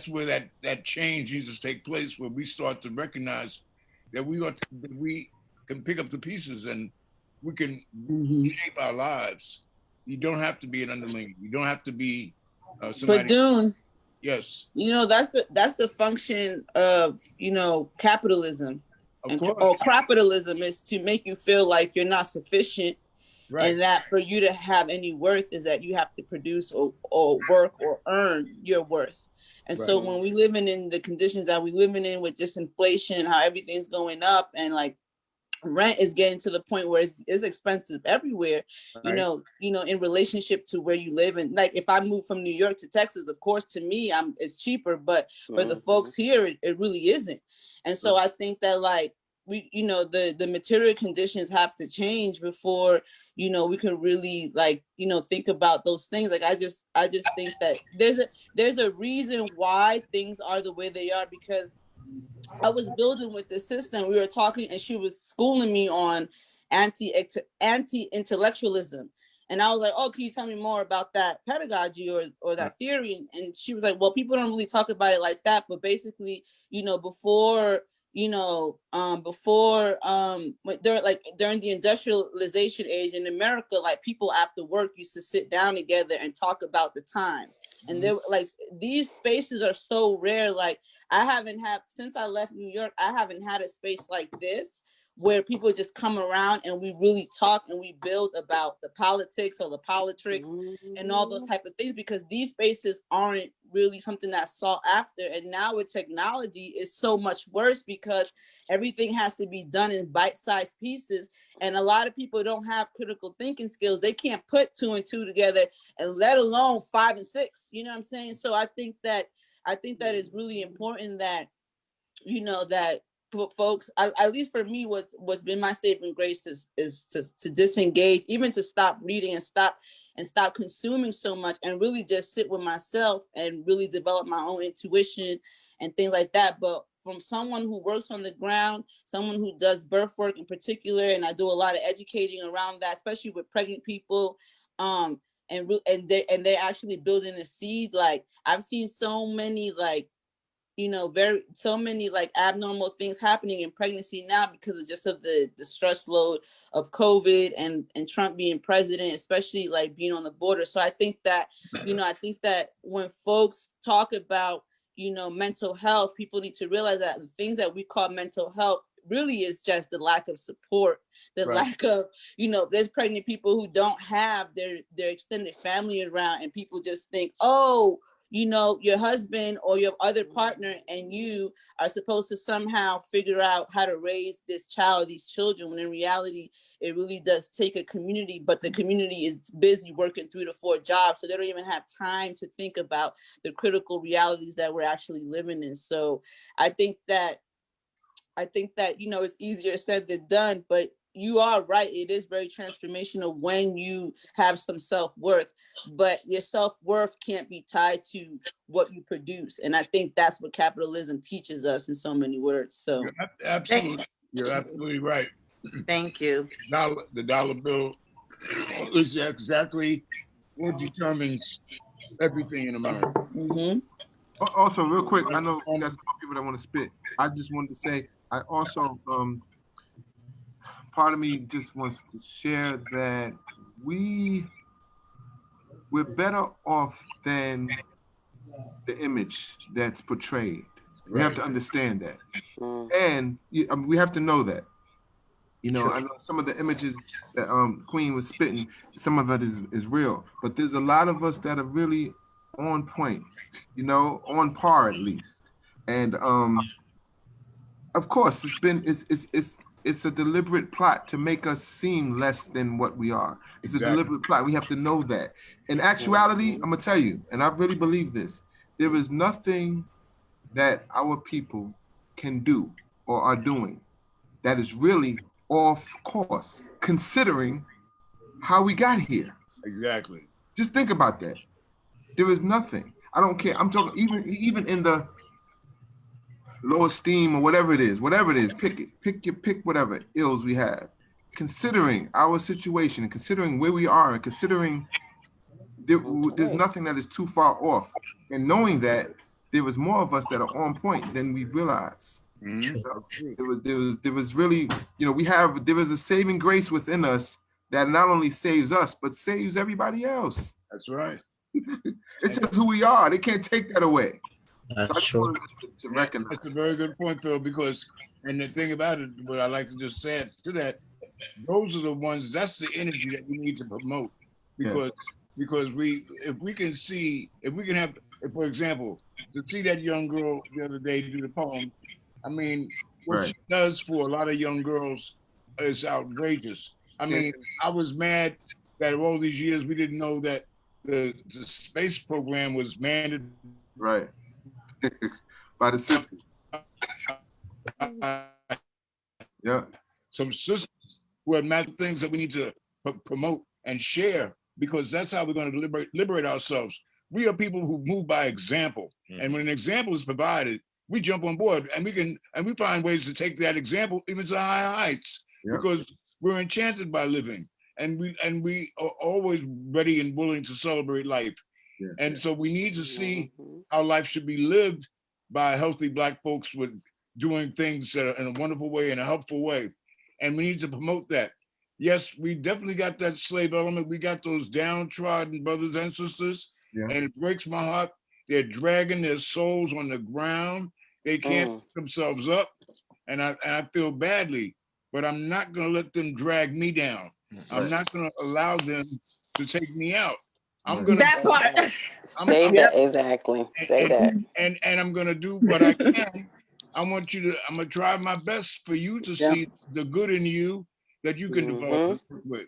where that change needs to take place, where we start to recognize that we can pick up the pieces and we can shape our lives. You don't have to be an underling. You don't have to be somebody. But Dune, yes, you know, that's the function of, you know, capitalism. Or capitalism is to make you feel like you're not sufficient. Right. And that for you to have any worth is that you have to produce or work or earn your worth. And so when we living in the conditions that we living in with just inflation, how everything's going up, and like rent is getting to the point where it's expensive everywhere, you know, in relationship to where you live. And like, if I move from New York to Texas, of course, to me, it's cheaper, but for the folks here, it really isn't. And so I think that like, we, you know, the material conditions have to change before, you know, we can really like, you know, think about those things. Like, I just think that there's a reason why things are the way they are, because I was building with the sister, we were talking, and she was schooling me on anti-intellectualism. And I was like, oh, can you tell me more about that pedagogy or that theory? And she was like, well, people don't really talk about it like that. But basically, you know, during the industrialization age in America, like people after work used to sit down together and talk about the times. And they're like, these spaces are so rare. Like, since I left New York, I haven't had a space like this where people just come around and we really talk and we build about the politics or the politrics and all those type of things, because these spaces aren't really something that's sought after. And now with technology, it's so much worse, because everything has to be done in bite-sized pieces. And a lot of people don't have critical thinking skills. They can't put 2 and 2 together, and let alone 5 and 6. You know what I'm saying? So I think that it's really important that, you know, that folks, at least for me, what's been my saving grace is to disengage, even to stop reading and stop consuming so much, and really just sit with myself and really develop my own intuition and things like that. But from someone who works on the ground, someone who does birth work in particular, and I do a lot of educating around that, especially with pregnant people, and they're actually building a seed. Like, I've seen so many, like, you know, so many like abnormal things happening in pregnancy now because of just the stress load of COVID and Trump being president, especially like being on the border. So I think that, you know, when folks talk about, you know, mental health, people need to realize that the things that we call mental health really is just the lack of support, the lack of, you know, there's pregnant people who don't have their extended family around, and people just think, oh, you know, your husband or your other partner and you are supposed to somehow figure out how to raise this child, these children, when in reality, it really does take a community, but the community is busy working 3 to 4 jobs. So they don't even have time to think about the critical realities that we're actually living in. So I think that, you know, it's easier said than done, but you are right. It is very transformational when you have some self-worth, but your self-worth can't be tied to what you produce. And I think that's what capitalism teaches us in so many words. So you're absolutely right. Thank you. The dollar bill is exactly what determines everything in America. Mm-hmm. Also, real quick, I know you guys have people that want to spit. I just wanted to say, I also, part of me just wants to share that we're better off than the image that's portrayed. We have to understand that, and we have to know that. You know, I know some of the images that Queen was spitting, some of it is real, but there's a lot of us that are really on point, you know, on par at least. And of course, it's a deliberate plot to make us seem less than what we are. It's a deliberate plot. We have to know that. In actuality, I'm gonna tell you, and I really believe this, there is nothing that our people can do or are doing that is really off course, considering how we got here. Exactly. Just think about that. There is nothing. I don't care. I'm talking even in the low esteem or whatever it is, pick whatever ills we have. Considering our situation and considering where we are and considering there's nothing that is too far off. And knowing that there was more of us that are on point than we realize. There was really, you know, there was a saving grace within us that not only saves us, but saves everybody else. That's right. It's just who we are. They can't take that away. That's true. To recognize. That's a very good point, Phil, because, and the thing about it, what I like to just say to that, those are the ones, that's the energy that we need to promote. Because if we can have, for example, to see that young girl the other day do the poem, I mean, what she does for a lot of young girls is outrageous. I mean, I was mad that all these years we didn't know that the space program was mandated. Right. By the system. Yeah. Some systems who have massive things that we need to promote and share, because that's how we're going to liberate ourselves. We are people who move by example. And when an example is provided, we jump on board and we find ways to take that example even to higher heights, because we're enchanted by living, and we are always ready and willing to celebrate life. And so we need to see how life should be lived by healthy Black folks with doing things that are in a wonderful way, in a helpful way. And we need to promote that. Yes, we definitely got that slave element. We got those downtrodden brothers and sisters, and it breaks my heart. They're dragging their souls on the ground. They can't pick themselves up, and I feel badly, but I'm not going to let them drag me down. I'm not going to allow them to take me out. I'm gonna That part. Say that exactly. Say that. And I'm gonna do what I can. I'm gonna try my best for you to see the good in you that you can develop and work with.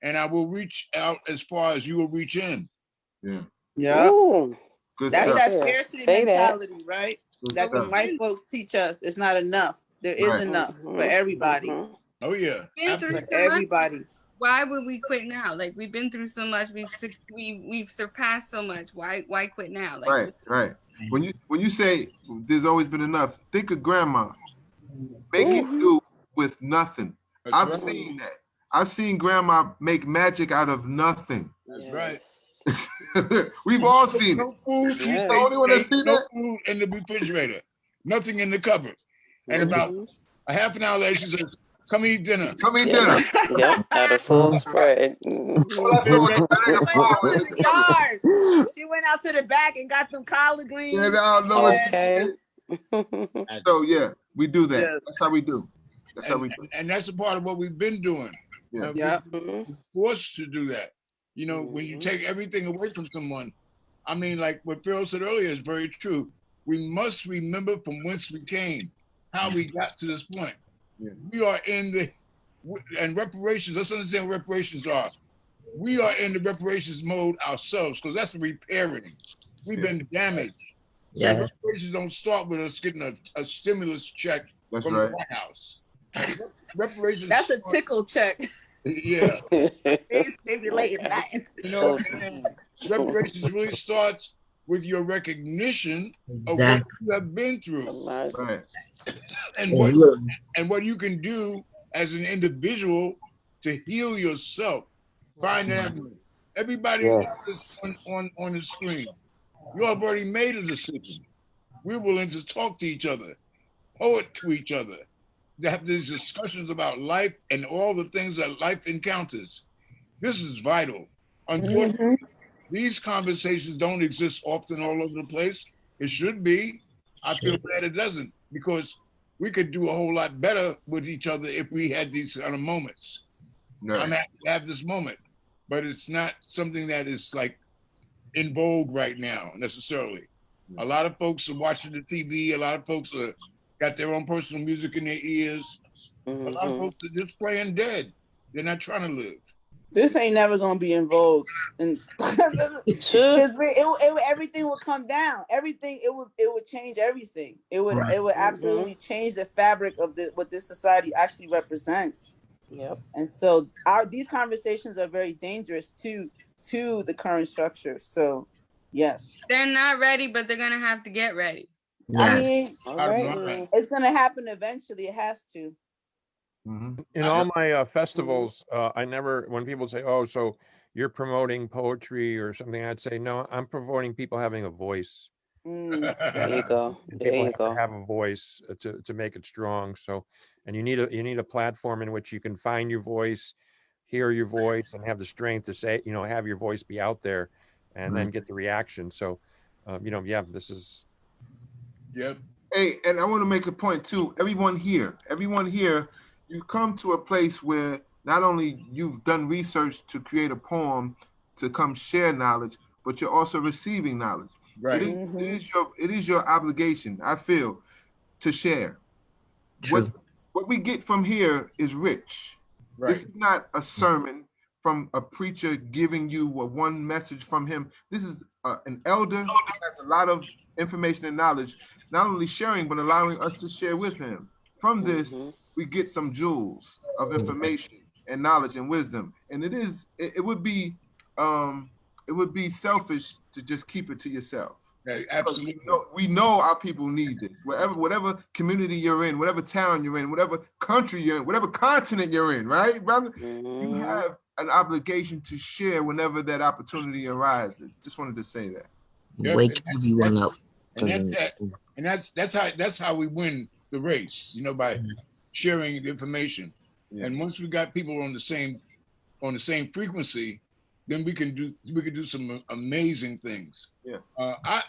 And I will reach out as far as you will reach in. Yeah. That's stuff. that scarcity Say mentality, right? Good That the stuff. white folks teach us. It's not enough. There is enough for everybody. Oh yeah. Been through For so much. everybody. Why would we quit now? Like, we've been through so much. We've surpassed so much. Why quit now? Like, Right. When you say there's always been enough, think of grandma making do with nothing. I've seen that. I've seen grandma make magic out of nothing. That's right. We've all seen it. Food, the only one that's seen no that? food in the refrigerator, nothing in the cupboard. And about a half an hour later, she says, "Come eat dinner. Come eat dinner." Yep, at a full spread. She went out to the back and got them collard greens. Okay. So yeah, we do that. That's how we do. That's how we do. And that's a part of what we've been doing. Yeah. We're forced to do that. You know, when you take everything away from someone, I mean, like what Phil said earlier is very true. We must remember from whence we came, how we got to this point. We are in and reparations, let's understand what reparations are. We are in the reparations mode ourselves, because that's the repairing. We've been damaged. So reparations don't start with us getting a stimulus check from the White House. Reparations. That's a tickle check. Yeah. They related that. You know, reparations really starts with your recognition of what you have been through. Right. And what you can do as an individual to heal yourself. Find that. Everybody Yes. on the screen. You have already made a decision. We're willing to talk to each other, poet to each other, to have these discussions about life and all the things that life encounters. This is vital. Unfortunately, these conversations don't exist often all over the place. It should be. I feel bad it doesn't, because we could do a whole lot better with each other if we had these kind of moments. Right. I'm happy to have this moment, but it's not something that is like in vogue right now necessarily. A lot of folks are watching the TV. A lot of folks are got their own personal music in their ears. A lot of folks are just playing dead. They're not trying to live. This ain't never gonna be in vogue, and everything would come down. Everything it would change everything. It would absolutely change the fabric of what this society actually represents. Yep. And so these conversations are very dangerous to the current structure. So yes, they're not ready, but they're gonna have to get ready. I mean, it's gonna happen eventually. It has to. In all my festivals, I never, when people say, "Oh, so you're promoting poetry or something," I'd say, "No, I'm promoting people having a voice." There you go. There you go. Have a voice to make it strong. So, and you need a platform in which you can find your voice, hear your voice, and have the strength to say, have your voice be out there, and then get the reaction. So, this is. Yep. Hey, and I want to make a point too. Everyone here, you come to a place where not only you've done research to create a poem to come share knowledge, but you're also receiving knowledge. Right. It is your obligation, I feel, to share. What we get from here is rich. Right. This is not a sermon from a preacher giving you one message from him. This is an elder who has a lot of information and knowledge, not only sharing, but allowing us to share with him. From this, we get some jewels of information and knowledge and wisdom. And it would be selfish to just keep it to yourself. Yeah, absolutely. We know our people need this. Whatever community you're in, whatever town you're in, whatever country you're in, whatever continent you're in, right, brother? You have an obligation to share whenever that opportunity arises. Just wanted to say that. Wake everyone up. And that's how we win the race, by sharing the information. Yeah. And once we got people on the same frequency, then we can do some amazing things. Yeah. I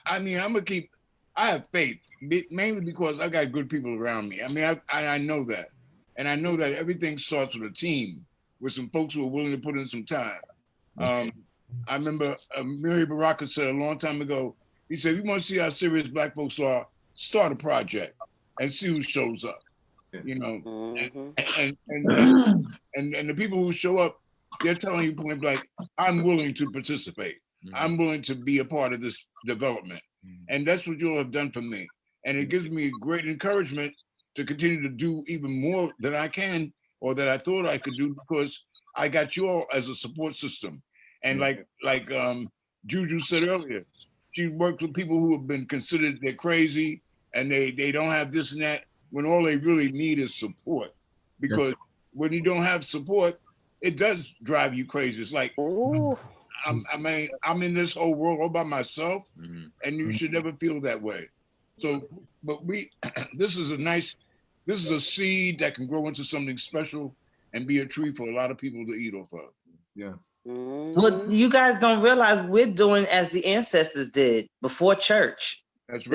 have faith, mainly because I got good people around me. I mean, I know that, and I know that everything starts with a team, with some folks who are willing to put in some time. I remember Mary Baraka said a long time ago. He said, "If you want to see how serious Black folks are, start a project and see who shows up." And the people who show up, they're telling you point blank, "I'm willing to participate. I'm willing to be a part of this development." And that's what you all have done for me. And it gives me great encouragement to continue to do even more than I can or that I thought I could do, because I got you all as a support system. And like Juju said earlier, she worked with people who have been considered they're crazy and they don't have this and that, when all they really need is support. Because when you don't have support, it does drive you crazy. It's like, I'm in this whole world all by myself, and you should never feel that way. So, but this is a seed that can grow into something special and be a tree for a lot of people to eat off of. Yeah. What you guys don't realize, we're doing as the ancestors did before church. That's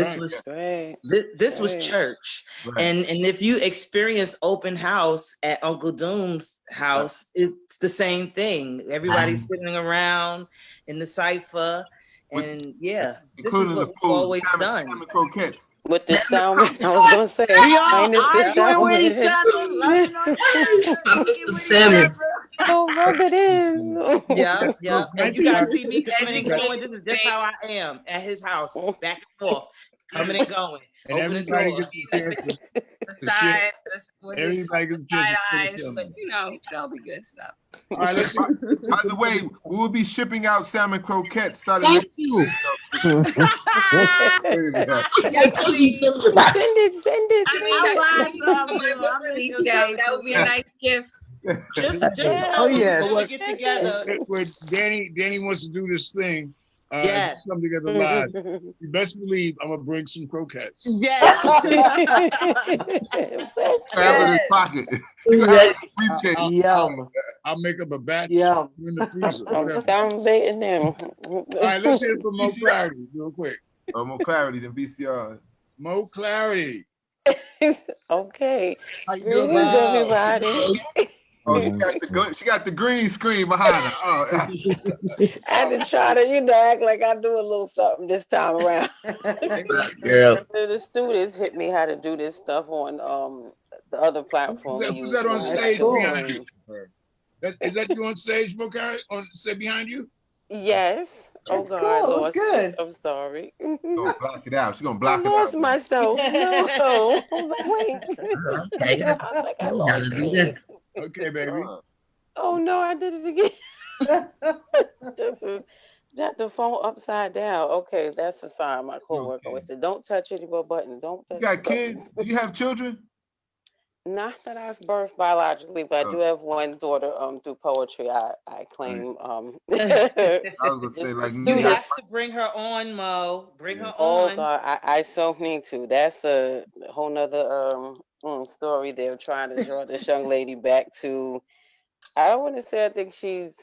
right. This was church. Right. And if you experienced open house at Uncle Doom's house, it's the same thing. Everybody's sitting around in the cipher, and this is what we've always done. Salmon croquettes. With the salmon, I was gonna say, we all arguing with each other, salmon. Oh, rub it in. Yeah. And you guys see me coming and going. This is just how I am at his house, back and forth, coming and going. And everybody gets a chance but that'll be good stuff. All right, let's by the way, we will be shipping out salmon croquettes starting Thank you. Send it. That would be a nice gift. Just Oh, when yes. we get together. When Danny wants to do this thing, Yes. come together live. You best believe I'm gonna bring some croquettes. Yes. Have it in his pocket. You gonna have it in a briefcase. I'll make up a batch Yum. in the freezer. I'm Whatever. salivating them. All right, let's hear from Mo Clarity real quick. More clarity than VCR. Mo Clarity. Okay. How you doing, Greetings, bro? everybody. Oh, she got the green screen behind her. Oh, I had to try to, act like I do a little something this time around. Girl. The students hit me how to do this stuff on the other platform. Who's that on stage behind you? Is that you on stage, Mo Clarity? Behind you? Yes. Oh God, I cool. lost. It's good. I'm sorry. She's gonna block it out. She's gonna I block it lost out. myself. No. I was like, wait. Okay. I was like, I lost me. Okay, baby. Oh no, I did it again. Got the phone upside down. Okay, that's a sign. My coworker always said, "Don't touch any more buttons. Don't touch." You got kids? Do you have children? Not that I've birthed biologically, but I do have one daughter. Through poetry, I claim. I was gonna say like You have to bring her on, Mo. Bring her Oh on. God, I so need to. That's a whole nother story. They're trying to draw this young lady back to. I don't want to say I think she's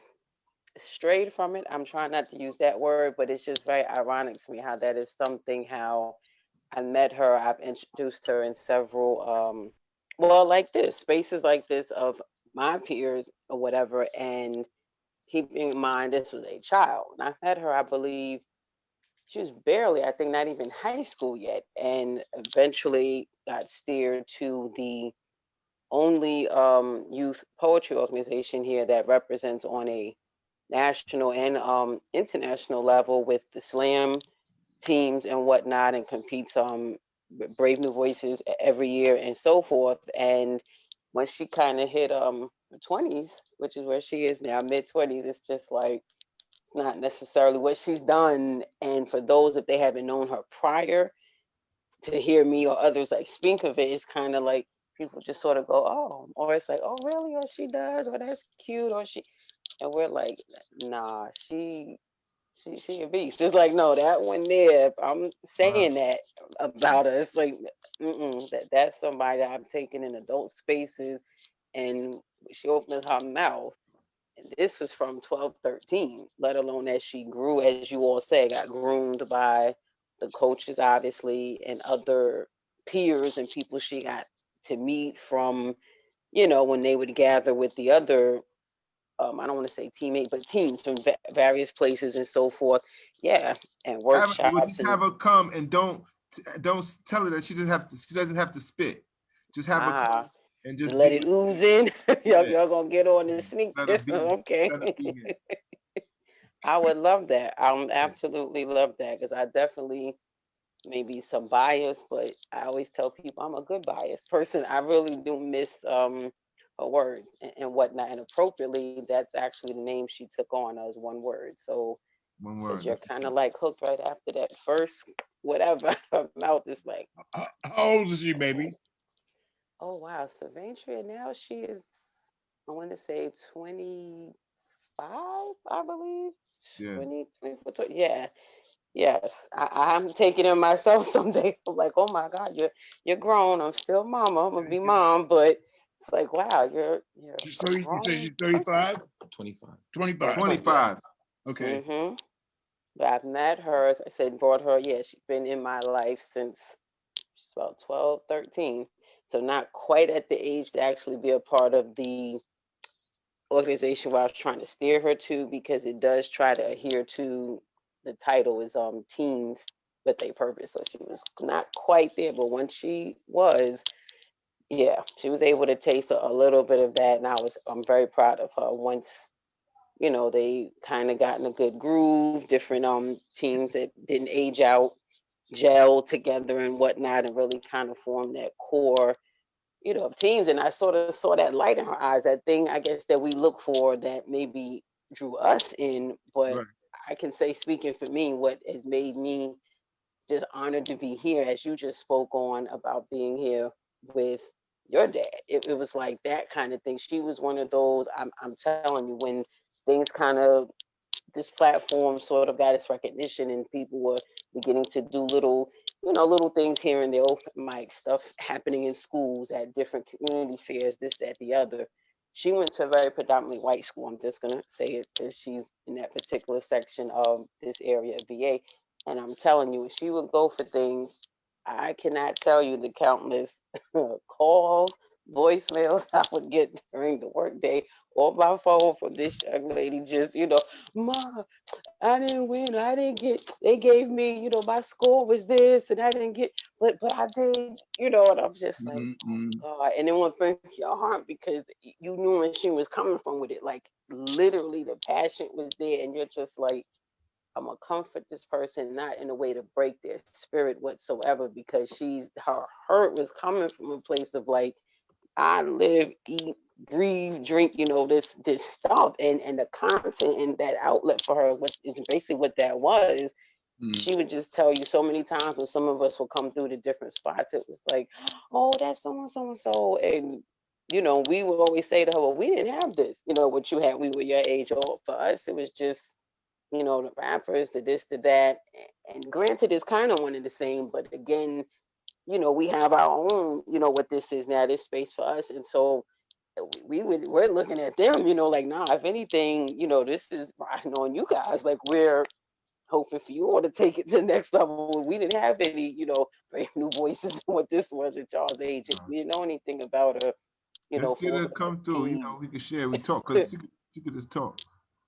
strayed from it. I'm trying not to use that word, but it's just very ironic to me how that is something. How I met her, I've introduced her in several like this spaces like this of my peers or whatever, and keeping in mind this was a child. And I met her, I believe she was barely, I think, not even high school yet, and eventually got steered to the only youth poetry organization here that represents on a national and international level with the slam teams and whatnot, and competes Brave New Voices every year and so forth. And when she kind of hit 20s, which is where she is now, mid 20s, it's just like it's not necessarily what she's done. And for those, if they haven't known her prior, to hear me or others like speak of it, it's kind of like people just sort of go, oh, or it's like, oh, really? Or she does, or that's cute, or she, and we're like, nah, she a beast. It's like, no, that one there, if I'm saying that about her, it's like, that's somebody that I've taken in adult spaces, and she opens her mouth. And this was from 12, 13, let alone as she grew, as you all say, got groomed by the coaches, obviously, and other peers and people she got to meet from, when they would gather with the other I don't want to say teammate, but teams from various places and so forth. Yeah, and workshops. Just have her come and don't tell her that she doesn't have to spit. Just have her come and just let it ooze in. y'all gonna get on and sneak. Okay. I would love that. I absolutely love that because I definitely maybe some bias, but I always tell people I'm a good biased person. I really do miss her words and whatnot. And appropriately, that's actually the name she took on as one word. So one word. You're kind of like hooked right after that first whatever. Her mouth is like. How old is she, baby? Oh wow, Savantria now she is. I want to say 25, I believe. Yeah. 20, 24, 20, yeah. Yes, I'm taking it myself someday. I'm like, oh my God, you're grown. I'm still mama. I'm gonna be mom, but it's like, wow, you're she's 30. You say she's 35? 25. 25. Okay. Mm-hmm. But I've met her, as I said, brought her. Yeah, she's been in my life since she's about 12, 13. So not quite at the age to actually be a part of the organization where I was trying to steer her to, because it does try to adhere to the title is teens with a purpose. So she was not quite there, but once she was, yeah, she was able to taste a little bit of that, and I'm very proud of her. Once they kind of got in a good groove, different teams that didn't age out, gel together and whatnot, and really kind of form that core of teams. And I sort of saw that light in her eyes, that thing I guess that we look for that maybe drew us in. But I can say, speaking for me, what has made me just honored to be here, as you just spoke on about being here with your dad. It was like that kind of thing. She was one of those, I'm telling you, when things kind of, this platform sort of got its recognition and people were beginning to do little, little things here and there, open mic stuff happening in schools at different community fairs, this, that, the other. She went to a very predominantly white school. I'm just gonna say it because she's in that particular section of this area of VA. And I'm telling you, she would go for things. I cannot tell you the countless calls, voicemails I would get during the workday or by phone from this young lady. Just, Ma, I didn't win. I didn't get. They gave me, my score was this, and I didn't get. But I did, And I'm just like, oh God. And it would break your heart because you knew when she was coming from with it. Like literally, the passion was there, and you're just like, I'm gonna comfort this person, not in a way to break their spirit whatsoever, because her hurt was coming from a place of like, I live, eat, breathe, drink, this stuff, and the content and that outlet for her, what is basically what that was. She would just tell you so many times when some of us would come through the different spots. It was like, oh, that's so and so and so, and we would always say to her, well, we didn't have this, what you had. We were your age, or for us, it was just the rappers, the this, the that. And granted, it's kind of one and the same, but again, we have our own, what this is now, this space for us. And so we're looking at them, like, nah, if anything, this is riding on you guys. Like, we're hoping for you all to take it to the next level. We didn't have any, brave new voices what this was at y'all's age. We didn't know anything about her, Let's get her to come through. We can share. We talk because she could just talk.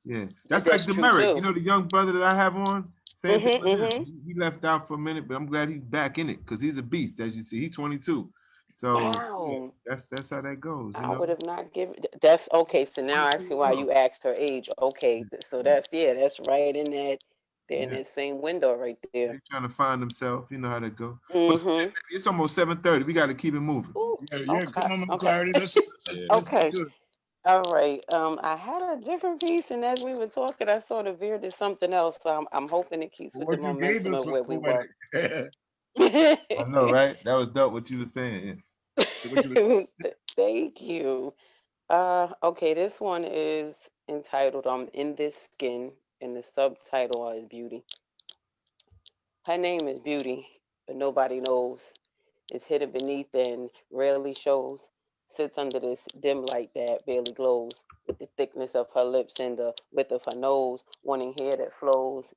Yeah, that's like the Merrick. The young brother that I have on. Same thing with him. He left out for a minute, but I'm glad he's back in it because he's a beast, as you see. He's 22. So wow. Yeah, that's how that goes. I would have not given. That's okay. So now I see why you asked her age. Okay, so that's right in that. They're in that same window right there. They're trying to find themselves. You know how that go. But it's almost 7:30. We got to keep it moving. Come on, Clarity. Okay. All right. I had a different piece, and as we were talking, I sort of veered to something else. So I'm hoping it keeps with the momentum of where we were. I know, right? That was dope. What you were saying. Yeah. Thank you. Okay, this one is entitled In This Skin, and the subtitle is Beauty. Her name is Beauty, but nobody knows. Is hidden beneath and rarely shows. Sits under this dim light that barely glows. With the thickness of her lips and the width of her nose. Wanting hair that flows,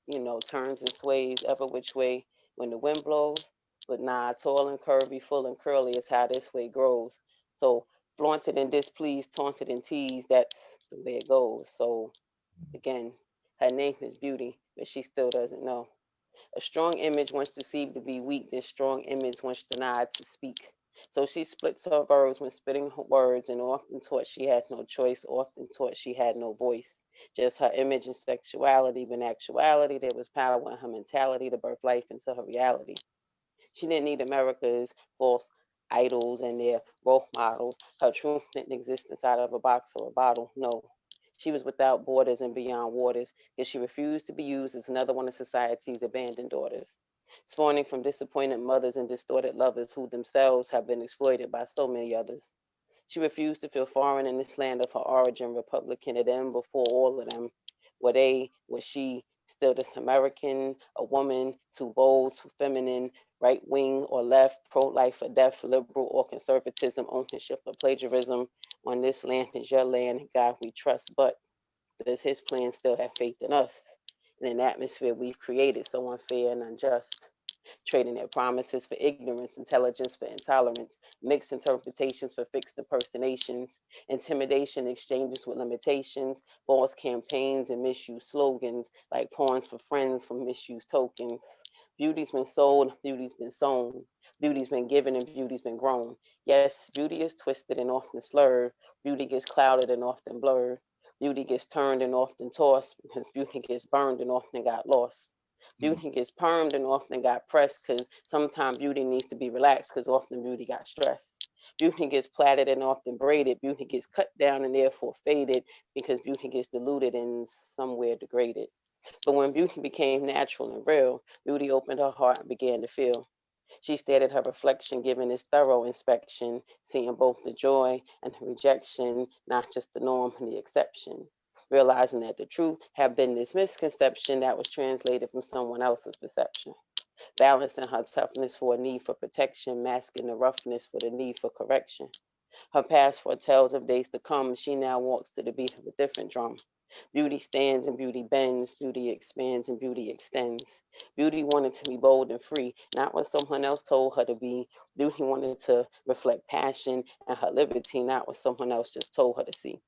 turns and sways ever which way when the wind blows. But nah, tall and curvy, full and curly is how this way grows. So flaunted and displeased, taunted and teased, that's the way it goes. So again, her name is Beauty, but she still doesn't know. A strong image once deceived to be weak, this strong image once denied to speak. So she splits her verbs when spitting her words, and often taught she had no choice, often taught she had no voice. Just her image and sexuality, but in actuality, there was power in her mentality to birth life into her reality. She didn't need America's false idols and their role models. Her truth didn't exist inside of a box or a bottle. No. She was without borders and beyond waters, yet she refused to be used as another one of society's abandoned daughters. Spawning from disappointed mothers and distorted lovers who themselves have been exploited by so many others. She refused to feel foreign in this land of her origin, Republican at them before all of them. Was she still this American, a woman, too bold, too feminine, right wing or left, pro life or death, liberal or conservatism, ownership or plagiarism? On this land is your land, and God we trust, but does his plan still have faith in us? In an atmosphere we've created so unfair and unjust, trading their promises for ignorance, intelligence for intolerance, mixed interpretations for fixed impersonations, intimidation exchanges with limitations, false campaigns and misused slogans like pawns for friends from misused tokens. Beauty's been sold, beauty's been sown, beauty's been given, and beauty's been grown. Yes, beauty is twisted and often slurred, beauty gets clouded and often blurred. Beauty gets turned and often tossed because beauty gets burned and often got lost. Beauty gets permed and often got pressed because sometimes beauty needs to be relaxed because often beauty got stressed. Beauty gets plaited and often braided. Beauty gets cut down and therefore faded because beauty gets diluted and somewhere degraded. But when beauty became natural and real, beauty opened her heart and began to feel. She stared at her reflection, giving its thorough inspection, seeing both the joy and the rejection, not just the norm and the exception. Realizing that the truth had been this misconception that was translated from someone else's perception. Balancing her toughness for a need for protection, masking the roughness for the need for correction. Her past foretells of days to come. She now walks to the beat of a different drum. Beauty stands and beauty bends, beauty expands and beauty extends. Beauty wanted to be bold and free, not what someone else told her to be. Beauty wanted to reflect passion and her liberty, not what someone else just told her to see.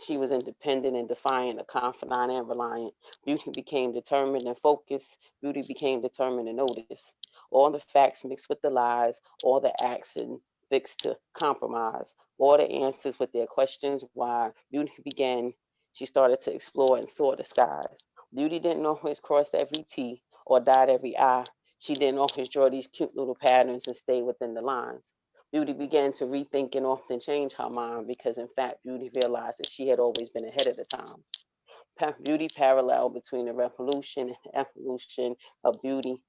She was independent and defiant, a confidant and reliant. Beauty became determined and focused. Beauty became determined and noticed. All the facts mixed with the lies, all the acts and fixed to compromise, all the answers with their questions why. Beauty began. She started to explore and soar the skies. Beauty didn't always cross every T or dot every I. She didn't always draw these cute little patterns and stay within the lines. Beauty began to rethink and often change her mind because, in fact, Beauty realized that she had always been ahead of the time. Beauty parallel between the revolution and the evolution of beauty.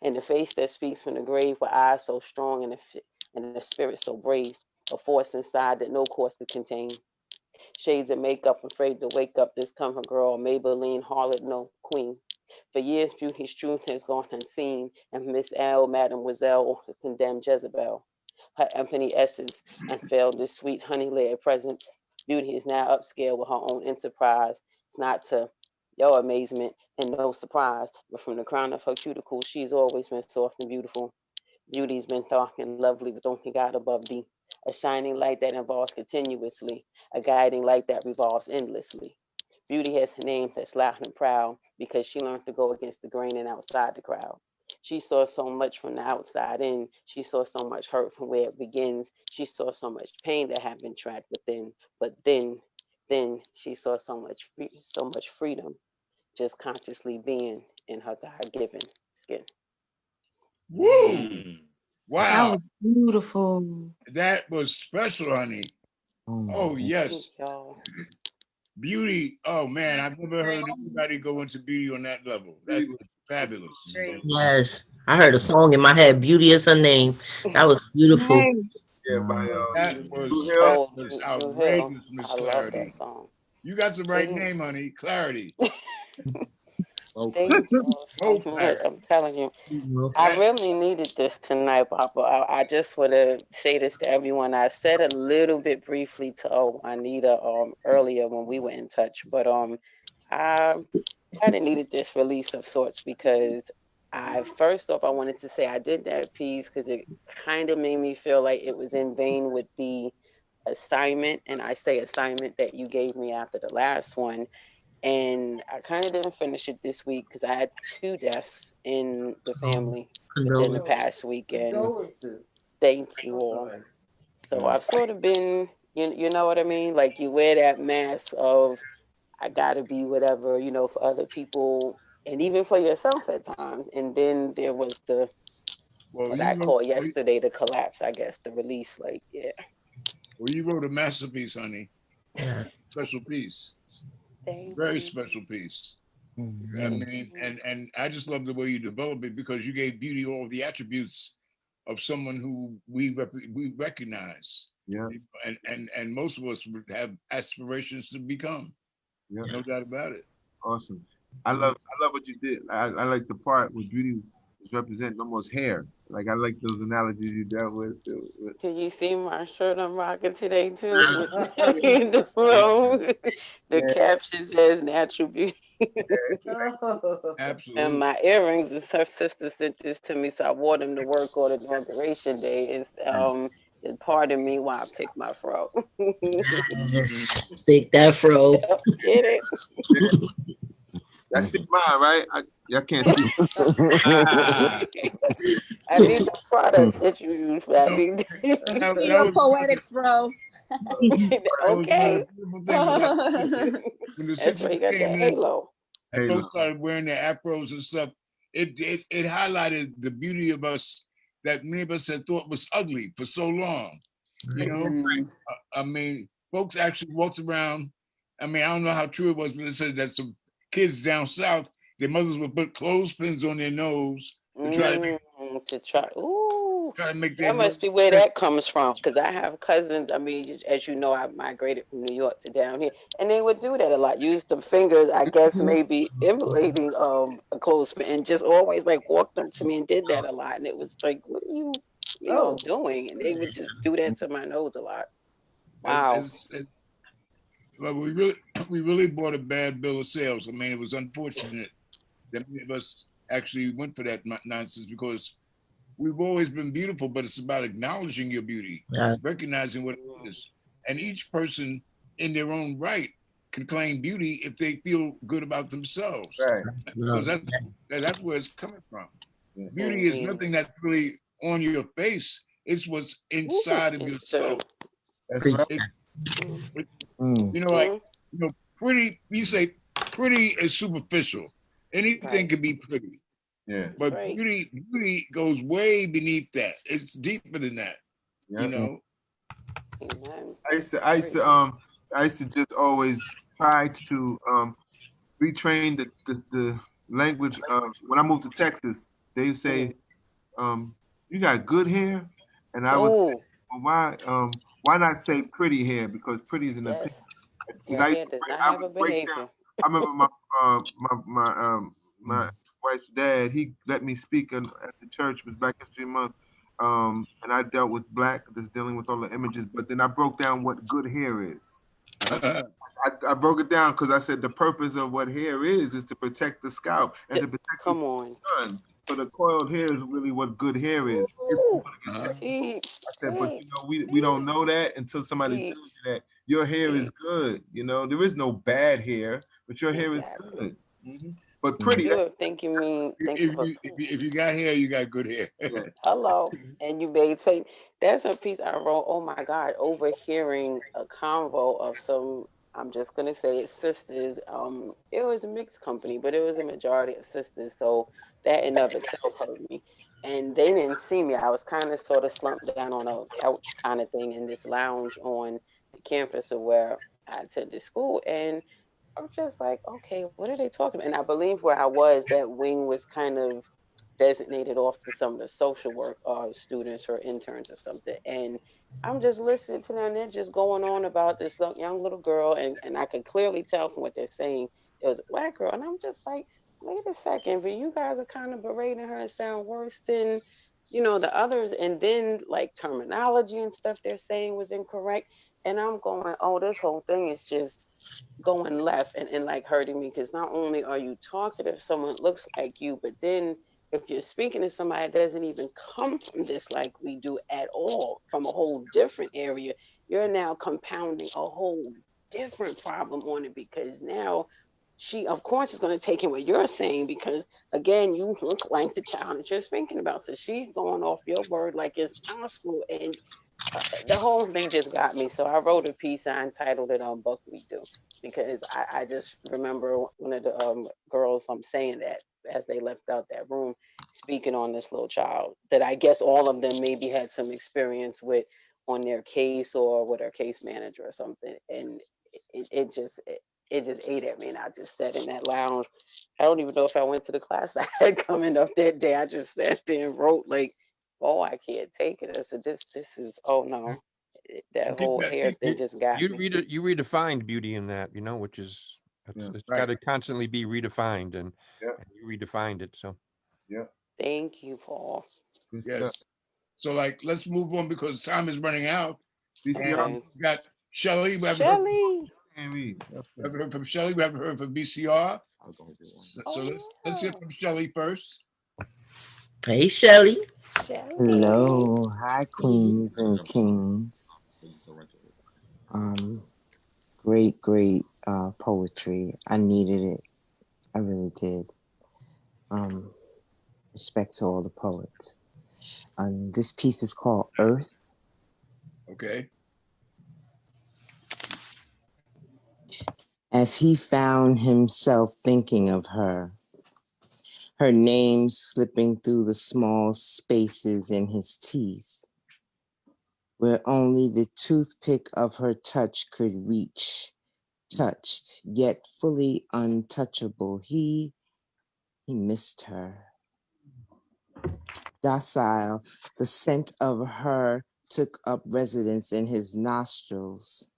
In the face that speaks from the grave with eyes so strong and the spirit so brave, a force inside that no course could contain. Shades of makeup, afraid to wake up. This come her girl, Maybelline, harlot, no queen. For years, beauty's truth has gone unseen, and Miss L, Mademoiselle, or the condemned Jezebel. Her ebony essence unveiled this sweet honey-layered presence. Beauty is now upscale with her own enterprise. It's not to your amazement and no surprise, but from the crown of her cuticle, she's always been soft and beautiful. Beauty's been dark and lovely with only God above thee. A shining light that evolves continuously, a guiding light that revolves endlessly. Beauty has a name that's loud and proud because she learned to go against the grain and outside the crowd. She saw so much from the outside in. She saw so much hurt from where it begins. She saw so much pain that had been trapped within. But then she saw so much freedom, just consciously being in her God-given skin. Woo! Wow. That was beautiful. That was special, honey. Oh, yes. Beauty. Oh, man. I've never heard anybody go into beauty on that level. That was fabulous. Yes. I heard a song in my head, Beauty is her name. That was beautiful. Yeah, by that was outrageous, Miss Clarity. You got the right name, honey. Clarity. Thank you. I'm telling you, I really needed this tonight, Papa. I just want to say this to everyone. I said a little bit briefly to Anita earlier when we were in touch, but I kind of needed this release of sorts because first off I wanted to say I did that piece because it kind of made me feel like it was in vein with the assignment, and I say assignment that you gave me after the last one. And I kind of didn't finish it this week because I had 2 deaths in the family within the past weekend. Condolences. Thank you all. So I've sort of been, you know what I mean? Like you wear that mask of, I gotta be whatever, for other people and even for yourself at times. And then there was what I call yesterday, the collapse, I guess, the release, yeah. Well, you wrote a masterpiece, honey. Special piece. Very special piece. I mean, and I just love the way you develop it because you gave beauty all the attributes of someone who we recognize. Yeah. And most of us would have aspirations to become. Yeah. No doubt about it. Awesome. I love what you did. I like the part where beauty is representing almost hair. Like I like those analogies you dealt with. Can you see my shirt I'm rocking today too? The caption says natural beauty. Absolutely. And my earrings, her sister sent this to me, so I wore them to work on inauguration day. It's pardon me while I pick my fro. Yes. Pick that fro. Get it? That's it, mine, right? Y'all can't see. I need the products that you use, baby. Your poetic fro. Okay. When the That's why you got that halo. And folks started wearing their afros and stuff. It highlighted the beauty of us that many of us had thought was ugly for so long. I mean, folks actually walked around. I mean, I don't know how true it was, but it said that some kids down south, their mothers would put clothespins on their nose to try to To try. Ooh, Try to make that must be where that comes from. Because I have cousins. I mean, as you know, I migrated from New York to down here, and they would do that a lot. Use the fingers, I guess, maybe emulating a clothespin, and just always like walked up to me and did that a lot. And it was like, what are you all doing? And they would just do that to my nose a lot. Wow. Well, we really bought a bad bill of sales. I mean, it was unfortunate that many of us actually went for that nonsense because we've always been beautiful, but it's about acknowledging your beauty, recognizing what it is. And each person in their own right can claim beauty if they feel good about themselves. Right. Because that's where it's coming from. Beauty is nothing that's really on your face. It's what's inside of yourself. That's right. You know, pretty, you say pretty is superficial. Anything can be pretty. Yeah. But beauty goes way beneath that. It's deeper than that. Yeah. You know. I used to just always try to retrain the language. When I moved to Texas, they would say, "You got good hair," and I would say, well, why not say pretty hair? Because pretty is an opinion. Because I would break down. I remember my wife's dad. He let me speak at the church. It was Black History Month, and I dealt with black, just dealing with all the images. But then I broke down what good hair is. I broke it down because I said the purpose of what hair is to protect the scalp and to protect the sun. So the coiled hair is really what good hair is. I said, but you know, we don't know that until somebody tells you that your hair is good. You know, there is no bad hair, but your hair is good. But pretty. Think you mean if you got hair, you got good hair. Hello, and you maintain. That's a piece I wrote. Oh my God, overhearing a convo of some. I'm just gonna say it, sisters. It was a mixed company, but it was a majority of sisters. So that in of itself hurt me. And they didn't see me. I was kind of sort of slumped down on a couch kind of thing in this lounge on the campus of where I attended school, and I'm just like, okay, what are they talking about? And I believe where I was, that wing was kind of designated off to some of the social work students or interns or something. And I'm just listening to them. They're just going on about this young little girl. And I could clearly tell from what they're saying, it was a black girl. And I'm just like, wait a second, but you guys are kind of berating her and sound worse than, the others. And then like terminology and stuff they're saying was incorrect. And I'm going, oh, this whole thing is just going left and like hurting me, because not only are you talking to someone that looks like you, but then if you're speaking to somebody that doesn't even come from this like we do at all, from a whole different area, you're now compounding a whole different problem on it, because now she of course is going to take in what you're saying, because again, you look like the child that you're speaking about, so she's going off your word like it's gospel. And the whole thing just got me. So I wrote a piece. I entitled it on Book We Do, because I just remember one of the girls saying that as they left out that room, speaking on this little child that I guess all of them maybe had some experience with on their case or with their case manager or something. And it just ate at me. And I just sat in that lounge. I don't even know if I went to the class I had coming up that day. I just sat there and wrote like, oh, I can't take it. I said, this is, oh no, that whole hair thing just got me. You redefined beauty in that, which is, it's got to constantly be redefined, and you redefined it. So, Thank you, Paul. Yes. So like, let's move on because time is running out. BCR. We got Shelly. We haven't heard from Shelly. We haven't heard from BCR. So let's hear from Shelly first. Hey, Shelly. Hello. Hi, queens and kings. Great poetry. I needed it. I really did. Respect to all the poets. This piece is called Earth. Okay. As he found himself thinking of her name slipping through the small spaces in his teeth, where only the toothpick of her touch could reach, touched, yet fully untouchable. He missed her. Docile, the scent of her took up residence in his nostrils.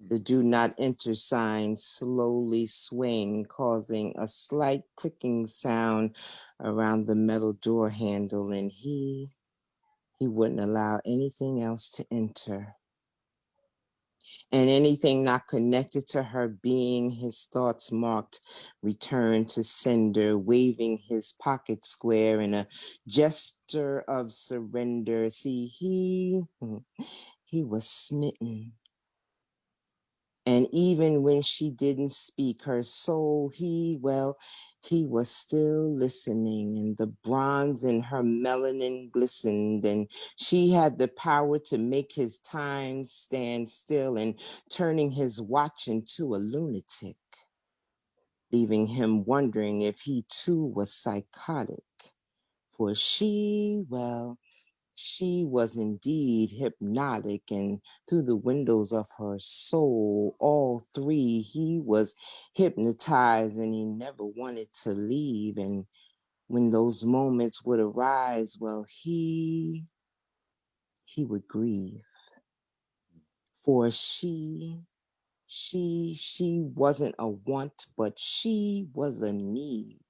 The do not enter sign slowly swaying, causing a slight clicking sound around the metal door handle, and he wouldn't allow anything else to enter. And anything not connected to her being, his thoughts marked return to sender, waving his pocket square in a gesture of surrender. See, he was smitten. And even when she didn't speak her soul, he was still listening, and the bronze in her melanin glistened, and she had the power to make his time stand still and turning his watch into a lunatic, leaving him wondering if he too was psychotic. For she was indeed hypnotic, and through the windows of her soul, all three, he was hypnotized, and he never wanted to leave. And when those moments would arise, well, he would grieve. For she wasn't a want, but she was a need.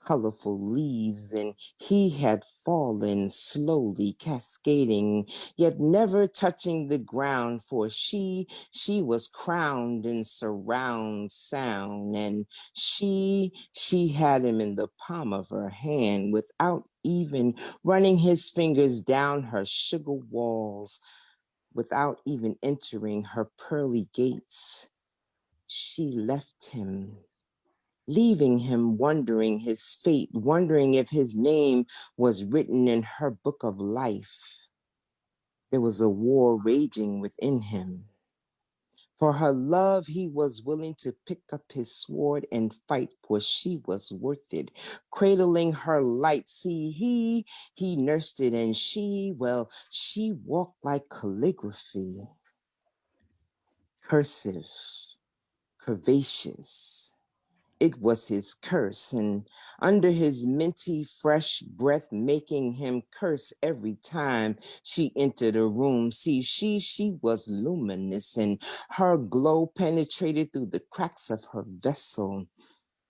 Colorful leaves, and he had fallen slowly, cascading, yet never touching the ground, for she was crowned in surround sound, and she had him in the palm of her hand without even running his fingers down her sugar walls, without even entering her pearly gates. She left him, leaving him wondering his fate, wondering if his name was written in her book of life. There was a war raging within him. For her love, he was willing to pick up his sword and fight, for she was worth it. Cradling her light, see, he nursed it, and she walked like calligraphy. Cursive, curvaceous. It was his curse, and under his minty, fresh breath, making him curse every time she entered a room. See, she was luminous, and her glow penetrated through the cracks of her vessel,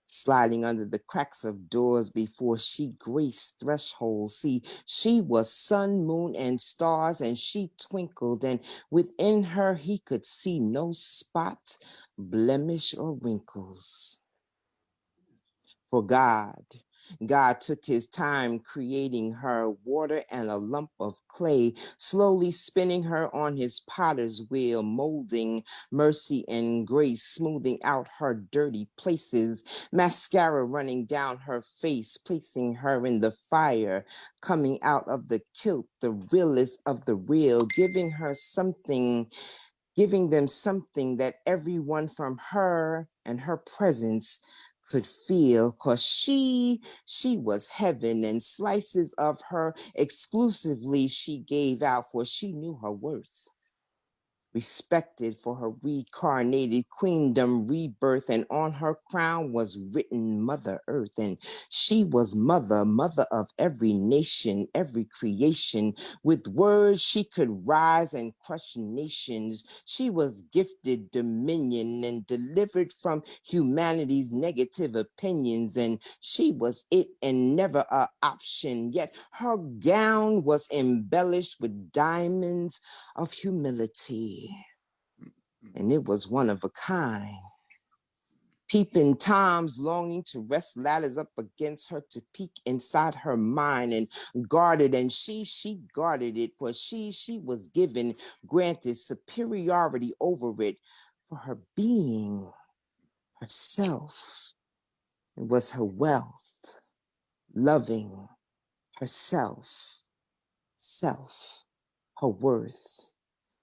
sliding under the cracks of doors before she graced thresholds. See, she was sun, moon, and stars, and she twinkled, and within her he could see no spot, blemish, or wrinkles. For God took his time creating her, water and a lump of clay, slowly spinning her on his potter's wheel, molding mercy and grace, smoothing out her dirty places, mascara running down her face, placing her in the fire, coming out of the kilt, the realest of the real, giving them something that everyone from her and her presence could feel, cause she was heaven, and slices of her exclusively she gave out, for she knew her worth. Respected for her reincarnated queendom rebirth, and on her crown was written Mother Earth, and she was mother of every nation, every creation. With words she could rise and crush nations. She was gifted dominion and delivered from humanity's negative opinions, and she was it and never an option. Yet her gown was embellished with diamonds of humility, and it was one of a kind. Peeping Toms longing to rest ladders up against her to peek inside her mind and guard it, and she guarded it, for she was given, granted superiority over it, for her being, herself. It was her wealth, loving herself, her worth.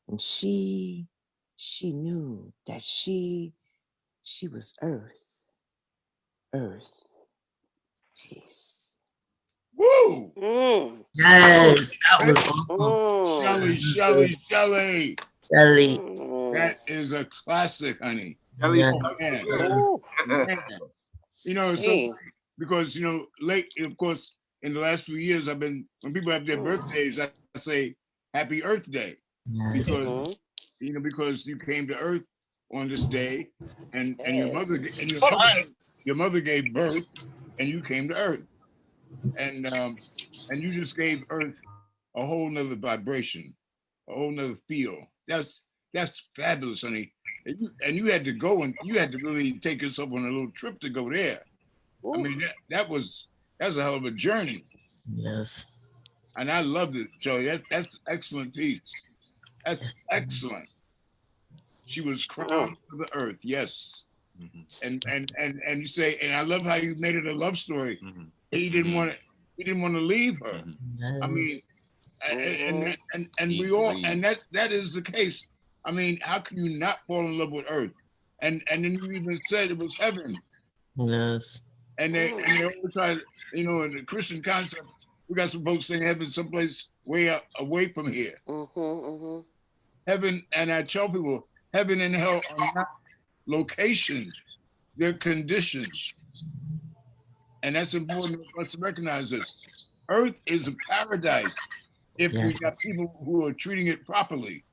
And she knew that she was earth, peace. Woo! Yes, that was awesome. Shelly. That is a classic, honey. Yes. Man. You know, it's so because late, of course, in the last few years, when people have their birthdays, I say Happy Earth Day, because because you came to Earth on this day, and your mother gave birth, and you came to Earth, and you just gave Earth a whole nother vibration, a whole nother feel. That's fabulous, honey. And you had to go, and you had to really take yourself on a little trip to go there. I mean, that's a hell of a journey. Yes. And I loved it, Joey. That's excellent piece. That's excellent. She was crowned to the earth, yes. And you say, and I love how you made it a love story. He didn't want to leave her. I mean, and we all, and that is the case. I mean, how can you not fall in love with Earth? And then you even said it was heaven. Yes. And they always try to, in the Christian concept, we got some folks saying heaven someplace way out, away from here. Heaven, and I tell people, heaven and hell are not locations, they're conditions. And that's important for us to recognize this. Earth is a paradise if we got people who are treating it properly.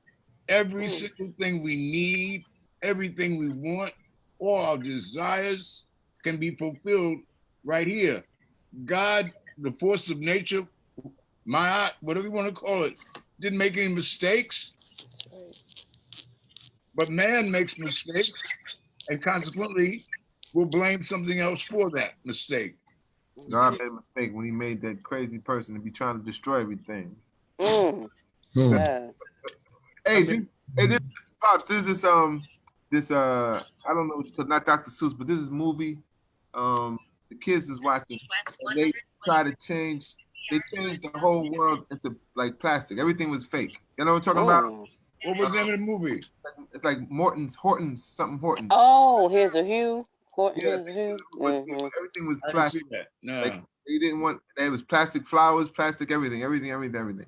Every single thing we need, everything we want, all our desires can be fulfilled right here. God, the force of nature, Ma'at, whatever you want to call it, didn't make any mistakes. But man makes mistakes, and consequently will blame something else for that mistake. God made a mistake when he made that crazy person to be trying to destroy everything. Hey, this Pops, this I don't know what you call, not Dr. Seuss, but this is movie. The kids is watching, and they try to change. They changed the whole world into like plastic. Everything was fake. You know what I'm talking about? What was the name of the movie? It's like Horton's. Oh, Here's a Hue. Everything was plastic. No. Like, they didn't want. It was plastic flowers, plastic everything.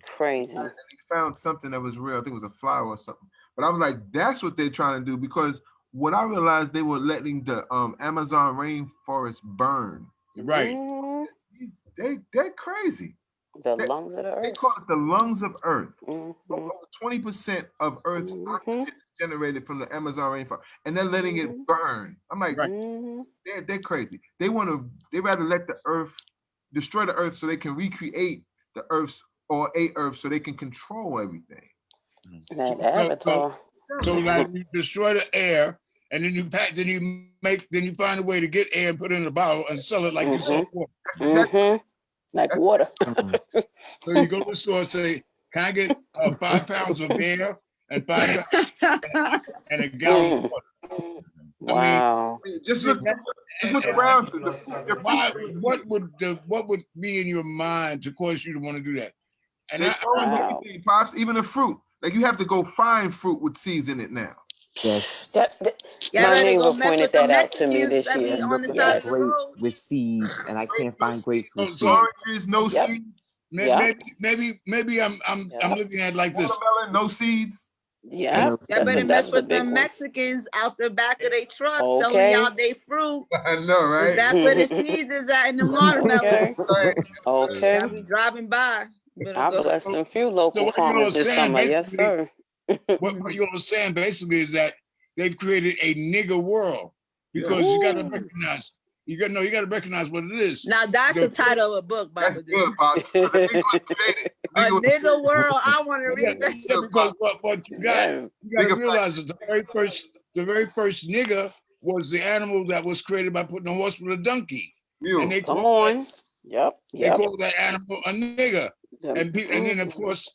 Crazy. And he found something that was real. I think it was a flower or something. But I was like, that's what they're trying to do, because when I realized they were letting the Amazon rainforest burn. Right. They're crazy. Lungs of the earth. They call it the lungs of Earth. Over 20% of Earth's oxygen is generated from the Amazon rainforest, and they're letting it burn. I'm like, they're crazy. They rather let the Earth destroy the Earth so they can recreate the Earth's or a Earth so they can control everything. That Avatar. So like you destroy the air, and then you find a way to get air and put it in a bottle and sell it like you sell water. Like water. So you go to the store and say, "Can I get 5 pounds of air and 5 pounds and a gallon of water?" Wow. I mean, just look around. What would be in your mind to cause you to want to do that? And everything, Pops, even the fruit. Like, you have to go find fruit with seeds in it now. Yes. My neighbor pointed that out to me this I'm year. looking at grapes with seeds, and I can't find grapes with seeds. Oranges, no seeds. Maybe I'm looking at it like this. Watermelon, no seeds. Yeah, y'all better mess with the Mexicans out the back of their truck selling y'all their fruit. I know, right? That's where the seeds is at in the watermelon. Okay. Y'all be driving by. I blessed a few local farmers this summer. Yes, sir. What you're saying basically is that they've created a nigger world, because you got to recognize. You got to recognize what it is. Now that's the title of a book, by the way. A nigga world. I want to read that. Yeah, because what you got to realize is the very first nigger was the animal that was created by putting a horse with a donkey. And they call They call that animal a nigger. And then of course,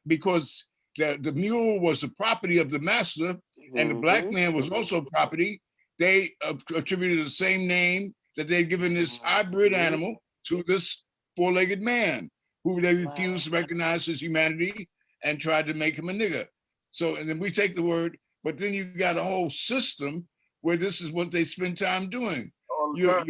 because the mule was the property of the master, and the black man was also property, they attributed the same name that they'd given this hybrid animal to this four-legged man, who they refused to recognize his humanity and tried to make him a nigger. So, and then we take the word, but then you got a whole system where this is what they spend time doing. You're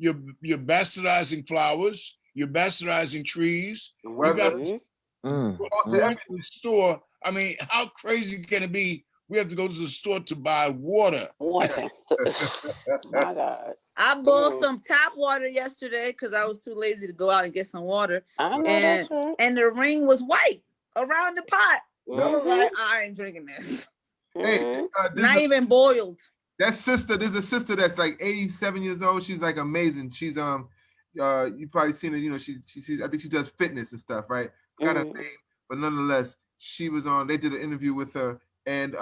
bastardizing flowers, you're bastardizing trees. You got to the store. I mean, how crazy can it be we have to go to the store to buy water. Water. My God. I boiled some tap water yesterday because I was too lazy to go out and get some water. I know that's right. And the ring was white around the pot. I was like, I ain't drinking this. Hey, Not even boiled. That sister, there's a sister that's like 87 years old. She's like amazing. She's you probably seen her. You know, she I think she does fitness and stuff, right? Got her name, but nonetheless, she was on. They did an interview with her, and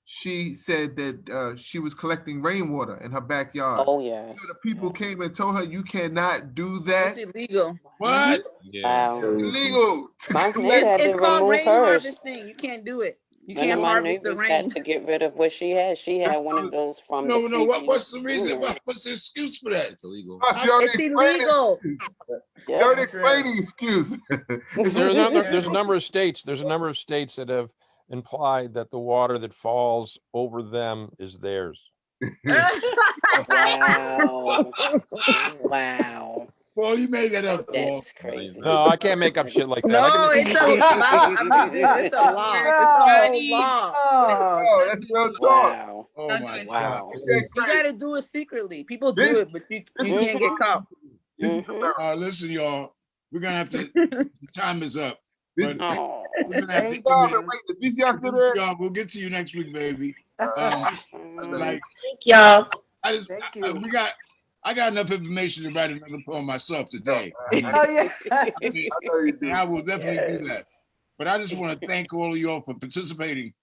she said that she was collecting rainwater in her backyard. Oh yeah. You know, the people came and told her you cannot do that. It's illegal. What? Yeah. It's illegal. It's called rain harvesting. You can't do it. You can't harvest the rain. To get rid of what she had. She had one of those from No. What's the reason? What's the excuse for that? It's illegal. It's illegal. Don't explain the excuse. There's a number of states. There's a number of states that have implied that the water that falls over them is theirs. Wow. Wow. Well, you made that up. That's crazy. No, I can't make up shit like that. No, it's a law. It's a law. It's a law. Oh, that's real talk. Wow. Oh my Wow. You gotta do it secretly. People do it, but you can't get caught. Listen, y'all. We're gonna have to. The time is up. But we're gonna have to. Y'all, we'll get to you next week, baby. Thank y'all. I got enough information to write another poem myself today. Oh yeah. I will definitely do that. But I just want to thank all of y'all for participating.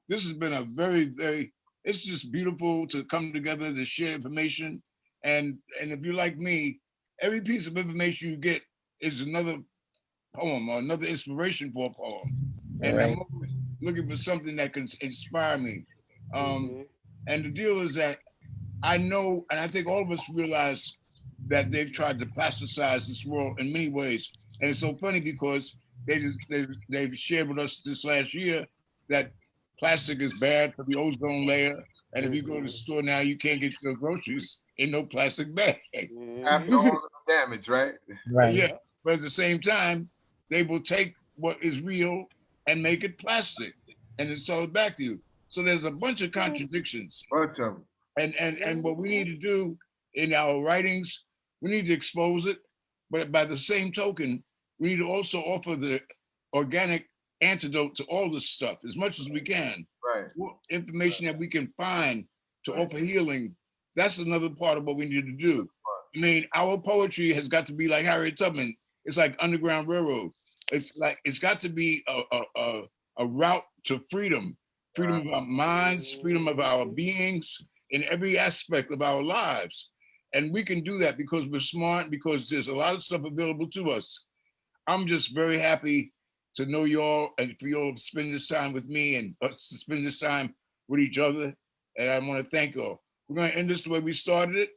This has been a very, very. It's just beautiful to come together to share information. And if you're like me, every piece of information you get is another poem or another inspiration for a poem. And I'm always looking for something that can inspire me. And the deal is that I know, and I think all of us realize that they've tried to plasticize this world in many ways. And it's so funny because they've shared with us this last year that plastic is bad for the ozone layer. And if you go to the store now, you can't get your groceries in no plastic bag. After all of the damage, right? Right. Yeah, but at the same time, they will take what is real and make it plastic, and it sells back to you. So there's a bunch of contradictions. Bunch of them. And what we need to do in our writings, we need to expose it. But by the same token, we need to also offer the organic antidote to all this stuff as much as we can. Right. Information that we can find to offer healing. That's another part of what we need to do. I mean, our poetry has got to be like Harriet Tubman. It's like Underground Railroad. It's got to be a route to freedom. Freedom of our minds, freedom of our beings in every aspect of our lives. And we can do that because we're smart, because there's a lot of stuff available to us. I'm just very happy to know y'all and for y'all to spend this time with me and us to spend this time with each other. And I want to thank y'all. We're going to end this the way we started it.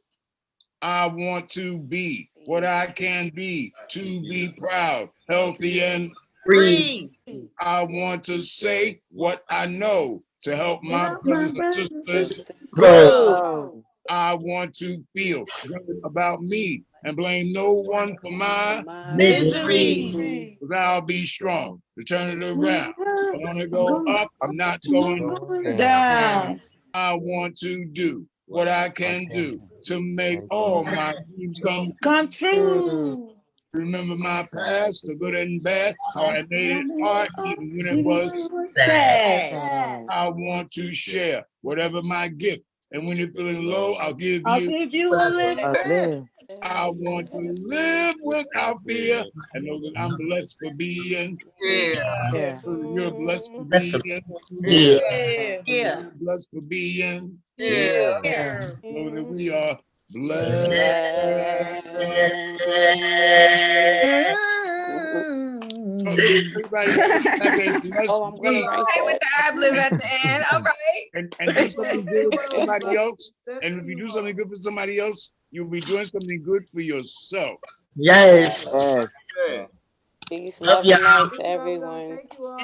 I want to be what I can be, to be proud, healthy, and free. I want to say what I know to help my brothers and sisters grow. I want to feel good about me and blame no one for my misery. Because I'll be strong to turn it around. I want to go up, I'm not going down. I want to do what I can do to make all my dreams come true. Remember my past, the good and bad, how I made it hard even when it was sad. I want to share whatever my gift. And when you're feeling low, I'll give you a lift. I want to live without fear and know that I'm blessed for being. Yeah. You're blessed for being. Yeah. Blessed for being. Yeah. Know that we are blessed. Everybody, I'm okay with the ad-lib at the end. All right. And do something good for somebody else. And if you do something good for somebody else, you'll be doing something good for yourself. Yes. Peace, love, and light to everyone.